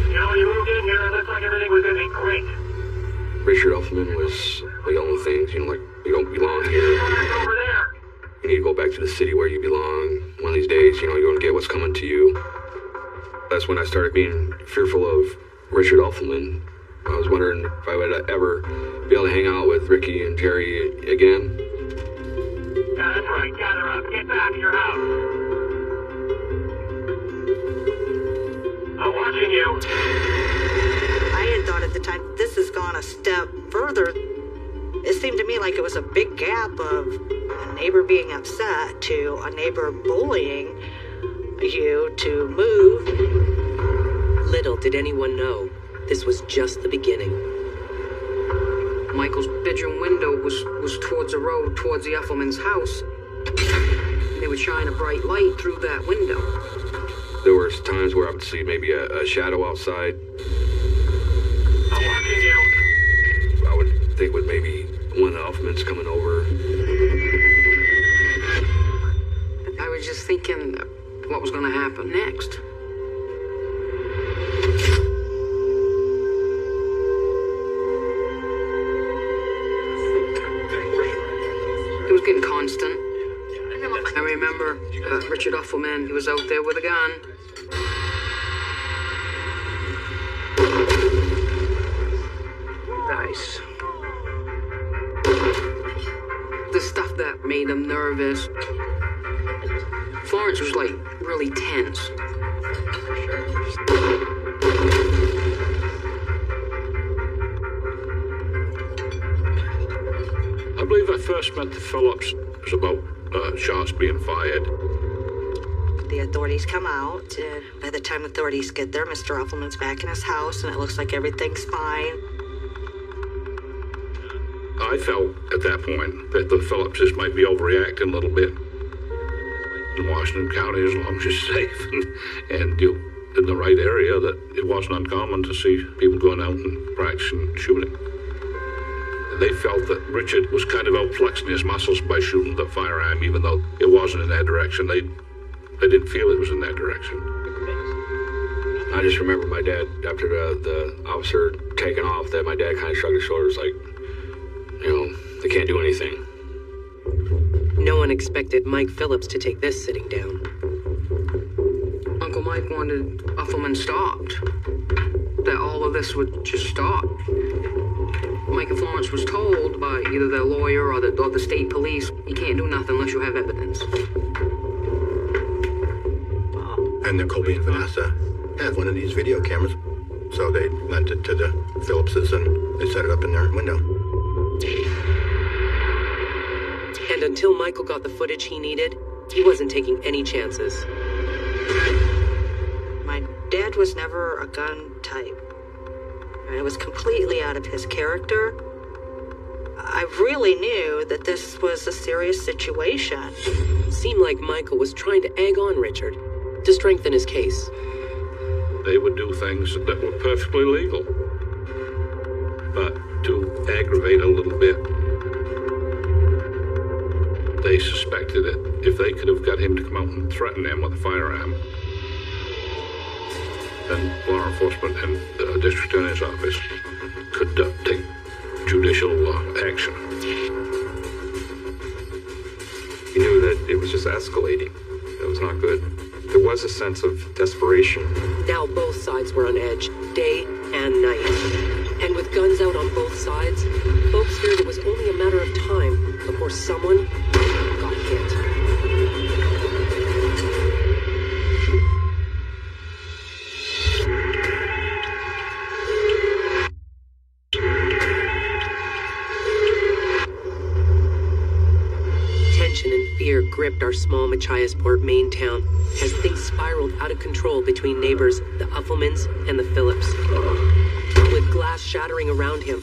You know, when you moved in here, it looked like everything was going to be great. Richard Uffelman was yelling things, you know, like, you don't belong here. Over there. You need to go back to the city where you belong. One of these days, you know, you're going to get what's coming to you. That's when I started being fearful of Richard Uffelman. I was wondering if I would ever be able to hang out with Ricky and Jerry again. Yeah, that's right. Gather up. Get back to your house. I'm watching you. I had thought at the time, this has gone a step further. It seemed to me like it was a big gap of a neighbor being upset to a neighbor bullying you to move. Little did anyone know, this was just the beginning. Michael's bedroom window was towards the road, towards the Uffelman's house. They would shine a bright light through that window. There were times where I would see maybe a shadow outside. I'm going to happen next. It was getting constant. I remember Richard Uffelman, he was out there with a gun. Nice. The stuff that made him nervous. Florence was like really tense. I believe I first met the Phillips. It was about shots being fired. The authorities come out. By the time authorities get there, Mr. Uffelman's back in his house, and it looks like everything's fine. I felt at that point that the Phillipses might be overreacting a little bit. In Washington County, as long as you're safe and you're in the right area, that it wasn't uncommon to see people going out and practicing shooting. They felt that Richard was kind of outflexing his muscles by shooting the firearm, even though it wasn't in that direction. They didn't feel it was in that direction. I just remember my dad, after the officer taking off, that my dad kind of shrugged his shoulders like, you know, they can't do anything. No one expected Mike Phillips to take this sitting down. Uncle Mike wanted Uffelman stopped. That all of this would just stop. Mike and Florence was told by either their lawyer or the state police, you can't do nothing unless you have evidence. And then Colby and Vanessa had one of these video cameras, so they lent it to the Phillipses and they set it up in their window. And until Michael got the footage he needed, he wasn't taking any chances. My dad was never a gun type. It was completely out of his character. I really knew that this was a serious situation. Seemed like Michael was trying to egg on Richard to strengthen his case. They would do things that were perfectly legal, but to aggravate a little bit. They suspected that if they could have got him to come out and threaten them with a firearm, then law enforcement and the district attorney's office could take judicial action. He knew that it was just escalating. It was not good. There was a sense of desperation. Now both sides were on edge, day and night. And with guns out on both sides, folks feared it was only a matter of time before someone got hit. Gripped our small Machiasport, Maine town as things spiraled out of control between neighbors, the Uffelmans and the Phillips. With glass shattering around him,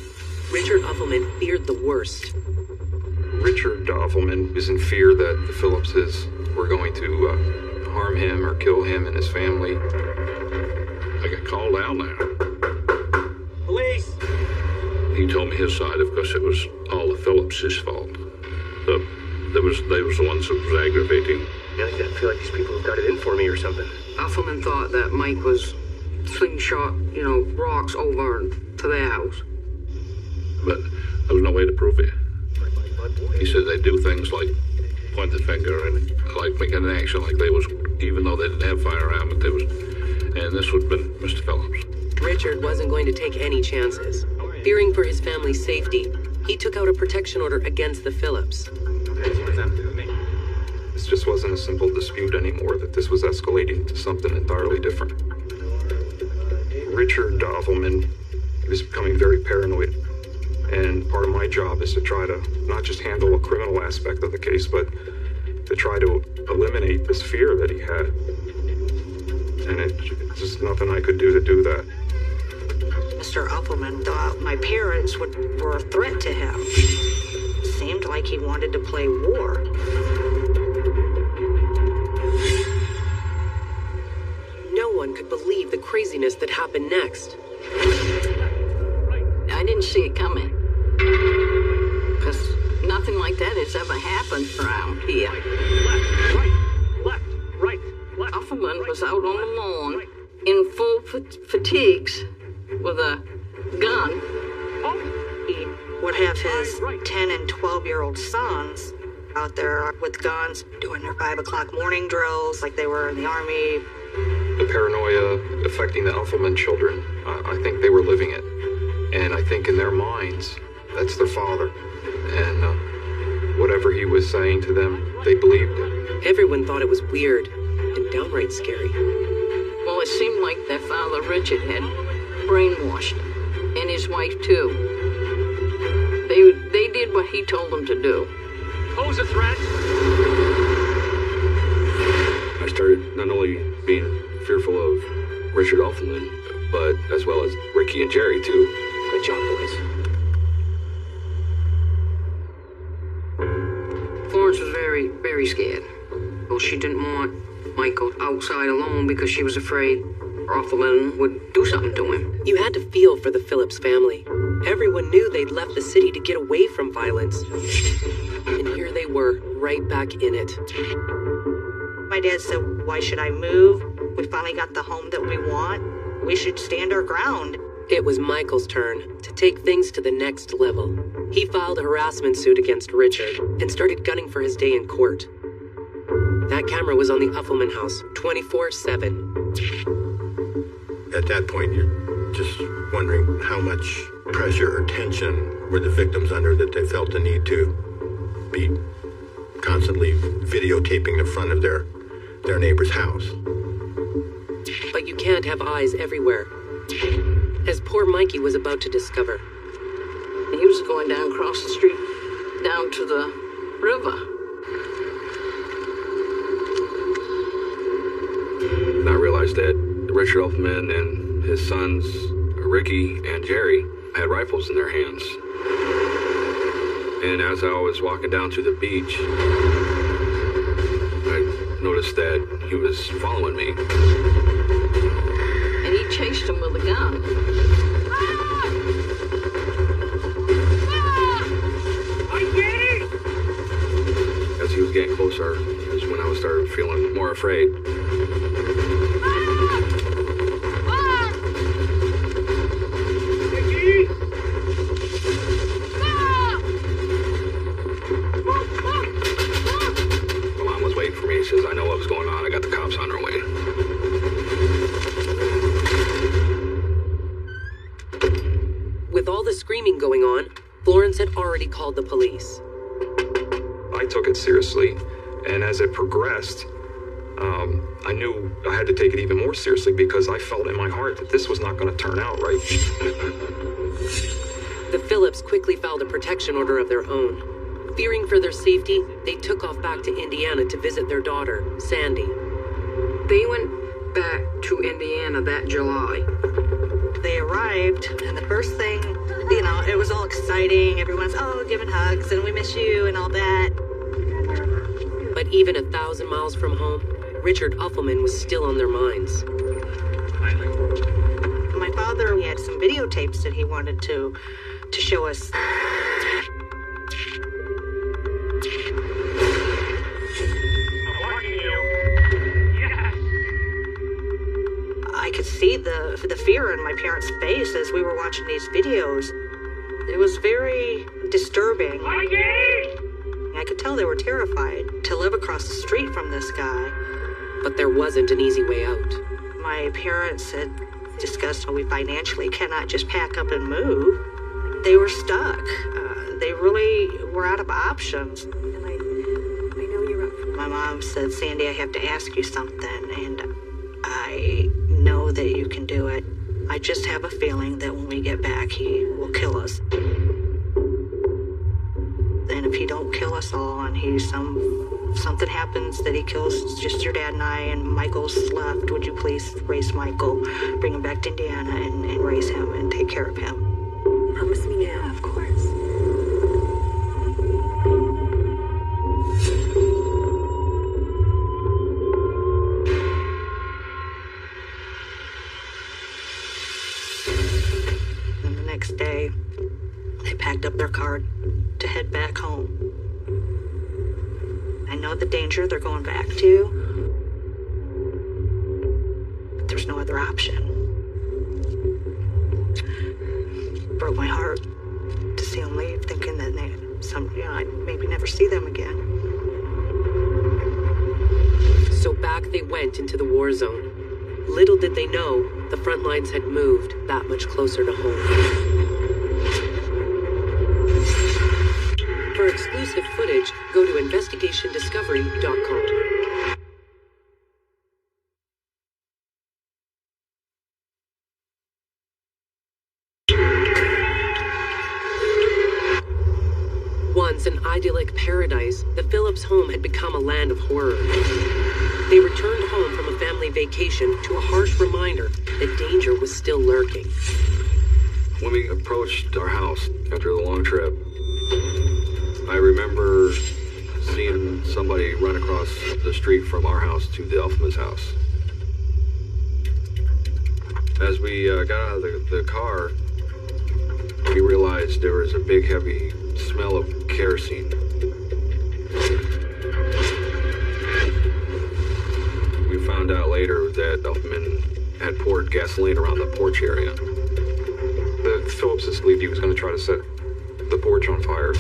Richard Uffelman feared the worst. Richard Uffelman was in fear that the Phillipses were going to harm him or kill him and his family. I got called down there. Police! He told me his side. Of course, it was all the Phillips' fault. They was the ones that was aggravating. I feel like these people have got it in for me or something. Uffelman thought that Mike was slingshot, rocks over to their house. But there was no way to prove it. He said they do things like point the finger and like make an action like they was, even though they didn't have firearm, but they was, and this would have been Mr. Phillips. Richard wasn't going to take any chances. Fearing for his family's safety, he took out a protection order against the Phillips. This just wasn't a simple dispute anymore, that this was escalating to something entirely different. Richard Uffelman was becoming very paranoid, and part of my job is to try to not just handle a criminal aspect of the case, but to try to eliminate this fear that he had. And it's just nothing I could do to do that. Mr. Uffelman thought my parents were a threat to him. Seemed like he wanted to play war. No one could believe the craziness that happened next. I didn't see it coming. Because nothing like that has ever happened around here. Left, right, left. Offerman was out on the lawn in full fatigues with a gun. He would have his 10 and 12-year-old sons out there with guns doing their 5 o'clock morning drills like they were in the army. The paranoia affecting the Alphaman children, I think they were living it. And I think in their minds, that's their father. And whatever he was saying to them, they believed it. Everyone thought it was weird and downright scary. Well, it seemed like their father, Richard, had brainwashed him, and his wife, too. They did what he told them to do. Pose a threat. I started not only being fearful of Richard Alphaman, but as well as Ricky and Jerry, too. Good job, boys. Florence was very, very scared. Well, she didn't want Michael outside alone because she was afraid Offerman would do something to him. You had to feel for the Phillips family. Everyone knew they'd left the city to get away from violence. And here they were, right back in it. My dad said, why should I move? We finally got the home that we want. We should stand our ground. It was Michael's turn to take things to the next level. He filed a harassment suit against Richard and started gunning for his day in court. That camera was on the Uffelman house 24/7. At that point, you're just wondering how much pressure or tension were the victims under that they felt the need to be constantly videotaping the front of their neighbor's house. But you can't have eyes everywhere. As poor Mikey was about to discover. He was going down across the street, down to the river. And I realized that Richard Alphaman and his sons, Ricky and Jerry, had rifles in their hands. And as I was walking down to the beach, I noticed that he was following me. And he chased him with a gun. As he was getting closer is when I started feeling more afraid. My mom was waiting for me. She says, I know what was going on. I got the cops on their way. With all the screaming going on, Florence had already called the police. I took it seriously, and as it progressed, I knew I had to take it even more seriously because I felt in my heart that this was not going to turn out right. The Phillips quickly filed a protection order of their own. Fearing for their safety, they took off back to Indiana to visit their daughter, Sandy. They went back to Indiana that July. They arrived, and the first thing, it was all exciting. Everyone's, giving hugs, and we miss you, and all that. But even 1,000 miles from home, Richard Uffelman was still on their minds. My father, he had some videotapes that he wanted to show us. I could see the fear in my parents' face as we were watching these videos. It was very disturbing. I could tell they were terrified to live across the street from this guy. But there wasn't an easy way out. My parents had discussed how we financially cannot just pack up and move. They were stuck. They really were out of options. And I know you're up for it. My mom said, Sandy, I have to ask you something, and I know that you can do it. I just have a feeling that when we get back, he will kill us. And if he don't kill us all, and something happens that he kills just your dad and I, and Michael's left, would you please raise Michael, bring him back to Indiana, and raise him and take care of him? Promise me now. Of course. And the next day, they packed up their car to head back home. I know the danger they're going back to, other option. Broke my heart to see them leave, thinking that I'd maybe never see them again. So back they went into the war zone. Little did they know, the front lines had moved that much closer to home. For exclusive footage, go to investigationdiscovery.com. Once an idyllic paradise, the Phillips home had become a land of horror. They returned home from a family vacation to a harsh reminder that danger was still lurking. When we approached our house after the long trip, I remember seeing somebody run across the street from our house to the Elfman's house. As we got out of the car, we realized there was a big, heavy smell of kerosene. We found out later that Elfman had poured gasoline around the porch area. The Phillipses believed he was going to try to set the porch on fire.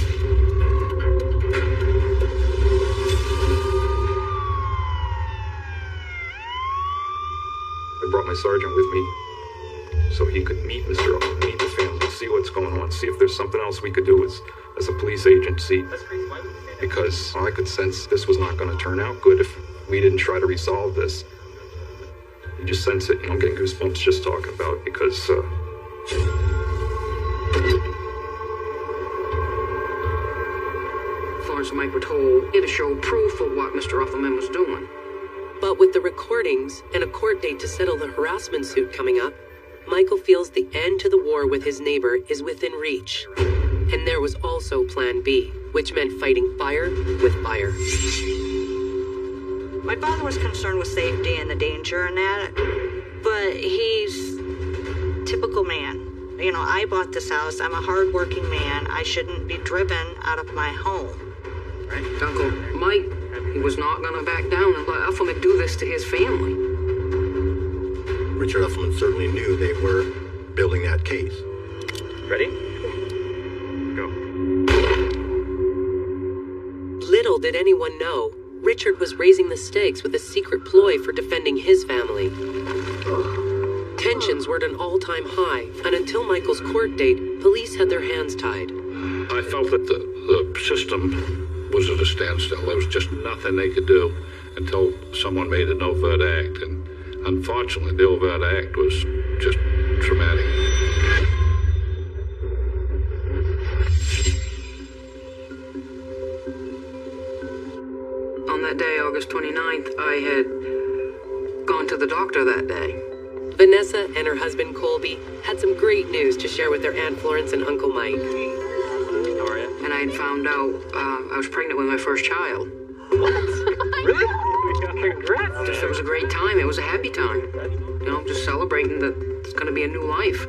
I brought my sergeant with me so he could meet Mr. Elfman, meet the family, see what's going on, see if there's something else we could do as a police agency. Because I could sense this was not going to turn out good if we didn't try to resolve this. You just sense it, I'm getting goosebumps just talking about it because Florence and Mike were told it showed proof of what Mr. Offerman was doing. But with the recordings and a court date to settle the harassment suit coming up, Michael feels the end to the war with his neighbor is within reach. And there was also Plan B, which meant fighting fire with fire. My father was concerned with safety and the danger and that, but he's a typical man. You know, I bought this house. I'm a hard-working man. I shouldn't be driven out of my home. Right? Uncle Mike, he was not going to back down and let Offerman do this to his family. Richard Offerman certainly knew they were building that case. Ready? Go. Little did anyone know, Richard was raising the stakes with a secret ploy for defending his family. Tensions were at an all-time high, and until Michael's court date, police had their hands tied. I felt that the system was at a standstill. There was just nothing they could do until someone made an overt act, and unfortunately, the overt act was just traumatic. On that day, August 29th, I had gone to the doctor that day. Vanessa and her husband Colby had some great news to share with their Aunt Florence and Uncle Mike. How are you? And I had found out I was pregnant with my first child. What? Really? Congrats. It was a great time. It was a happy time. You know, just celebrating that it's going to be a new life.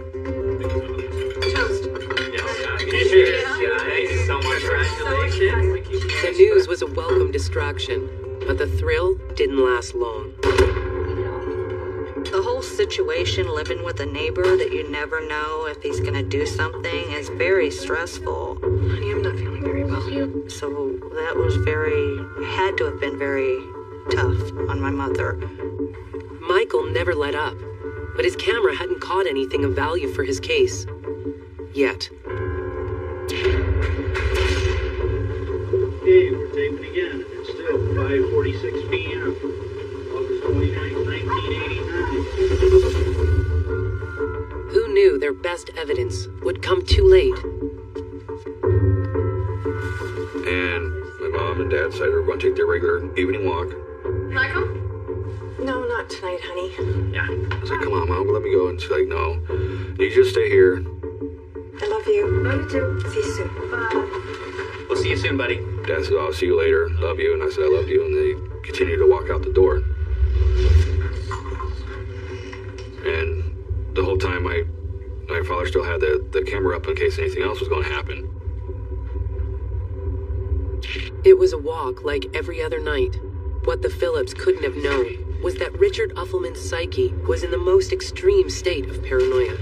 Toast. Cheers. Thank you so much. Congratulations. The news was a welcome distraction, but the thrill didn't last long. The whole situation, living with a neighbor that you never know if he's going to do something, is very stressful. Honey, I'm not feeling very well. So that was had to have been very tough on my mother. Michael never let up, but his camera hadn't caught anything of value for his case. Yet. Okay, we're taping again. It's still 5:46 p.m. August 29th, 1989. Who knew their best evidence would come too late? And my mom and dad decided we were going to take their regular evening walk. Can I come? No, not tonight, honey. Yeah. I was like, come on, Mom, let me go. And she's like, no, you just stay here. I love you. Love you too. See you soon. Bye. We'll see you soon, buddy. Dad said, I'll see you later. Love you. And I said, I love you. And they continued to walk out the door. And the whole time, my father still had the camera up in case anything else was going to happen. It was a walk like every other night. What the Phillips couldn't have known was that Richard Uffelman's psyche was in the most extreme state of paranoia.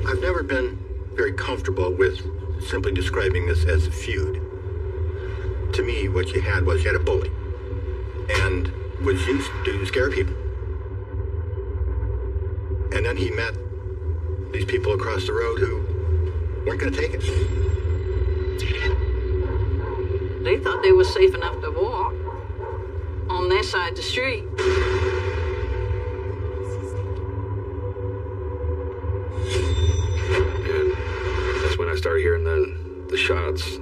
I've never been very comfortable with simply describing this as a feud. To me, what you had a bully, and was used to scare people. And then he met these people across the road who weren't going to take it. They thought they were safe enough to walk on their side of the street. And that's when I started hearing the shots.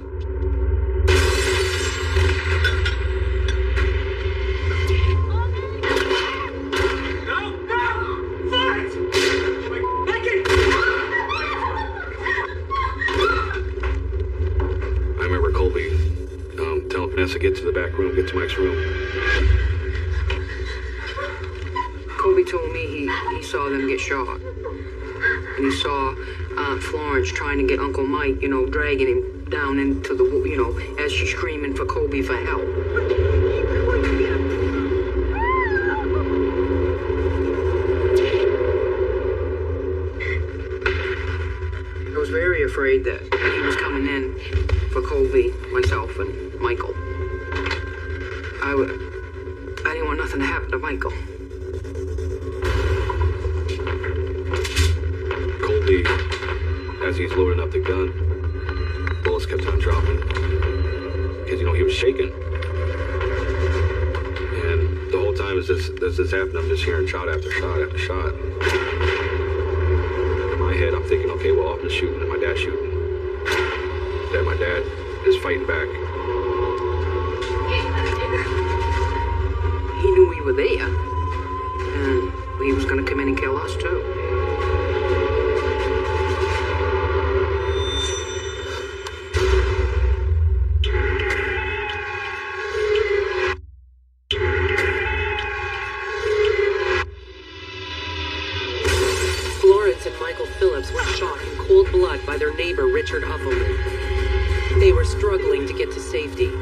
Vanessa, get to the back room, get to Mike's room. Colby told me he saw them get shot. And he saw Florence trying to get Uncle Mike, dragging him down into the, as she's screaming for Colby for help. I was very afraid that he was coming in for Colby, myself, and Michael. I didn't want nothing to happen to Michael. Colby, as he's loading up the gun, bullets kept on dropping. Because, he was shaking. And the whole time as this happened, I'm just hearing shot after shot after shot. In my head, I'm thinking, okay, well, I'm shooting and my dad's shooting. That my dad is fighting back. He knew we were there, and he was going to come in and kill us, too. Florence and Michael Phillips were shot in cold blood by their neighbor, Richard Uffelman. They were struggling to get to safety.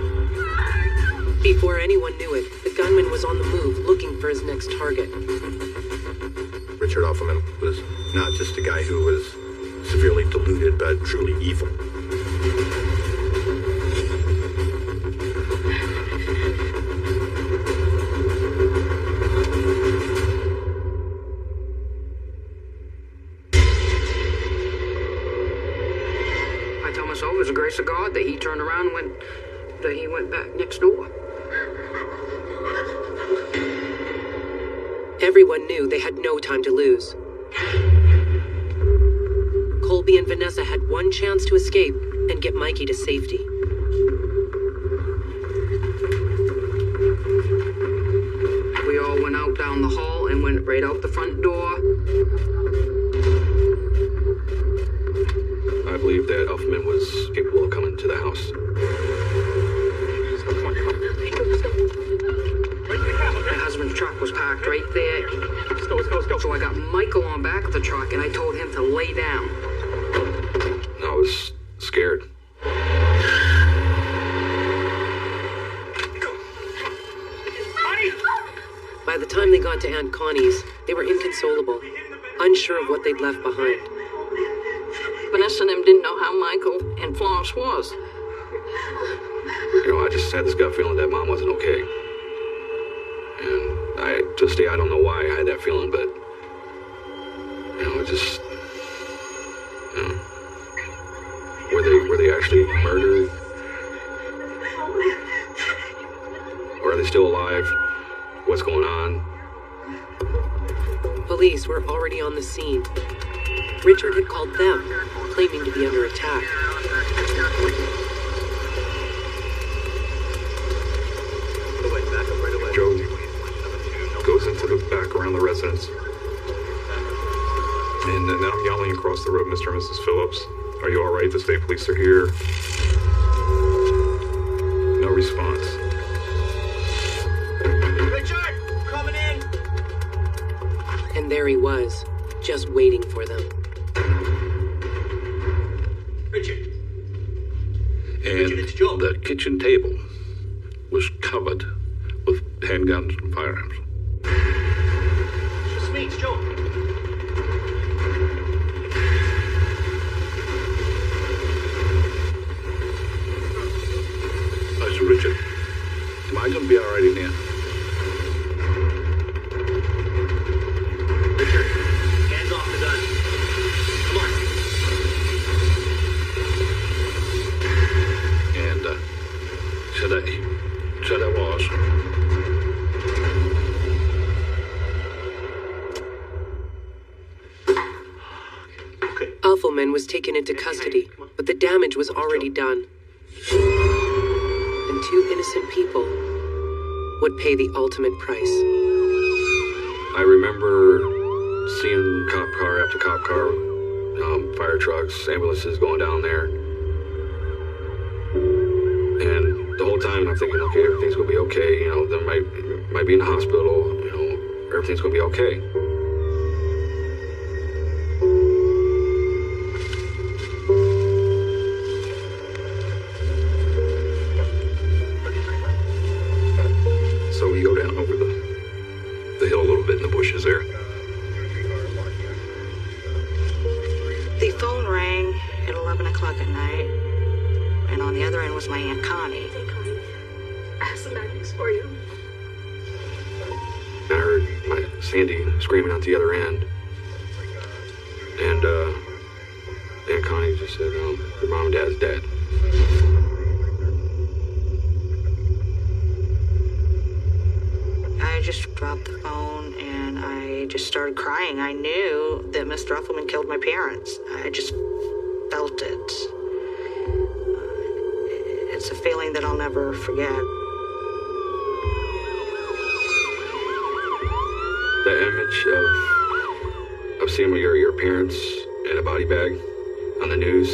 Before anyone knew it, the gunman was on the move, looking for his next target. Richard Uffelman was not just a guy who was severely deluded, but truly evil. I tell myself it was the grace of God that he turned around and he went back next door. Everyone knew they had no time to lose. Colby and Vanessa had one chance to escape and get Mikey to safety. We all went out down the hall and went right out the front door. I believe that Uffelman was capable of coming to the house. My husband's truck was parked right there. Let's go. So I got Michael on back of the truck and I told him to lay down. I was scared. By the time they got to Aunt Connie's, they were inconsolable, unsure of what they'd left behind. Vanessa and them didn't know how Michael and Florence was. I just had this gut feeling that Mom wasn't okay. And to this day, I don't know why I had that feeling, but, it just, were they actually murdered? Or are they still alive? What's going on? Police were already on the scene. Richard had called them, claiming to be under attack. Joe goes into the back around the residence. And now I'm yelling across the road, Mr. and Mrs. Phillips. Are you all right? The state police are here. No response. Richard, coming in. And there he was, just waiting for them. Richard. And the kitchen table was covered with handguns and firearms. It's Joe. So Richard, am I going to be all right in here? Richard, hands off the gun. Come on. And said I was. Alphelman was taken into custody, but the damage was already done. And 2 innocent people would pay the ultimate price. I remember seeing cop car after cop car, fire trucks, ambulances going down there. And the whole time I'm thinking, okay, everything's gonna be okay. You know, they might be in the hospital. You know, everything's gonna be okay. So we go down over the hill a little bit in the bushes there. The phone rang at 11 o'clock at night, and on the other end was my Aunt Connie. I have some bad news for you. I heard my Sandy screaming out the other end. And Aunt Connie just said, your mom and dad's dead. I just dropped the phone and I just started crying. I knew that Mr. Uffelman killed my parents. I just felt it. It's a feeling that I'll never forget. The image of seeing your parents in a body bag on the news,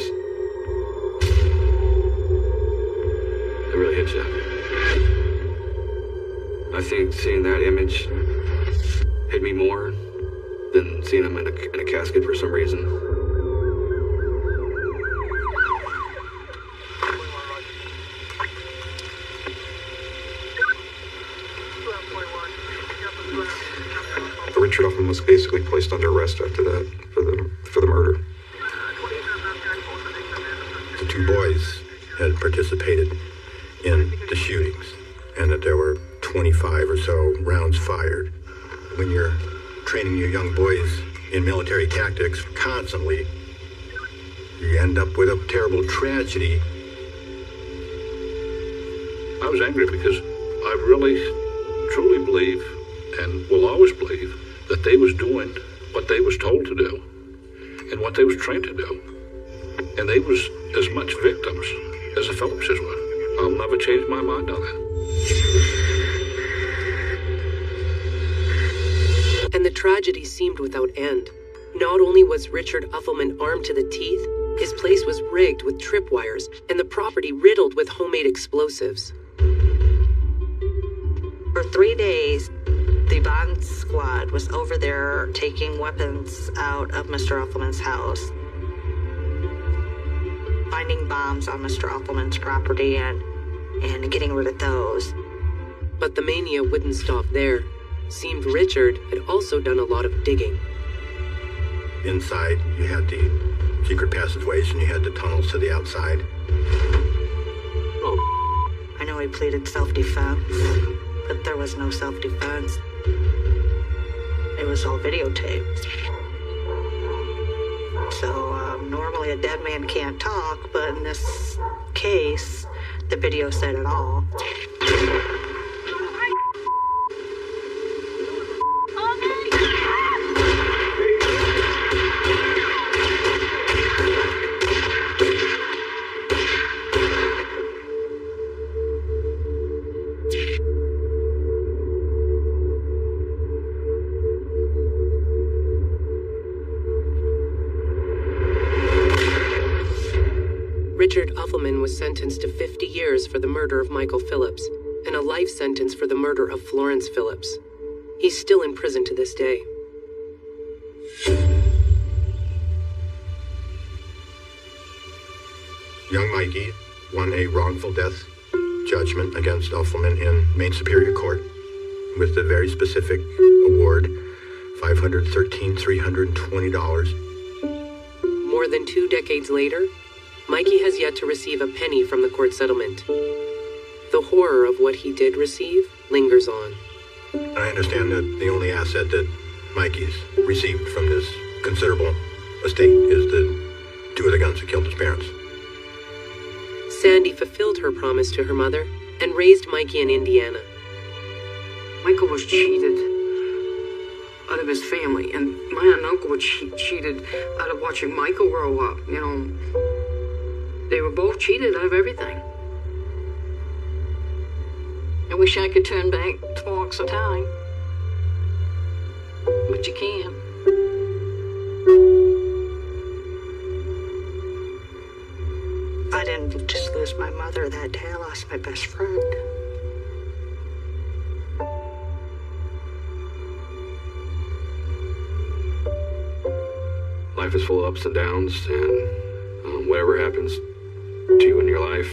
it really hits you. I think seeing that image hit me more than seeing them in a casket for some reason. Richard Uffelman was basically placed under arrest after that for the murder. The 2 boys had participated in the shootings, and that there were 25 or so rounds fired. When you're training your young boys in military tactics constantly, you end up with a terrible tragedy. I was angry because I really, truly believe, and will always believe, that they was doing what they was told to do and what they was trained to do. And they was as much victims as the Phillipses were. I'll never change my mind on that. And the tragedy seemed without end. Not only was Richard Uffelman armed to the teeth, his place was rigged with tripwires and the property riddled with homemade explosives. For 3 days, the bomb squad was over there taking weapons out of Mr. Uffelman's house, finding bombs on Mr. Uffelman's property and getting rid of those. But the mania wouldn't stop there. Seemed Richard had also done a lot of digging. Inside, you had the secret passageways and you had the tunnels to the outside. I know he pleaded self-defense, but there was no self-defense. It was all videotaped. So normally a dead man can't talk, but in this case, the video said it all. Richard Uffelman was sentenced to 50 years for the murder of Michael Phillips and a life sentence for the murder of Florence Phillips. He's still in prison to this day. Young Mikey won a wrongful death judgment against Uffelman in Maine Superior Court with the very specific award $513,320. More than 2 decades later, Mikey has yet to receive a penny from the court settlement. The horror of what he did receive lingers on. I understand that the only asset that Mikey's received from this considerable estate is the 2 of the guns that killed his parents. Sandy fulfilled her promise to her mother and raised Mikey in Indiana. Michael was cheated out of his family, and my aunt and uncle were cheated out of watching Michael grow up. You know, they were both cheated out of everything. I wish I could turn back the clocks of time, but you can't. I didn't just lose my mother that day, I lost my best friend. Life is full of ups and downs, and whatever happens to you in your life,